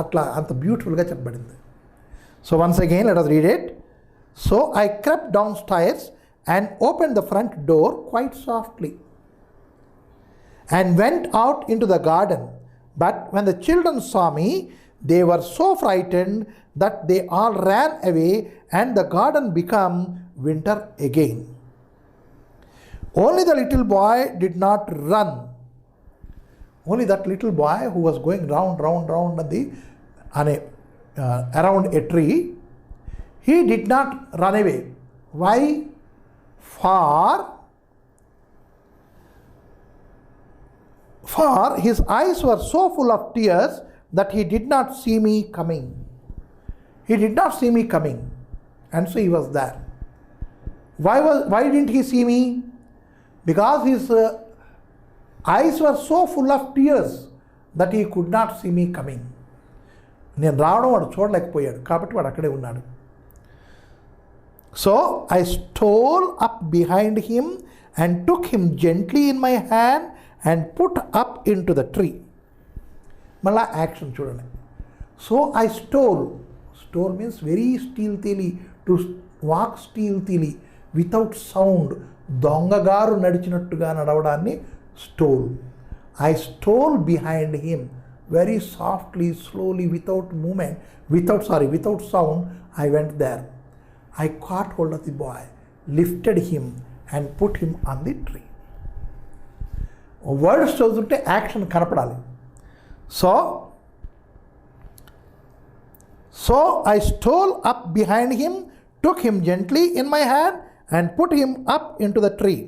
S1: అట్లా అంత బ్యూటిఫుల్గా చెప్పబడింది. So once again let us read it. So I crept downstairs and opened the front door quite softly and went out into the garden. But when the children saw me, they were so frightened that they all ran away and the garden became winter again. Only the little boy did not run. Only that little boy who was going round around a tree, he did not run away. Why? For his eyes were so full of tears that he did not see me coming. He did not see me coming, and so he was there. Why didn't he see me? Because his eyes were so full of tears that he could not see me coming. నేను రావడం వాడు చూడలేకపోయాడు కాబట్టి వాడు అక్కడే ఉన్నాడు. So I stole up behind him and took him gently in my hand and put up into the tree. మళ్ళా action చూడండి. So I stole means very stealthily, to walk stealthily without sound, దొంగగారు నడిచినట్టుగా నడవడాన్ని stole. I stole behind him very softly, slowly, without movement, without sound. I went there. I caught hold of the boy, lifted him and put him on the tree. Words చదువుతుంటే action కనపడాలి. So I stole up behind him, took him gently in my hand and put him up into the tree.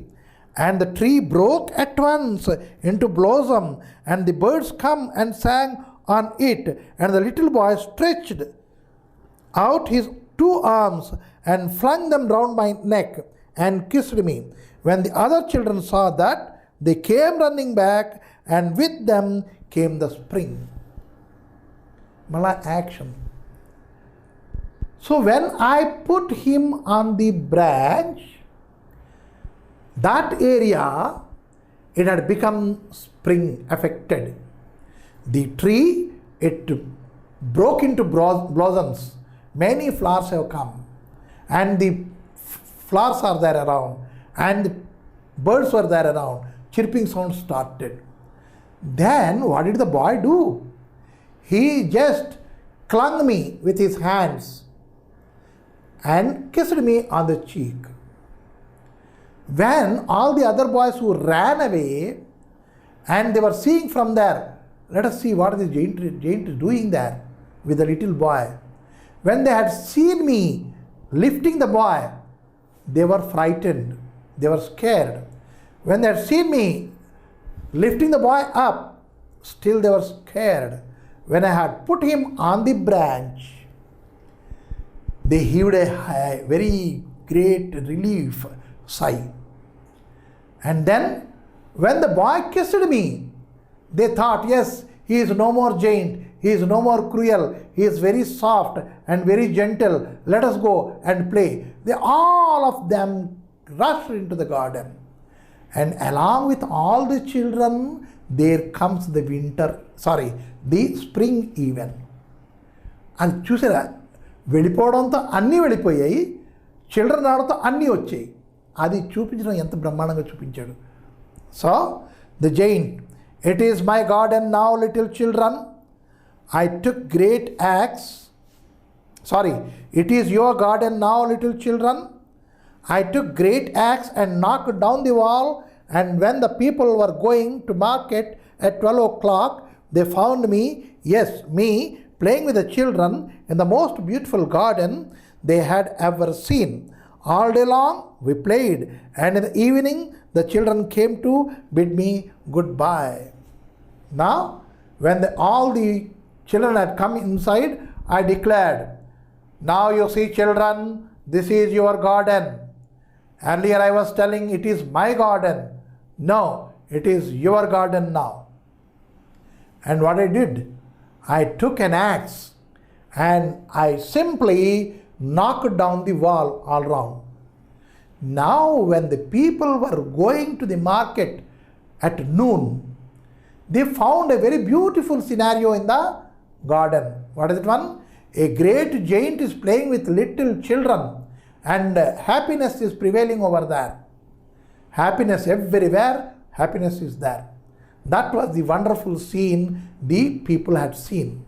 S1: And the tree broke at once into blossom, and the birds come and sang on it. And the little boy stretched out his 2 arms and flung them round my neck and kissed me. When the other children saw that, they came running back, and with them came the spring. Mala action. So when I put him on the branch, that area, it had become spring affected. The tree, it broke into blossoms. Many flowers have come, and the flowers are there around, and the birds were there around. Chirping sound started. Then what did the boy do? He just clung me with his hands and kissed me on the cheek. When all the other boys who ran away and they were seeing from there, let us see what the giant is doing there with the little boy. When they had seen me lifting the boy, they were frightened, they were scared. When they had seen me lifting the boy up, still they were scared. When I had put him on the branch, they heaved a very great relief sigh. And then when the boy kissed me, they thought, yes, he is no more giant, he is no more cruel, he is very soft and very gentle, let us go and play. They all of them rushed into the garden, and along with all the children there comes the spring even. అది చూసారా, వెళ్ళిపోవడంతో అన్నీ వెళ్ళిపోయాయి, children రావడంతో అన్నీ వచ్చాయి. అది చూపించడం ఎంత బ్రహ్మాండంగా చూపించాడు. So the giant, it is my garden now little children, I took great axe. It is your garden now, little children. I took great axe and knocked down the wall, and when the people were going to market at 12 o'clock, they found me, yes, me, playing with the children in the most beautiful garden they had ever seen. All day long we played, and in the evening the children came to bid me goodbye. Now, when all the children had come inside, I declared, now you see, children, this is your garden. Earlier I was telling it is my garden. No, it is your garden now. And what I did, I took an axe and I simply knocked down the wall all round. Now when the people were going to the market at noon, they found a very beautiful scenario in the garden. What is it one? A great giant is playing with little children, and happiness is prevailing over there. Happiness everywhere, happiness is there. That was the wonderful scene the people had seen.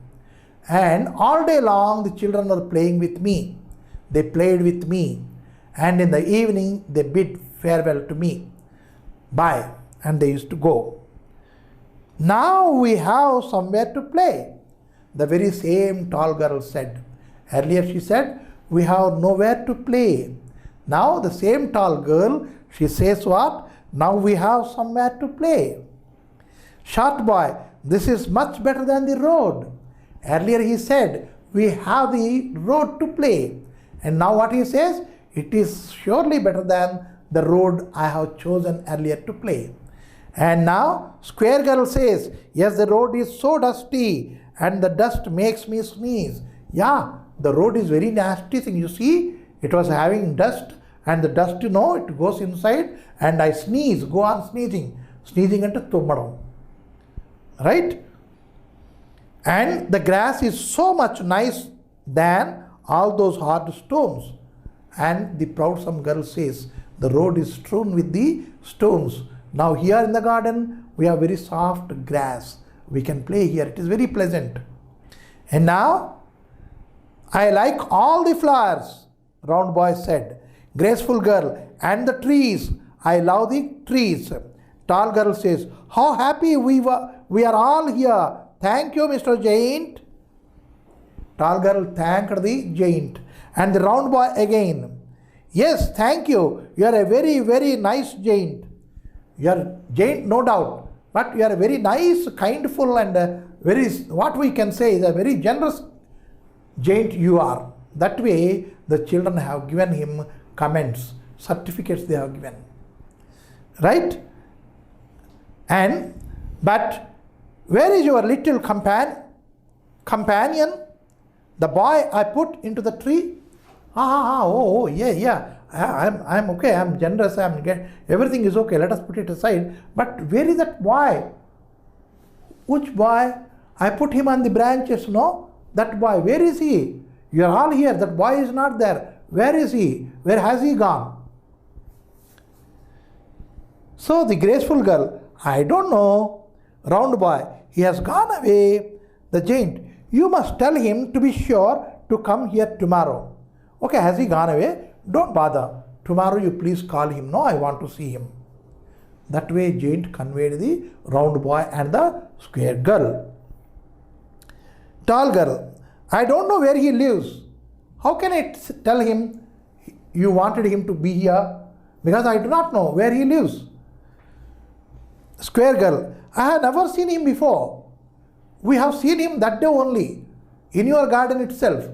S1: And all day long the children were playing with me. They played with me. And in the evening they bid farewell to me. Bye. And they used to go. Now we have somewhere to play. The very same tall girl said. Earlier she said, we have nowhere to play. Now the same tall girl, she says what? Now we have somewhere to play. Short boy, this is much better than the road. Earlier he said, we have the road to play. And now what he says? It is surely better than the road I have chosen earlier to play. And now square girl says, yes, the road is so dusty and the dust makes me sneeze. Yeah, the road is very nasty thing. You see, it was having dust, and the dust, it goes inside, and I sneeze, go on sneezing. Sneezing into tummadam. Right? And the grass is so much nice than all those hard stones. And the proudsome girl says, the road is strewn with the stones. Now here in the garden, we have very soft grass. We can play here. It is very pleasant. And now, I like all the flowers, round boy said. Graceful girl, and the trees. I love the trees. Tall girl says, how happy we are all here. Thank you, Mr. Giant. Tall girl thanked the giant. And the round boy again. Yes, thank you. You are a very, very nice giant. You are giant, no doubt. But you are a very nice, kindful, and very, what we can say is a very generous giant you are. That way, the children have given him comments, certificates they have given. Right? But where is your little companion? The boy I put into the tree? Yeah. I'm okay, I'm generous, everything is okay, let us put it aside. But where is that boy? Which boy? I put him on the branches, no? That boy, where is he? You are all here, that boy is not there. Where is he? Where has he gone? So the graceful girl, I don't know. Round boy, he has gone away. The giant, you must tell him to be sure to come here tomorrow. Okay, has he gone away? Don't bother. Tomorrow you please call him. No, I want to see him. That way giant conveyed the round boy and the square girl. Tall girl, I don't know where he lives. How can I tell him you wanted him to be here? Because I do not know where he lives. Square girl, I have never seen him before. We have seen him that day only, in your garden itself.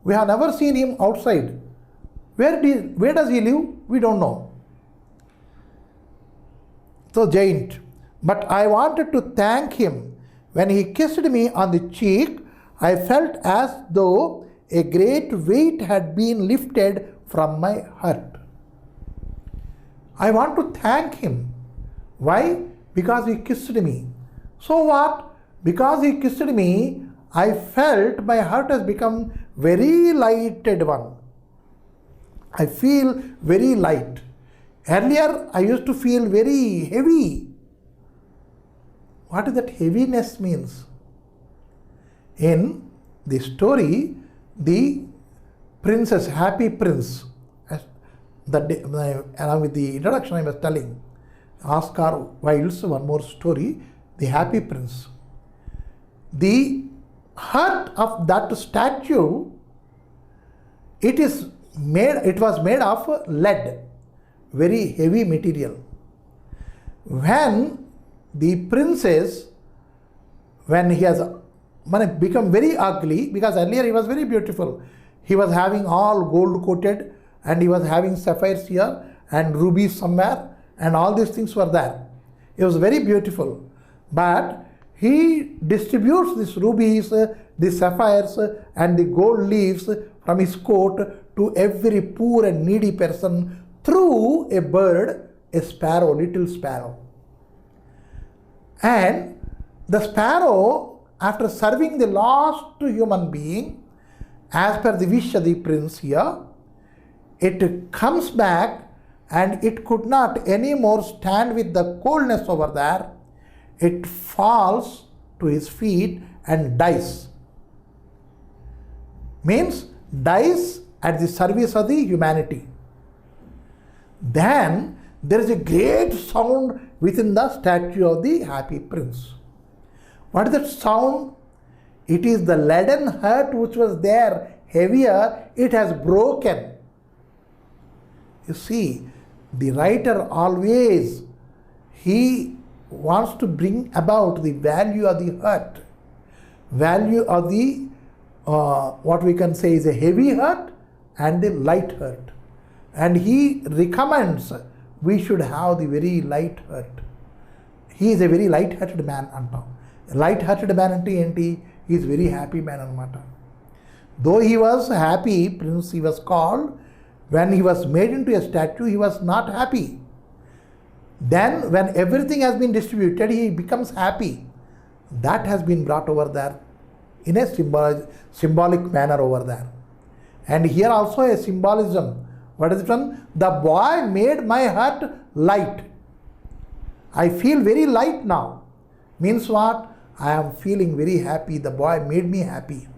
S1: We have never seen him outside. Where does he live? We don't know. So giant, but I wanted to thank him. When he kissed me on the cheek, I felt as though a great weight had been lifted from my heart. I want to thank him. Why? Because he kissed me. So what? Because he kissed me, I felt my heart has become very lighted one. I feel very light. Earlier, I used to feel very heavy. What does that heaviness means? In the story, the princess, happy prince, along with the introduction I was telling, Oscar Wilde's one more story, The Happy Prince. The heart of that statue, it was made of lead, very heavy material. When the princess, when he has become very ugly, because earlier he was very beautiful, he was having all gold coated and he was having sapphires here and rubies somewhere and all these things were there. He was very beautiful, but he distributes these rubies, the sapphires and the gold leaves from his coat to every poor and needy person through a bird, a sparrow, little sparrow. And the sparrow, after serving the last human being, as per the wish of the prince here, it comes back and it could not anymore stand with the coldness over there. It falls to his feet and dies. Means dies at the service of the humanity. Then there is a great sound within the statue of the happy prince. What is that sound? It is the leaden heart which was there, heavier, it has broken. You see, the writer always, he wants to bring about the value of the heart, value of the, what we can say is a heavy heart and the light heart. And he recommends we should have the very light heart. He is a very light-hearted man antam. Light-hearted man ante enti? He is very happy man anamata. Though he was happy, prince he was called, when he was made into a statue, he was not happy. Then when everything has been distributed, he becomes happy. That has been brought over there in a symbolic manner over there. And here also a symbolism. What is it from? The boy made my heart light. I feel very light now. Means what? I am feeling very happy. The boy made me happy.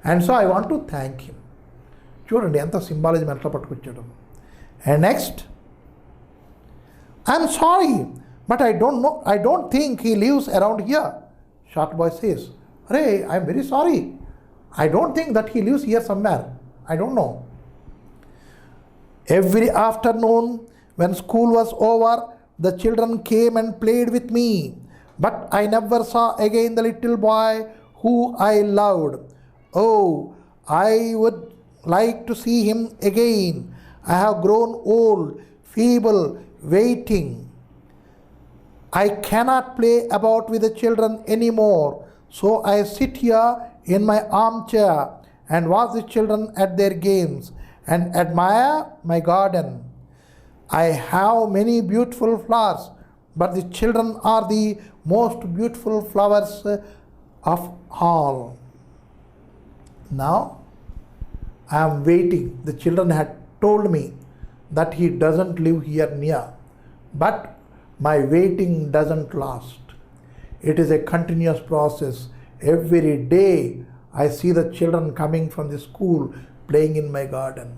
S1: And so I want to thank him. చూడండి ఎంత symbolism ఎట్లా పట్టుకొచ్చాడు. And next, I'm sorry, but I don't think he lives around here. Short boy says, Arey, I'm very sorry. I don't think that he lives here somewhere. I don't know. Every afternoon when school was over, the children came and played with me. But I never saw again the little boy who I loved. Oh, I would like to see him again. I have grown old, feeble, waiting. I cannot play about with the children anymore. So I sit here in my armchair and watch the children at their games and admire my garden. I have many beautiful flowers, but the children are the most beautiful flowers of all. Now I am waiting. The children had told me that he doesn't live here near, but my waiting doesn't last. It is a continuous process. Every day I see the children coming from the school playing in my garden,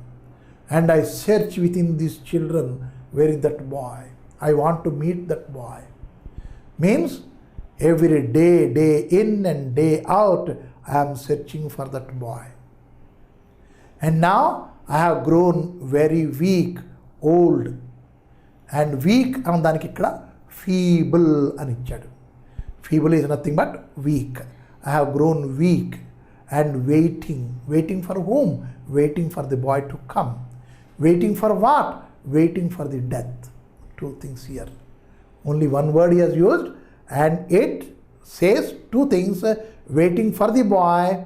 S1: and I search within these children, where is that boy? I want to meet that boy. Means every day, day in and day out, I am searching for that boy. And now I have grown very weak, old. And weak and daniki ikkada feeble ani ichchadu. Feeble is nothing but weak. I have grown weak and waiting. Waiting for whom? Waiting for the boy to come. Waiting for what? Waiting for the death. Two things here. Only one word he has used, and it says two things. Waiting for the boy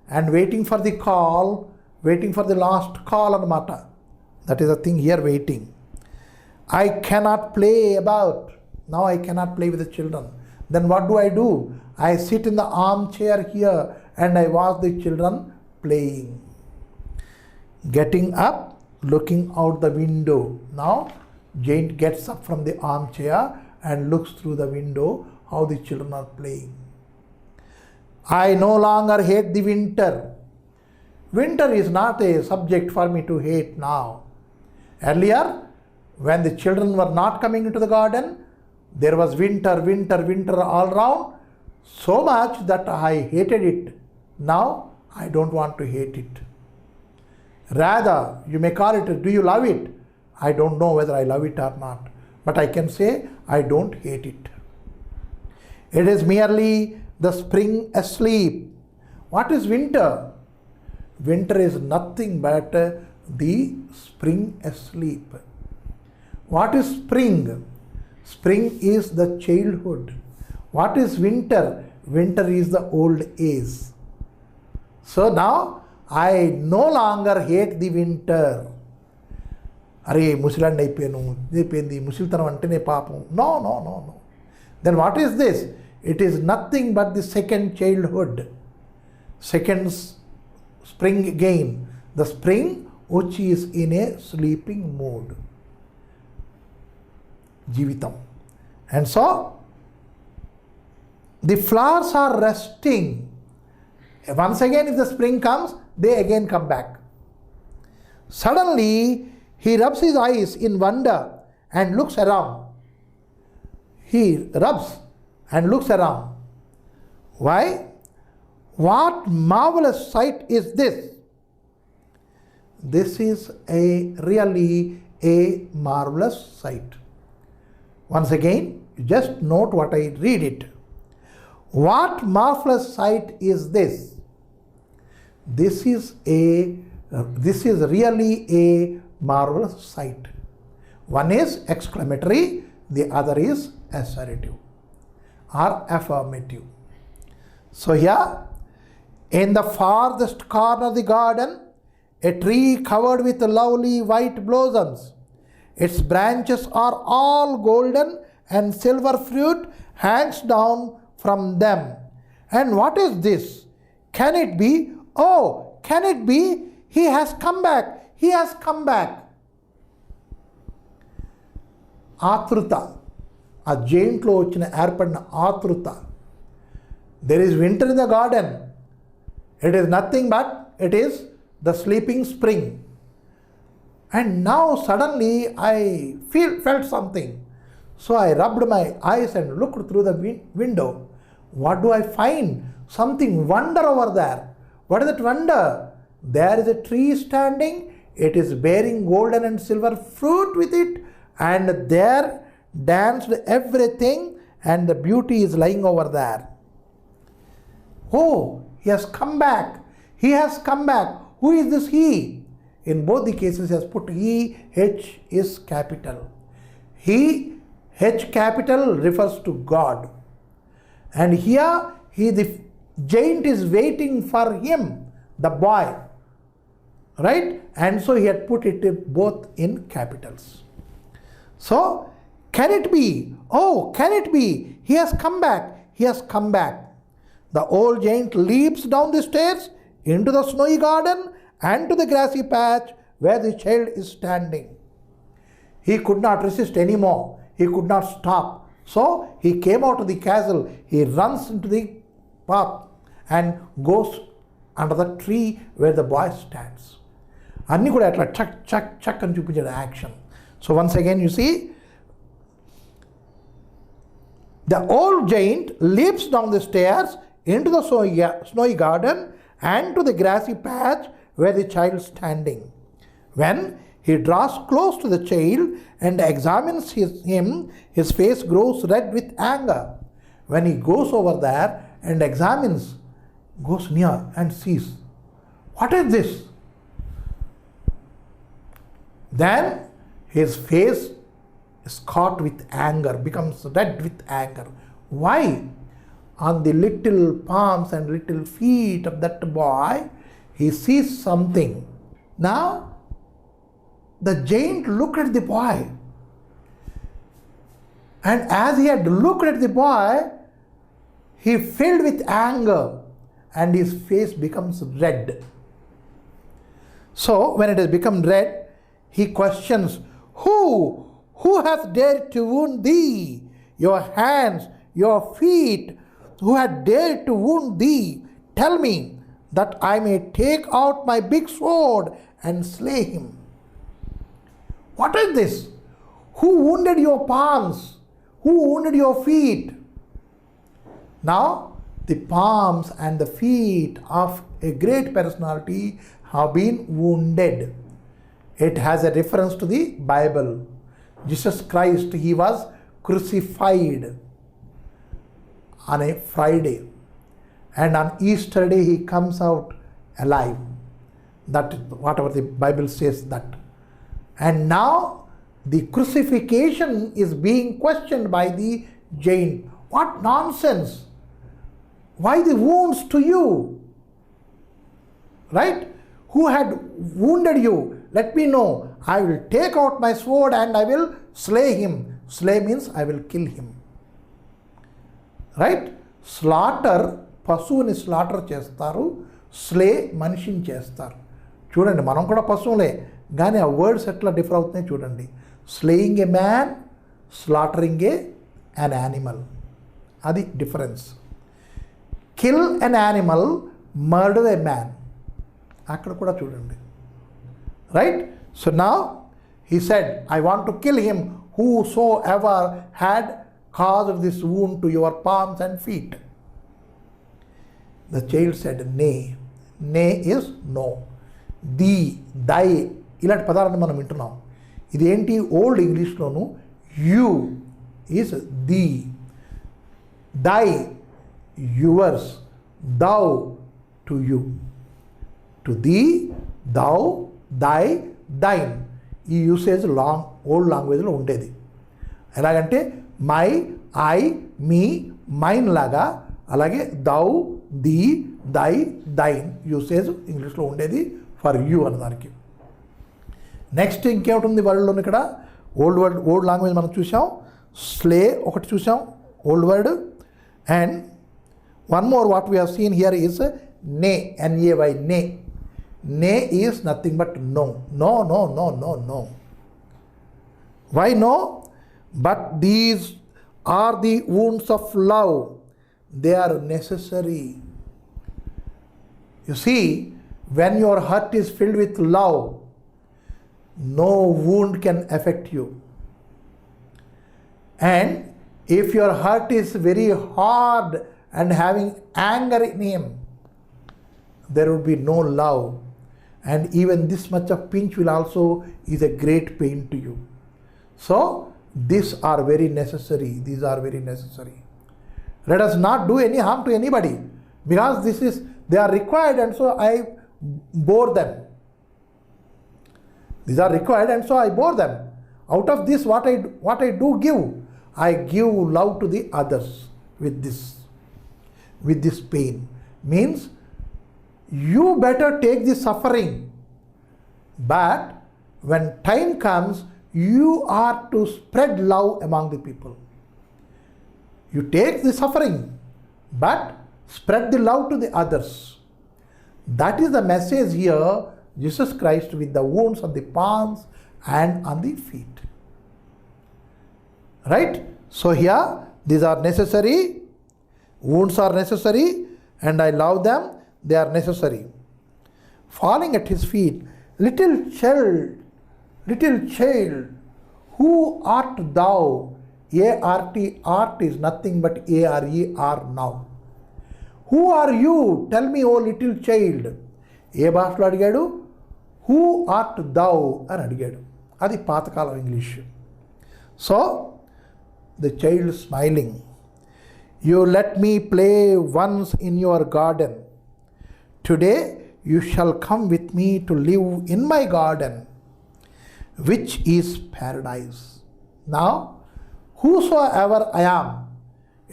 S1: and waiting for the call, waiting for the last call anamata. That is the thing here, waiting. I cannot play about. Now I cannot play with the children. Then what do? I sit in the armchair here and I watch the children playing. Getting up, looking out the window. Now Jane gets up from the armchair and looks through the window how the children are playing. I no longer hate the winter. Winter is not a subject for me to hate now. Earlier, when the children were not coming into the garden, there was winter, winter, winter all around, so much that I hated it. Now, I don't want to hate it. Rather, you may call it, do you love it? I don't know whether I love it or not, but I can say I don't hate it. It is merely the spring asleep. What is winter? Winter is nothing but the spring asleep. What is spring? Spring is the childhood. What is winter? Winter is the old age. So now I no longer hate the winter. అరే ముసలాండి అయిపోయాను, అయిపోయింది ముసలితనం అంటేనే పాపం. No, no, no, no. Then what is this? It is nothing but the second childhood. Second spring again. The spring which is in a sleeping mood. Jivitam. And so, the flowers are resting. Once again, if the spring comes, they again come back. Suddenly, he rubs his eyes in wonder and looks around. He rubs and looks around. Why? What marvelous sight is this? This is really a marvelous sight. Once again, just note what I read it. What marvelous sight is this? This is really a marvelous sight. One is exclamatory, the other is assertive or affirmative. So here, in the farthest corner of the garden, a tree covered with lovely white blossoms. Its branches are all golden and silver fruit hangs down from them. And what is this? Can it be? Oh, can it be? He has come back. He has come back. ఆతృత, ఆ జైంట్లో వచ్చిన ఏర్పడిన ఆతృత. There is winter in the garden. It is nothing but it is the sleeping spring. And now suddenly I felt something. So I rubbed my eyes and looked through the window. What do I find? Something wonder over there. What is that wonder? There is a tree standing. It is bearing golden and silver fruit with it, and there danced everything, and the beauty is lying over there. Oh, he has come back. He has come back. Who is this he? In both the cases, he has put he, H is capital. He, H capital, refers to God. And here, the giant is waiting for him, the boy. Right? And so he had put it both in capitals. So, can it be? Oh, can it be? He has come back. He has come back. The old giant leaps down the stairs into the snowy garden and to the grassy patch where the child is standing. He could not resist anymore. He could not stop. So, he came out of the castle. He runs into the path and goes under the tree where the boy stands. అన్నీ కూడా అట్లా చక్ చక్ చక్ అని చూపించాడు action. So once again you see the old giant leaps down the stairs into the snowy garden and to the grassy patch where the child is standing. When he draws close to the child and examines him, his face grows red with anger. When he goes over there and examines, goes near and sees, what is this? Then his face is caught with anger, becomes red with anger. Why? On the little palms and little feet of that boy, he sees something. Now, the giant looked at the boy. And as he had looked at the boy, he filled with anger and his face becomes red. So, when it has become red, he questions, Who hath dared to wound thee? Your hands, your feet, who had dared to wound thee? Tell me, that I may take out my big sword and slay him. What is this? Who wounded your palms? Who wounded your feet? Now, the palms and the feet of a great personality have been wounded. It has a reference to the Bible. Jesus Christ, he was crucified on a Friday, and on Easter day he comes out alive. That whatever the Bible says that. And now the crucifixion is being questioned by the giant. What nonsense! Why the wounds to you? Right? Who had wounded you? Let me know. I will take out my sword and I will slay him. Slay means I will kill him. Right? Slaughter, పశువుని slaughter చేస్తారు, slay మనిషిని చేస్తారు. చూడండి, మనం కూడా పశువులే, కానీ ఆ words ఎట్లా డిఫర్ అవుతున్నాయి చూడండి. Slaying a man, slaughtering an animal, అది difference. Kill an animal, murder a man, అక్కడ కూడా చూడండి. Right? So now he said, I want to kill him whosoever had caused this wound to your palms and feet. The child said, nay. Nay is no. Thee, thy, ఇలాంటి పదాలను మనం వింటున్నాం. ఇది ఏంటి? Old ఇంగ్లీష్లోను you is thee, thy, yours, thou, to you, to thee, thou, thy, thine. ఈ usage old లాంగ్వేజ్లో ఉండేది. ఎలాగంటే మై, ఐ, మీ, మైన్ లాగా, అలాగే దౌ, ది, దై, దైన్ యూసేజ్ ఇంగ్లీష్లో ఉండేది ఫర్ యూ అన్నదానికి. నెక్స్ట్ ఇంకేమిటి వరల్డ్లోని ఇక్కడ? ఓల్డ్ లాంగ్వేజ్ మనం చూసాం. స్లే ఒకటి చూసాం, old word. And one more what we have seen here is నే, NAY, నే. Nay is nothing but no. No, no, no, no, no. Why no? But these are the wounds of love. They are necessary. You see, when your heart is filled with love, no wound can affect you. And if your heart is very hard and having anger in him, there will be no love. And even this much of pinch will also is a great pain to you. So these are very necessary. These are very necessary. Let us not do any harm to anybody, because they are required, and so I bore them. These are required, and so I bore them. Out of this, what I do give, I give love to the others with this pain. Means you better take the suffering, but when time comes, you are to spread love among the people. You take the suffering, but spread the love to the others. That is the message here, Jesus Christ with the wounds on the palms and on the feet. Right? So here, these are necessary. Wounds are necessary, and I love them. They are necessary. Falling at his feet, little child, who art thou? Art is nothing but ARE now. Who are you? Tell me, O little child. ఏ భాషలో అడిగాడు? Who art thou అని అడిగాడు. అది పాతకాలం English. So the child smiling, you let me play once in your garden. Today you shall come with me to live in my garden, which is paradise. Now, whosoever I am,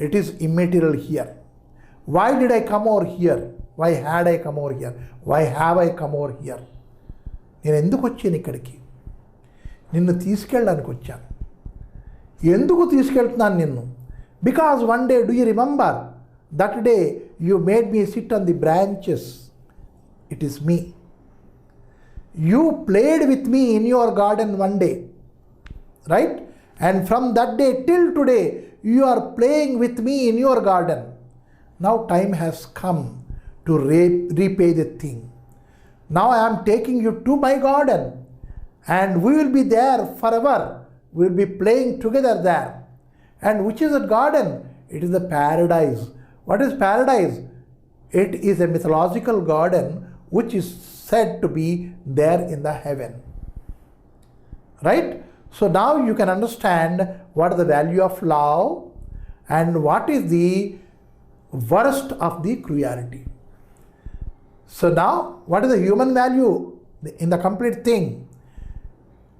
S1: it is immaterial here. Why did I come over here? Why had I come over here? Why have I come over here? నేను ఎందుకు వచ్చాను ఇక్కడికి? నిన్ను తీసుకెళ్ళడానికి వచ్చాను. ఎందుకు తీసుకెళ్తున్నాను నిన్ను? Because one day, do you remember? That day you made me sit on the branches. It is me. You played with me in your garden one day, right? And from that day till today, you are playing with me in your garden. Now time has come to repay the thing. Now I am taking you to my garden. and we will be there forever. We will be playing together there. And which is a garden? It is the paradise. What is paradise? It is a mythological garden which is said to be there in the heaven. Right? So now you can understand what is the value of love and what is the worst of the cruelty. So now, what is the human value in the complete thing?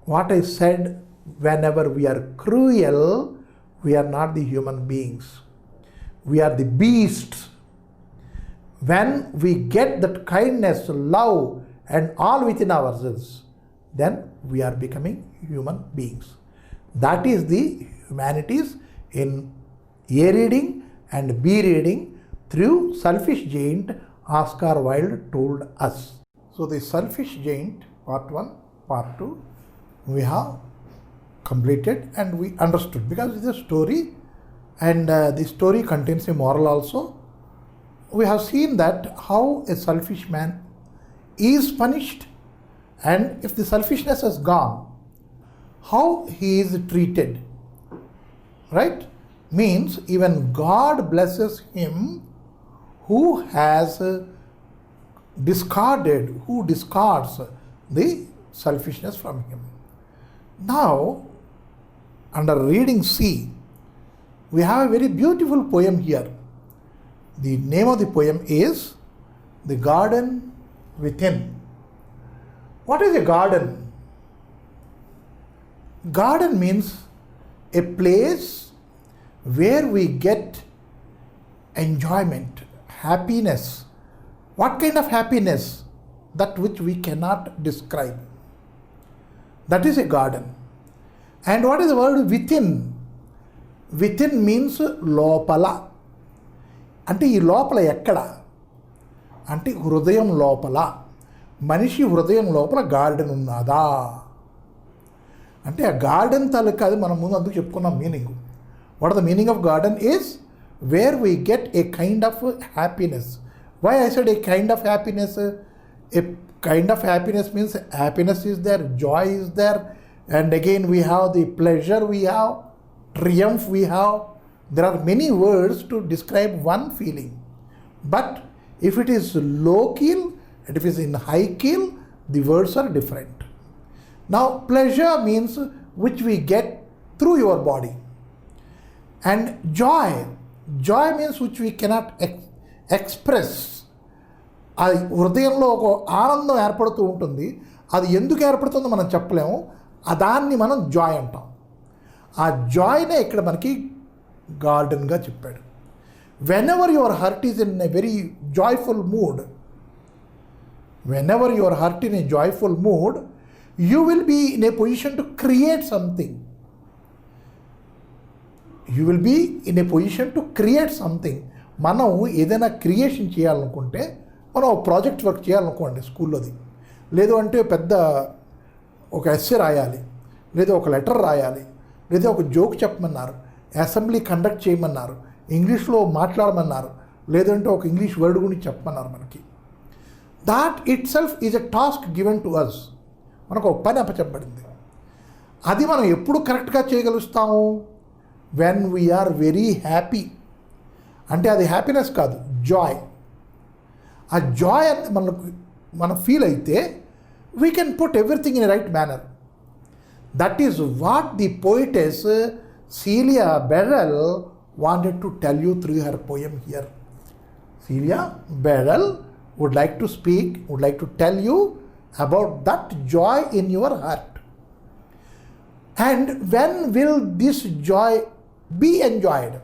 S1: What I said, whenever we are cruel, we are not the human beings. We are the beasts. When we get that kindness, love, and all within ourselves, then we are becoming human beings. That is the humanities in A reading and B reading through Selfish Giant. Oscar Wilde told us. So the Selfish Giant, part 1, part 2, we have completed and we understood, because it's a story and the story contains a moral also. We have seen that how a selfish man is punished, and if the selfishness has gone, how he is treated. Right? Means even God blesses him who has who discards the selfishness from him. Now, under reading C, we have a very beautiful poem here. The name of the poem is The Garden Within. What is a garden? Garden means a place where we get enjoyment, happiness. What kind of happiness? That which we cannot describe. That is a garden. And what is the word within? Within means lopala. అంటే ఈ లోపల ఎక్కడ అంటే హృదయం లోపల, మనిషి హృదయం లోపల గార్డెన్ ఉన్నదా అంటే ఆ గార్డెన్ తాలూకా అది మనం ముందు అందుకు చెప్పుకున్నాం meaning. What the meaning of garden is where we get a kind of happiness. Why I said a kind of happiness? A kind of happiness means happiness is there, joy is there, and again we have the pleasure, we have triumph, we have. There are many words to describe one feeling. But if it is low keel and if it is in high keel, the words are different. Now, pleasure means which we get through your body. And joy means which we cannot express. అది హృదయంలో ఒక ఆనందం ఏర్పడుతూ ఉంటుంది. అది ఎందుకు ఏర్పడుతుందో మనం చెప్పలేము. దాన్ని మనం జాయ్ అంటాం. ఆ జాయ్నే ఇక్కడ మనకి గార్డెన్గా చెప్పాడు. whenever your heart is in a very joyful mood, whenever your heart in a joyful mood, you will be in a position to create something. You will be in a position to create something. మనం ఏదైనా creation చేయాలనుకుంటే, మనం project work చేయాలనుకోండి స్కూల్లోది, లేదు అంటే పెద్ద ఒక essay రాయాలి, లేదా ఒక లెటర్ రాయాలి, లేదా ఒక జోక్ చెప్పమన్నారు, అసెంబ్లీ కండక్ట్ చేయమన్నారు, ఇంగ్లీష్లో మాట్లాడమన్నారు, లేదంటే ఒక ఇంగ్లీష్ వర్డ్ గురించి చెప్పమన్నారు మనకి. That itself is a task given to us. మనకు ఒక పని అప్పచెప్పబడింది. అది మనం ఎప్పుడు కరెక్ట్గా చేయగలుగుతాము? When we are very happy. అంటే అది హ్యాపీనెస్ కాదు, జాయ్. ఆ జాయ్ అని మనం ఫీల్ అయితే we can put everything in a right manner. That is what the poetess Celia Beryl wanted to tell you through her poem here. Celia Beryl would like to speak, would like to tell you about that joy in your heart. And when will this joy be enjoyed?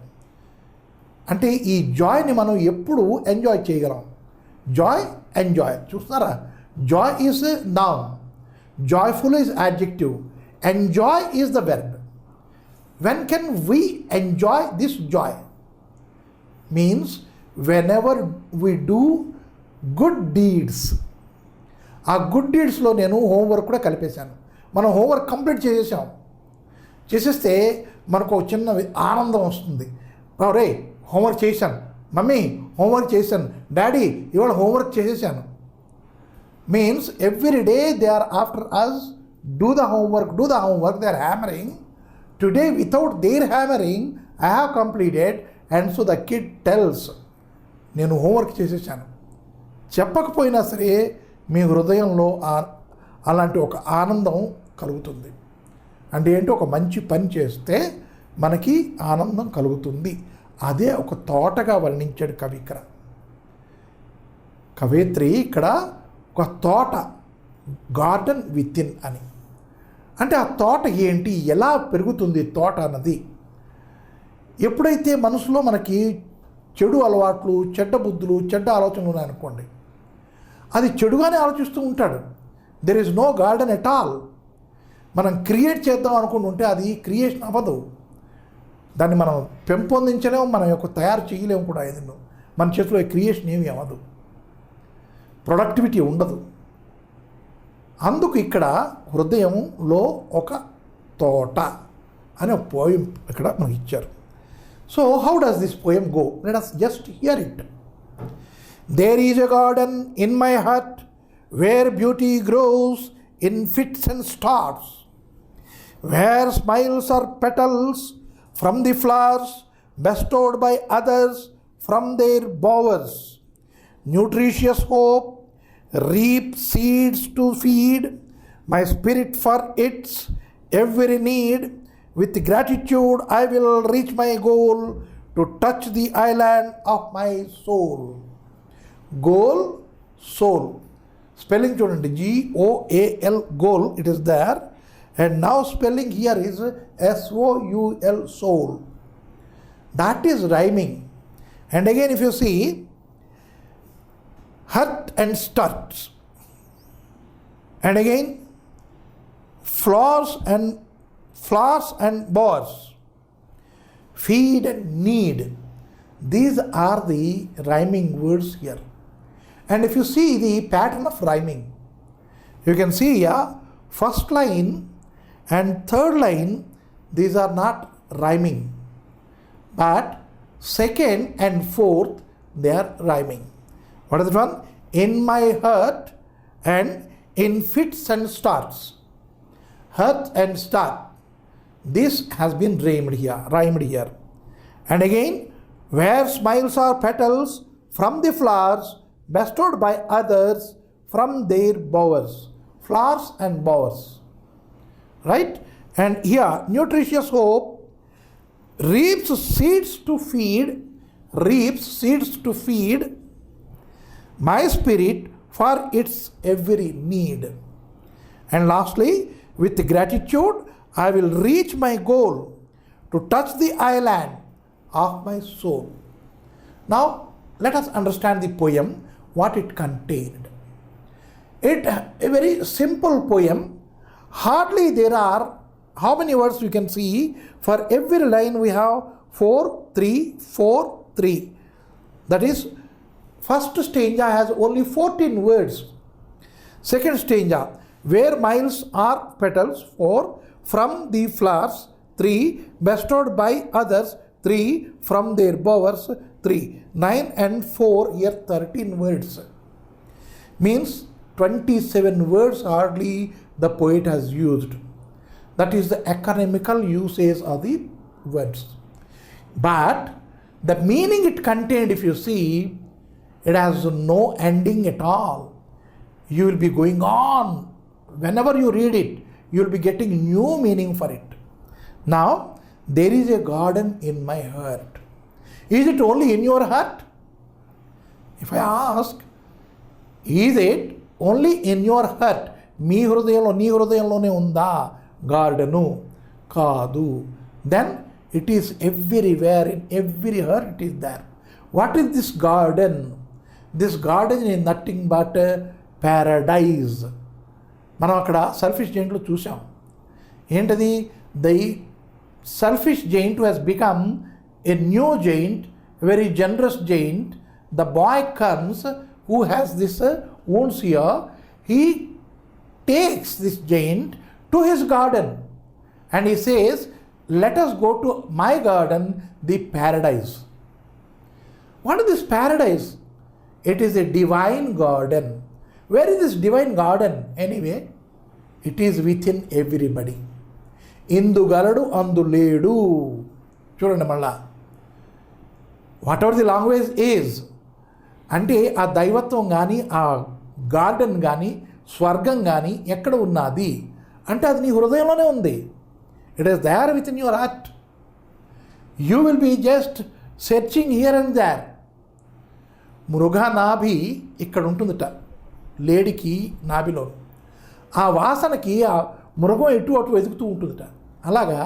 S1: అంటే ఈ జాయ్ని మనం ఎప్పుడు enjoy చేయగలం? Joy, enjoy. చూస్తున్నారా? Joy is a noun, joyful is adjective, enjoy is the verb. When can we enjoy this joy? Means whenever we do good deeds. ఆ good డీడ్స్లో నేను homework కూడా కలిపేశాను. మనం హోంవర్క్ కంప్లీట్ చేసేస్తే మనకు ఒక చిన్న ఆనందం వస్తుంది. రే హోంవర్క్ చేశాను, మమ్మీ హోంవర్క్ చేశాను, డాడీ ఇవాళ హోంవర్క్ చేసేసాను. Means every day they are after us do the homework, they are hammering. Today, without their hammering, I have completed. And so the kid tells, నేను హోంవర్క్ చేసేసాను. చెప్పకపోయినా సరే మీ హృదయంలో అలాంటి ఒక ఆనందం కలుగుతుంది. అంటే ఏంటో ఒక మంచి పని చేస్తే మనకి ఆనందం కలుగుతుంది. అదే ఒక తోటగా వర్ణించాడు కవి ఇక్కడ. కవయిత్రి ఇక్కడ ఒక తోట, గార్డెన్ విత్ ఇన్ అని. అంటే ఆ తోట ఏంటి, ఎలా పెరుగుతుంది తోట అన్నది. ఎప్పుడైతే మనసులో మనకి చెడు అలవాట్లు, చెడ్డ బుద్ధులు, చెడ్డ ఆలోచనలు ఉన్నాయనుకోండి, అది చెడుగానే ఆలోచిస్తూ ఉంటాడు. There is no garden at all. మనం క్రియేట్ చేద్దాం అనుకుంటుంటే అది క్రియేషన్ అవ్వదు. దాన్ని మనం పెంపొందించలేము, మనం యొక్క తయారు చేయలేము కూడా. ఏదైనా మన చేతిలో క్రియేషన్ ఏమీ అవ్వదు, ప్రొడక్టివిటీ ఉండదు. అందుకు ఇక్కడ హృదయంలో ఒక తోట అనే పోయం ఇక్కడ మనకి ఇచ్చారు. So how does this poem go? Let us just hear it. There is a garden in my heart where beauty grows in fits and starts, where smiles are petals from the flowers bestowed by others from their bowers. Nutritious hope reaps seeds to feed my spirit for its every need. With gratitude I will reach my goal to touch the island of my soul. Goal, soul. Spelling చూడండి, GOAL, goal, it is there. And now spelling here is SOUL, soul. That is rhyming. And again if you see, hurt and starts. And again, flowers and bars, feed and need. These are the rhyming words here. And if you see the pattern of rhyming, you can see here, first line and third line, these are not rhyming. But second and fourth, they are rhyming. What is that one? In my heart and in fits and starts. Heart and start. This has been rhymed here. And again, where smiles are petals from the flowers bestowed by others from their bowers. Flowers and bowers. Right? And here, nutritious hope reaps seeds to feed my spirit for its every need. And lastly, with gratitude I will reach my goal to touch the island of my soul. Now let us understand the poem, what it contained. It a very simple poem. Hardly there are, how many words you can see? For every line we have 4, 3, 4, 3. That is, first stanza has only 14 words. Second stanza, where miles are petals, 4, from the flowers, 3, bestowed by others, 3, from their bowers, 3. 9 and 4, here 13 words. Means 27 words hardly the poet has used. That is the economical usage of the words. But the meaning it contained, if you see, it has no ending at all. You will be going on. Whenever you read it, you will be getting new meaning for it. Now, there is a garden in my heart. Is it only in your heart? If I ask, is it only in your heart? మీ హృదయంలో, నీ హృదయంలోనే ఉందా garden? కాదు. Then it is everywhere, in every heart it is there. What is this garden? This garden is nothing but paradise. మనం అక్కడ selfish జైంట్లో చూసాం. ఏంటది? The selfish giant has become a new giant, very generous giant. The boy comes who has this wounds here. He takes this giant to his garden and he says, let us go to my garden, the paradise. What is this paradise? It is a divine garden. Where is this divine garden anyway? It is within everybody. ఇందుగలడు అందులేడు. చూడండి మళ్ళా, whatever the language is అంటే ఆ దైవత్వం కానీ, ఆ garden కానీ, స్వర్గం కానీ ఎక్కడ ఉన్నది అంటే అది నీ హృదయంలోనే ఉంది. It is there with in your heart. You will be just searching here and there. మృగనాభి ఇక్కడ ఉంటుందిట, లేడికి నాభిలో. ఆ వాసనకి ఆ మృగం ఎటు అటు వెతుకుతూ ఉంటుందిట. అలాగా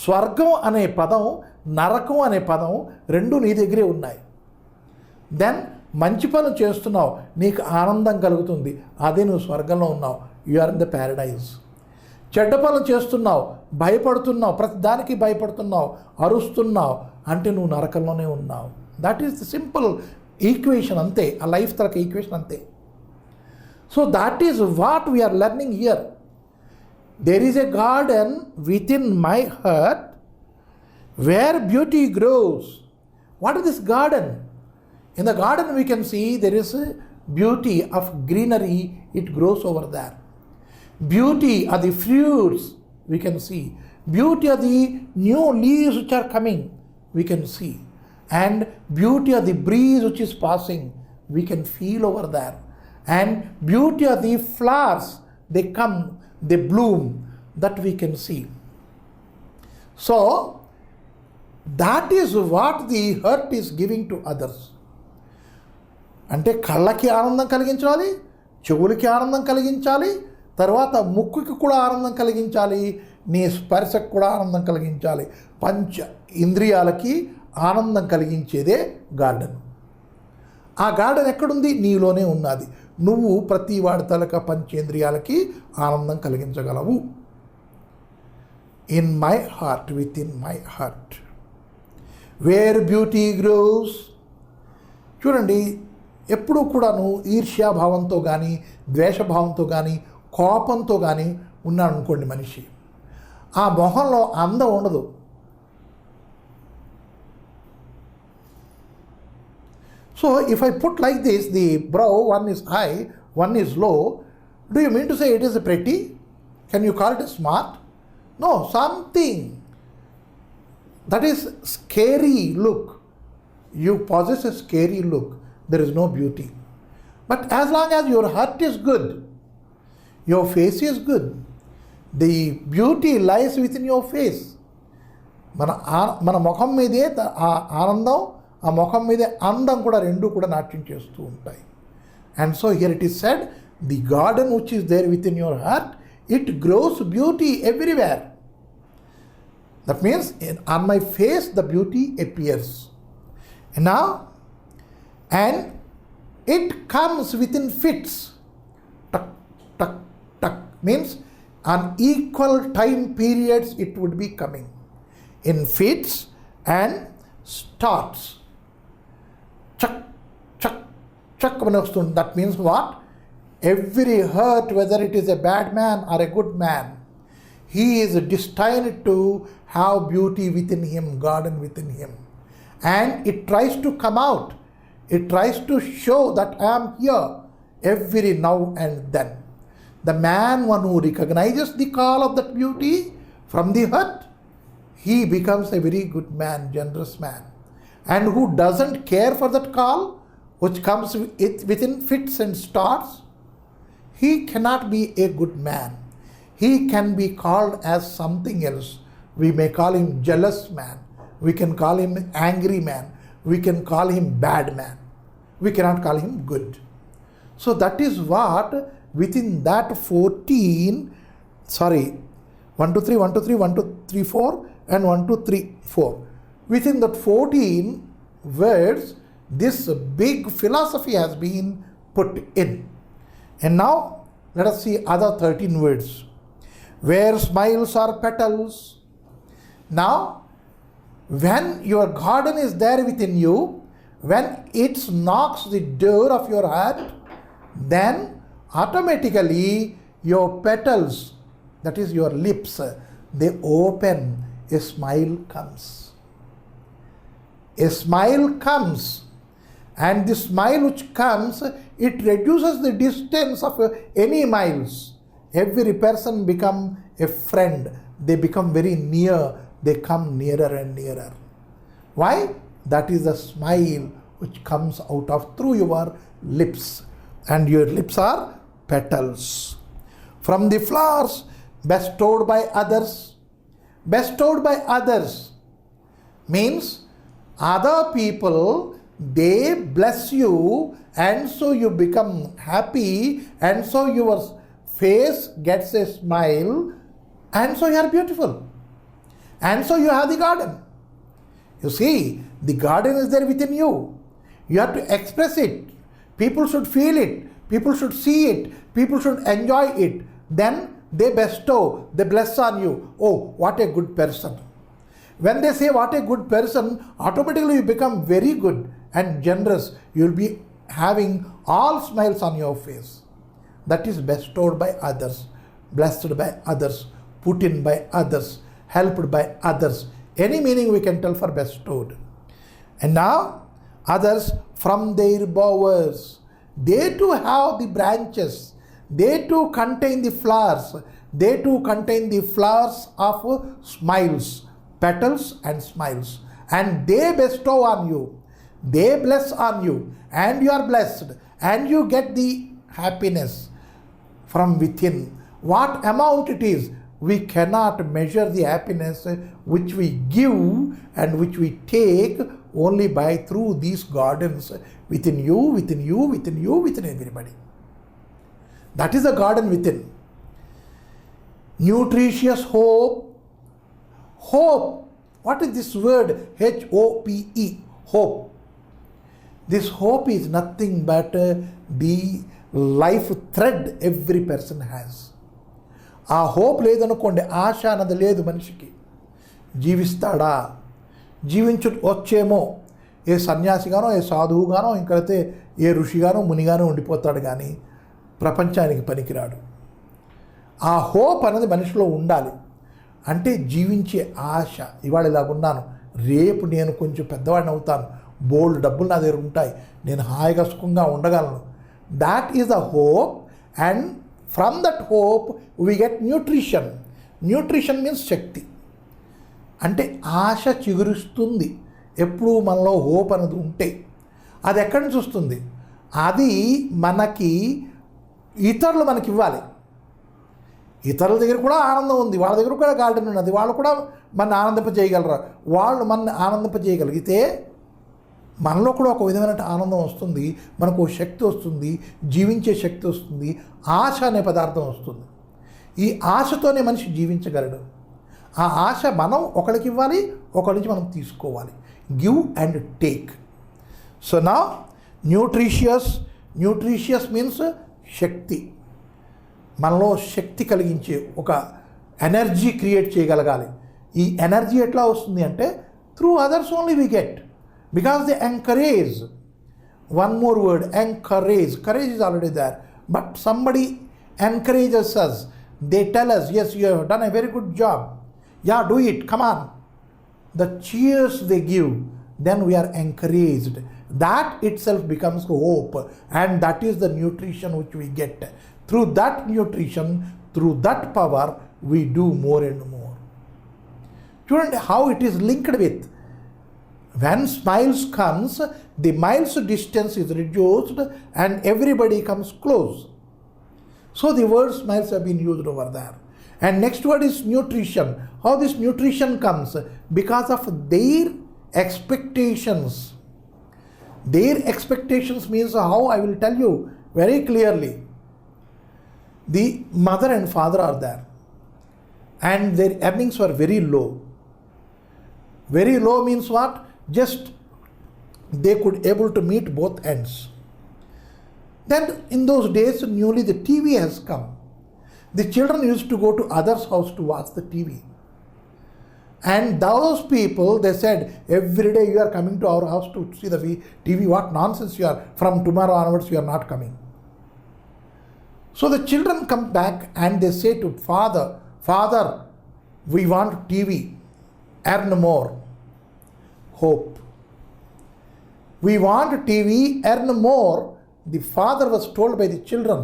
S1: స్వర్గం అనే పదం, నరకం అనే పదం రెండూ నీ దగ్గరే ఉన్నాయి. దెన్ మంచి పనులు చేస్తున్నావు, నీకు ఆనందం కలుగుతుంది, అదే నువ్వు స్వర్గంలో ఉన్నావు. You are in the paradise. చెడ్డ పనులు చేస్తున్నావు, భయపడుతున్నావు, ప్రతి దానికి భయపడుతున్నావు, అరుస్తున్నావు అంటే నువ్వు నరకంలోనే ఉన్నావు. That is the simple equation, అంతే. ఆ లైఫ్ తరక ఈక్వేషన్ అంతే. So that is what we are learning here. There is a garden with in my heart where beauty grows. What is this garden? In the garden we can see there is a beauty of greenery, it grows over there. Beauty are the fruits we can see. Beauty are the new leaves which are coming, we can see. And beauty are the breeze which is passing, we can feel over there. And beauty are the flowers, they come, they bloom, that we can see. So that is what the heart is giving to others. అంటే కళ్ళకి ఆనందం కలిగించాలి, చెవులకి ఆనందం కలిగించాలి, తర్వాత ముక్కుకి కూడా ఆనందం కలిగించాలి, నీ స్పర్శకు కూడా ఆనందం కలిగించాలి. పంచ ఇంద్రియాలకి ఆనందం కలిగించేదే గార్డెన్. ఆ గార్డెన్ ఎక్కడుంది? నీలోనే ఉన్నది. నువ్వు ప్రతి వాడి తలక పంచేంద్రియాలకి ఆనందం కలిగించగలవు. In my heart, with in my heart where beauty grows. చూడండి, ఎప్పుడూ కూడాను ఈర్ష్యాభావంతో కానీ, ద్వేషభావంతో కానీ, కోపంతో కానీ ఉన్నాడు అనుకోండి మనిషి, ఆ మొహంలో అందం ఉండదు. So if I put like this, the brow, one is high, one is low, do you mean to say it is pretty? Can you call it smart? No, something that is scary look. You possess a scary look. There is no beauty. But as long as your heart is good, your face is good, the beauty lies within your face. మన ముఖం మీదే ఆ ఆనందం, ఆ ముఖం మీదే అందం కూడా రెండు కూడా నాట్యం చేస్తూ ఉంటాయి. And so here it is said, the garden which is there within your heart, it grows beauty everywhere. That means on my face the beauty appears. And now, and it comes within fits. Tuck, tuck, tuck means on equal time periods it would be coming. In fits and starts. Chuck, chuck, chuck. That means what? Every hurt, whether it is a bad man or a good man, he is destined to have beauty within him, garden within him. And it tries to come out. It tries to show that I am here every now and then. The man, one who recognizes the call of that beauty from the heart, he becomes a very good man, generous man. And who doesn't care for that call, which comes within fits and starts, he cannot be a good man. He can be called as something else. We may call him jealous man. We can call him angry man. We can call him bad man. We cannot call him good. So that is what within that 14, 1 2 3, 1 2 3, 1 2 3 4 and 1 2 3 4. Within that 14 words, this big philosophy has been put in. And now let us see other 13 words. Where smiles are petals. Now, when your garden is there within you, when it knocks the door of your heart, then automatically your petals, that is your lips, they open, a smile comes. A smile comes, and the smile which comes, it reduces the distance of any miles. every person become a friend. They become very near. They come nearer and nearer. Why? That is the smile which comes out of through your lips. And your lips are petals. From the flowers bestowed by others. Bestowed by others means other people, they bless you, and so you become happy, and so your face gets a smile, and so you are beautiful. And so you have the garden. You see, the garden is there within you. You have to express it. People should feel it. People should see it. People should enjoy it. Then they bestow, they bless on you. Oh, what a good person. When they say what a good person, automatically you become very good and generous. You will be having all smiles on your face. That is bestowed by others, blessed by others, put in by others, helped by others. Any meaning we can tell for bestowed. And now, others from their bowers. They too have the branches. They too contain the flowers. They too contain the flowers of smiles, petals and smiles. And they bestow on you. They bless on you. And you are blessed. And you get the happiness from within. What amount it is, we cannot measure the happiness which we give and which we take only by through these gardens within you, within you, within you, within everybody. That is the garden within. Nutritious hope. Hope. What is this word? H-O-P-E. Hope. This hope is nothing but the life thread every person has. ఆ hope లేదనుకోండి, ఆశ అన్నది లేదు మనిషికి. జీవిస్తాడా, వచ్చేమో ఏ సన్యాసిగానో ఏ సాధువుగానో ఇంకైతే ఏ ఋషిగానో మునిగానో ఉండిపోతాడు, కానీ ప్రపంచానికి పనికిరాడు. ఆ హోప్ అనేది మనిషిలో ఉండాలి. అంటే జీవించే ఆశ. ఇవాళ ఇలాగున్నాను, రేపు నేను కొంచెం పెద్దవాడిని అవుతాను, బోల్డ్ డబ్బులు నా దగ్గర ఉంటాయి, నేను హాయిగా సుఖంగా ఉండగలను. That is the hope. And from that hope we get nutrition. Nutrition means శక్తి. అంటే ఆశ చిగురిస్తుంది ఎప్పుడు మనలో హోప్ అనేది ఉంటే. అది ఎక్కడి నుంచి వస్తుంది? అది మనకి ఇతరులు మనకి ఇవ్వాలి. ఇతరుల దగ్గర కూడా ఆనందం ఉంది, వాళ్ళ దగ్గర కూడా గార్డెన్ ఉన్నది, వాళ్ళు కూడా మన ఆనందింపజేయగలరు. వాళ్ళు మన ఆనందింపజేయగలిగితే మనలో కూడా ఒక విధమైన ఆనందం వస్తుంది, మనకు శక్తి వస్తుంది, జీవించే శక్తి వస్తుంది, ఆశ అనే పదార్థం వస్తుంది. ఈ ఆశతోనే మనిషి జీవించగలడు. ఆ ఆశ మనం ఒకరికి ఇవ్వాలి, ఒకరి నుంచి మనం తీసుకోవాలి. Give and take. సో నా న్యూట్రిషియస్ మీన్స్ శక్తి. మనలో శక్తి కలిగించే ఒక ఎనర్జీ క్రియేట్ చేయగలగాలి. ఈ ఎనర్జీ ఎట్లా వస్తుంది అంటే through others only we get, because they encourage. One more word, encourage. Courage is already there, but somebody encourages us. They tell us, yes, you have done a very good job, yeah, do it, come on. The cheers they give, then we are encouraged. That itself becomes hope, and that is the nutrition which we get. Through that nutrition, through that power, we do more and more. Student, how it is linked with. When smiles comes, the miles distance is reduced and everybody comes close. So the word smiles have been used over there. And next word is nutrition. How this nutrition comes? Because of their expectations. Their expectations means how? I will tell you very clearly. The mother and father are there, and their earnings were very low. Very low means what? Just they could able to meet both ends. Then in those days, newly the TV has come. The children used to go to others' house to watch the TV. And those people, they said, every day you are coming to our house to see the TV. What nonsense you are. From tomorrow onwards you are not coming. So the children come back and they say to Father, we want TV. Earn more. Hope. We want TV, earn more. The father was told by the children,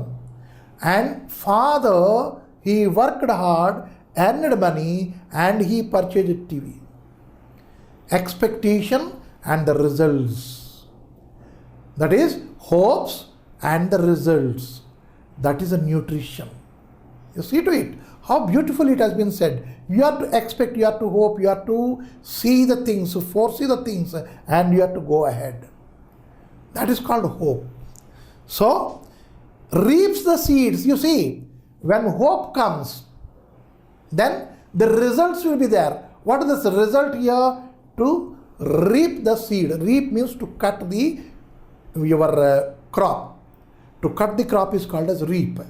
S1: And father, he worked hard, earned money, and he purchased TV. Expectation and the results. That is hopes and the results. That is a nutrition. You see to it, how beautifully it has been said. You have to expect, you have to hope, you have to see the things, foresee the things, and you have to go ahead. That is called hope. So, reaps the seeds. You see, when hope comes, then the results will be there. What is the result here? To reap the seed. Reap means to cut your crop. To cut the crop is called as reap.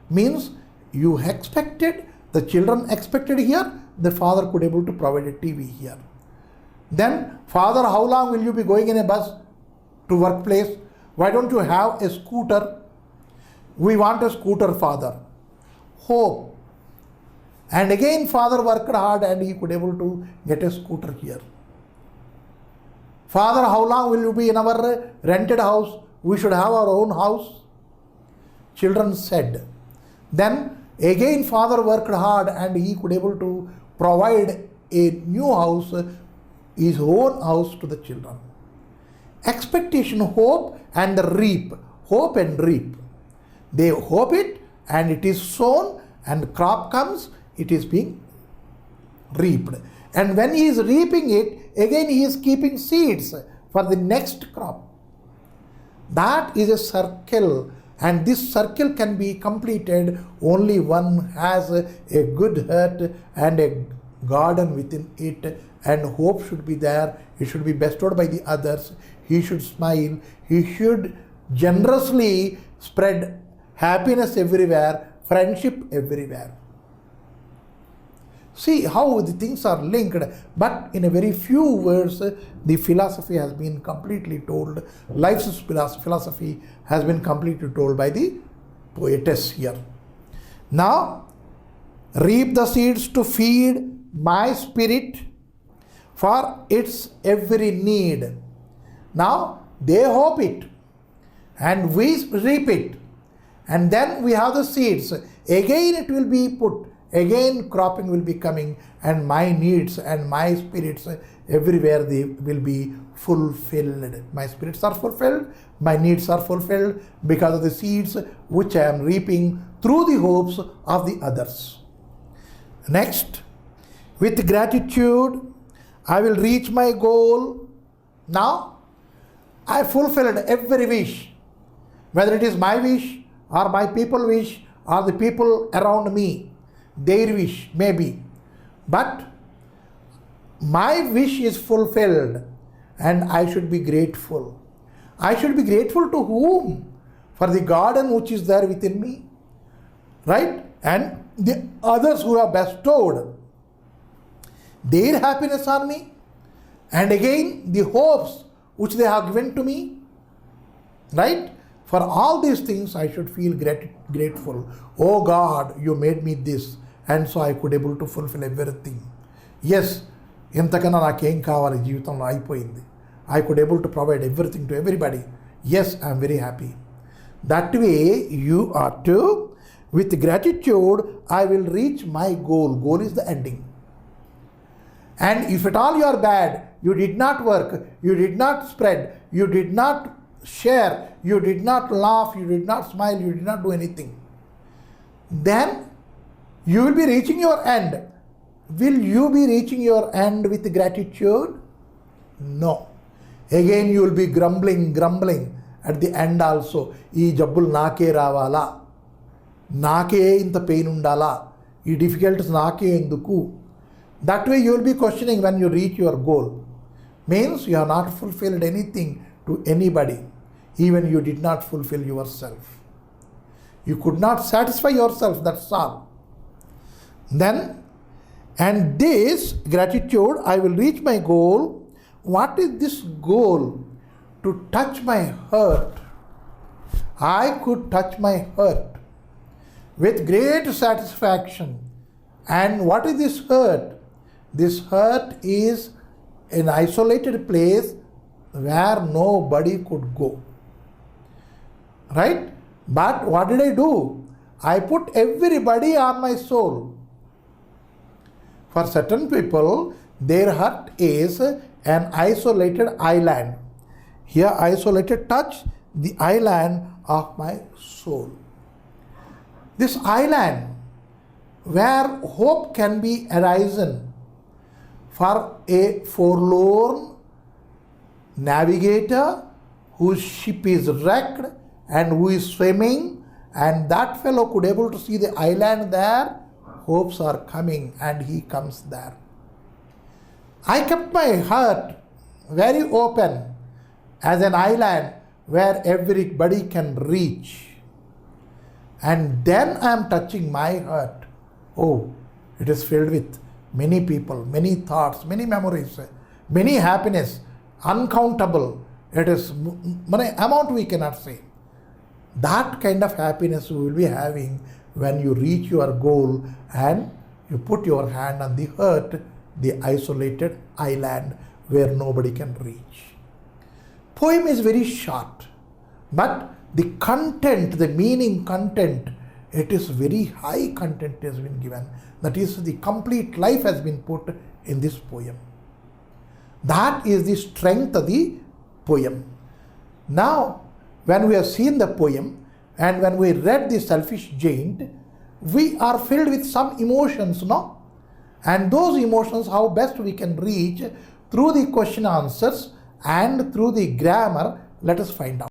S1: Means you expected, the children expected here, the father could able to provide a TV here. Then, father, how long will you be going in a bus to workplace? Why don't you have a scooter? We want a scooter, father. Hope. And again, father worked hard and he could able to get a scooter here. Father, how long will you be in our rented house? We should have our own house. Children said. Then again father worked hard and he could able to provide a new house, his own house to the children. Expectation, hope and reap. Hope and reap. They hope it and it is sown and crop comes, it is being reaped. And when he is reaping it, again he is keeping seeds for the next crop. That is a circle, and this circle can be completed only one has a good heart and a garden within it, and hope should be there. It should be bestowed by the others. He should smile. He should generously spread happiness everywhere, friendship everywhere. See how the things are linked, but in a very few words, the philosophy has been completely told. Life's philosophy has been completely told by the poetess here. Now, reap the seeds to feed my spirit for its every need. Now, they hope it, and we reap it, and then we have the seeds. Again it will be put. Again cropping will be coming, and my needs and my spirits everywhere they will be fulfilled. My spirits are fulfilled, my needs are fulfilled because of the seeds which I am reaping through the hopes of the others. Next, with gratitude, I will reach my goal. Now, I fulfilled every wish, whether it is my wish or my people wish or the people around me. Their wish, maybe. But my wish is fulfilled and I should be grateful. I should be grateful to whom? For the garden which is there within me, right? And the others who have bestowed their happiness on me, and again the hopes which they have given to me, right? For all these things I should feel grateful. Oh God, you made me this, and so I could able to fulfill everything. Yes, ఇంతకన్నా నాకేం కావాలి జీవితంలో అయిపోయింది. I could able to provide everything to everybody. Yes, I am very happy. That way you are to, with gratitude, I will reach my goal. Goal is the ending. And if at all you are bad, you did not work, you did not spread, you did not share, you did not laugh, you did not smile, you did not do anything, then you will be reaching your end. Will you be reaching your end with gratitude? No. Again you will be grumbling at the end also. ఈ జబ్బులు నాకే రావాలా, నాకే ఇంత pain ఉండాలా, ఈ difficulties నాకే ఎందుకు? That way you will be questioning when you reach your goal. Means you have not fulfilled anything to anybody. Even you did not fulfill yourself. You could not satisfy yourself, that's all. Then, and this gratitude, I will reach my goal. What is this goal? To touch my heart. I could touch my heart with great satisfaction. And what is this heart? This heart is an isolated place where nobody could go. Right? But what did I do? I put everybody on my soul. For certain people, their heart is an isolated island. Here, isolated touch the island of my soul. This island where hope can be arisen for a forlorn navigator whose ship is wrecked and who is swimming, and that fellow could able to see the island there. Hopes are coming and he comes there. I kept my heart very open as an island where everybody can reach. And then I am touching my heart. Oh, it is filled with many people, many thoughts, many memories, many happiness, uncountable. It is amount we cannot say. That kind of happiness you will be having when you reach your goal and you put your hand on the heart, the isolated island where nobody can reach. Poem is very short, but the content, the meaning content, it is very high content has been given. That is, the complete life has been put in this poem. That is the strength of the poem. Now, when we have seen the poem and when we read the Selfish Giant, we are filled with some emotions, no? And those emotions, how best we can reach through the question answers and through the grammar, let us find out.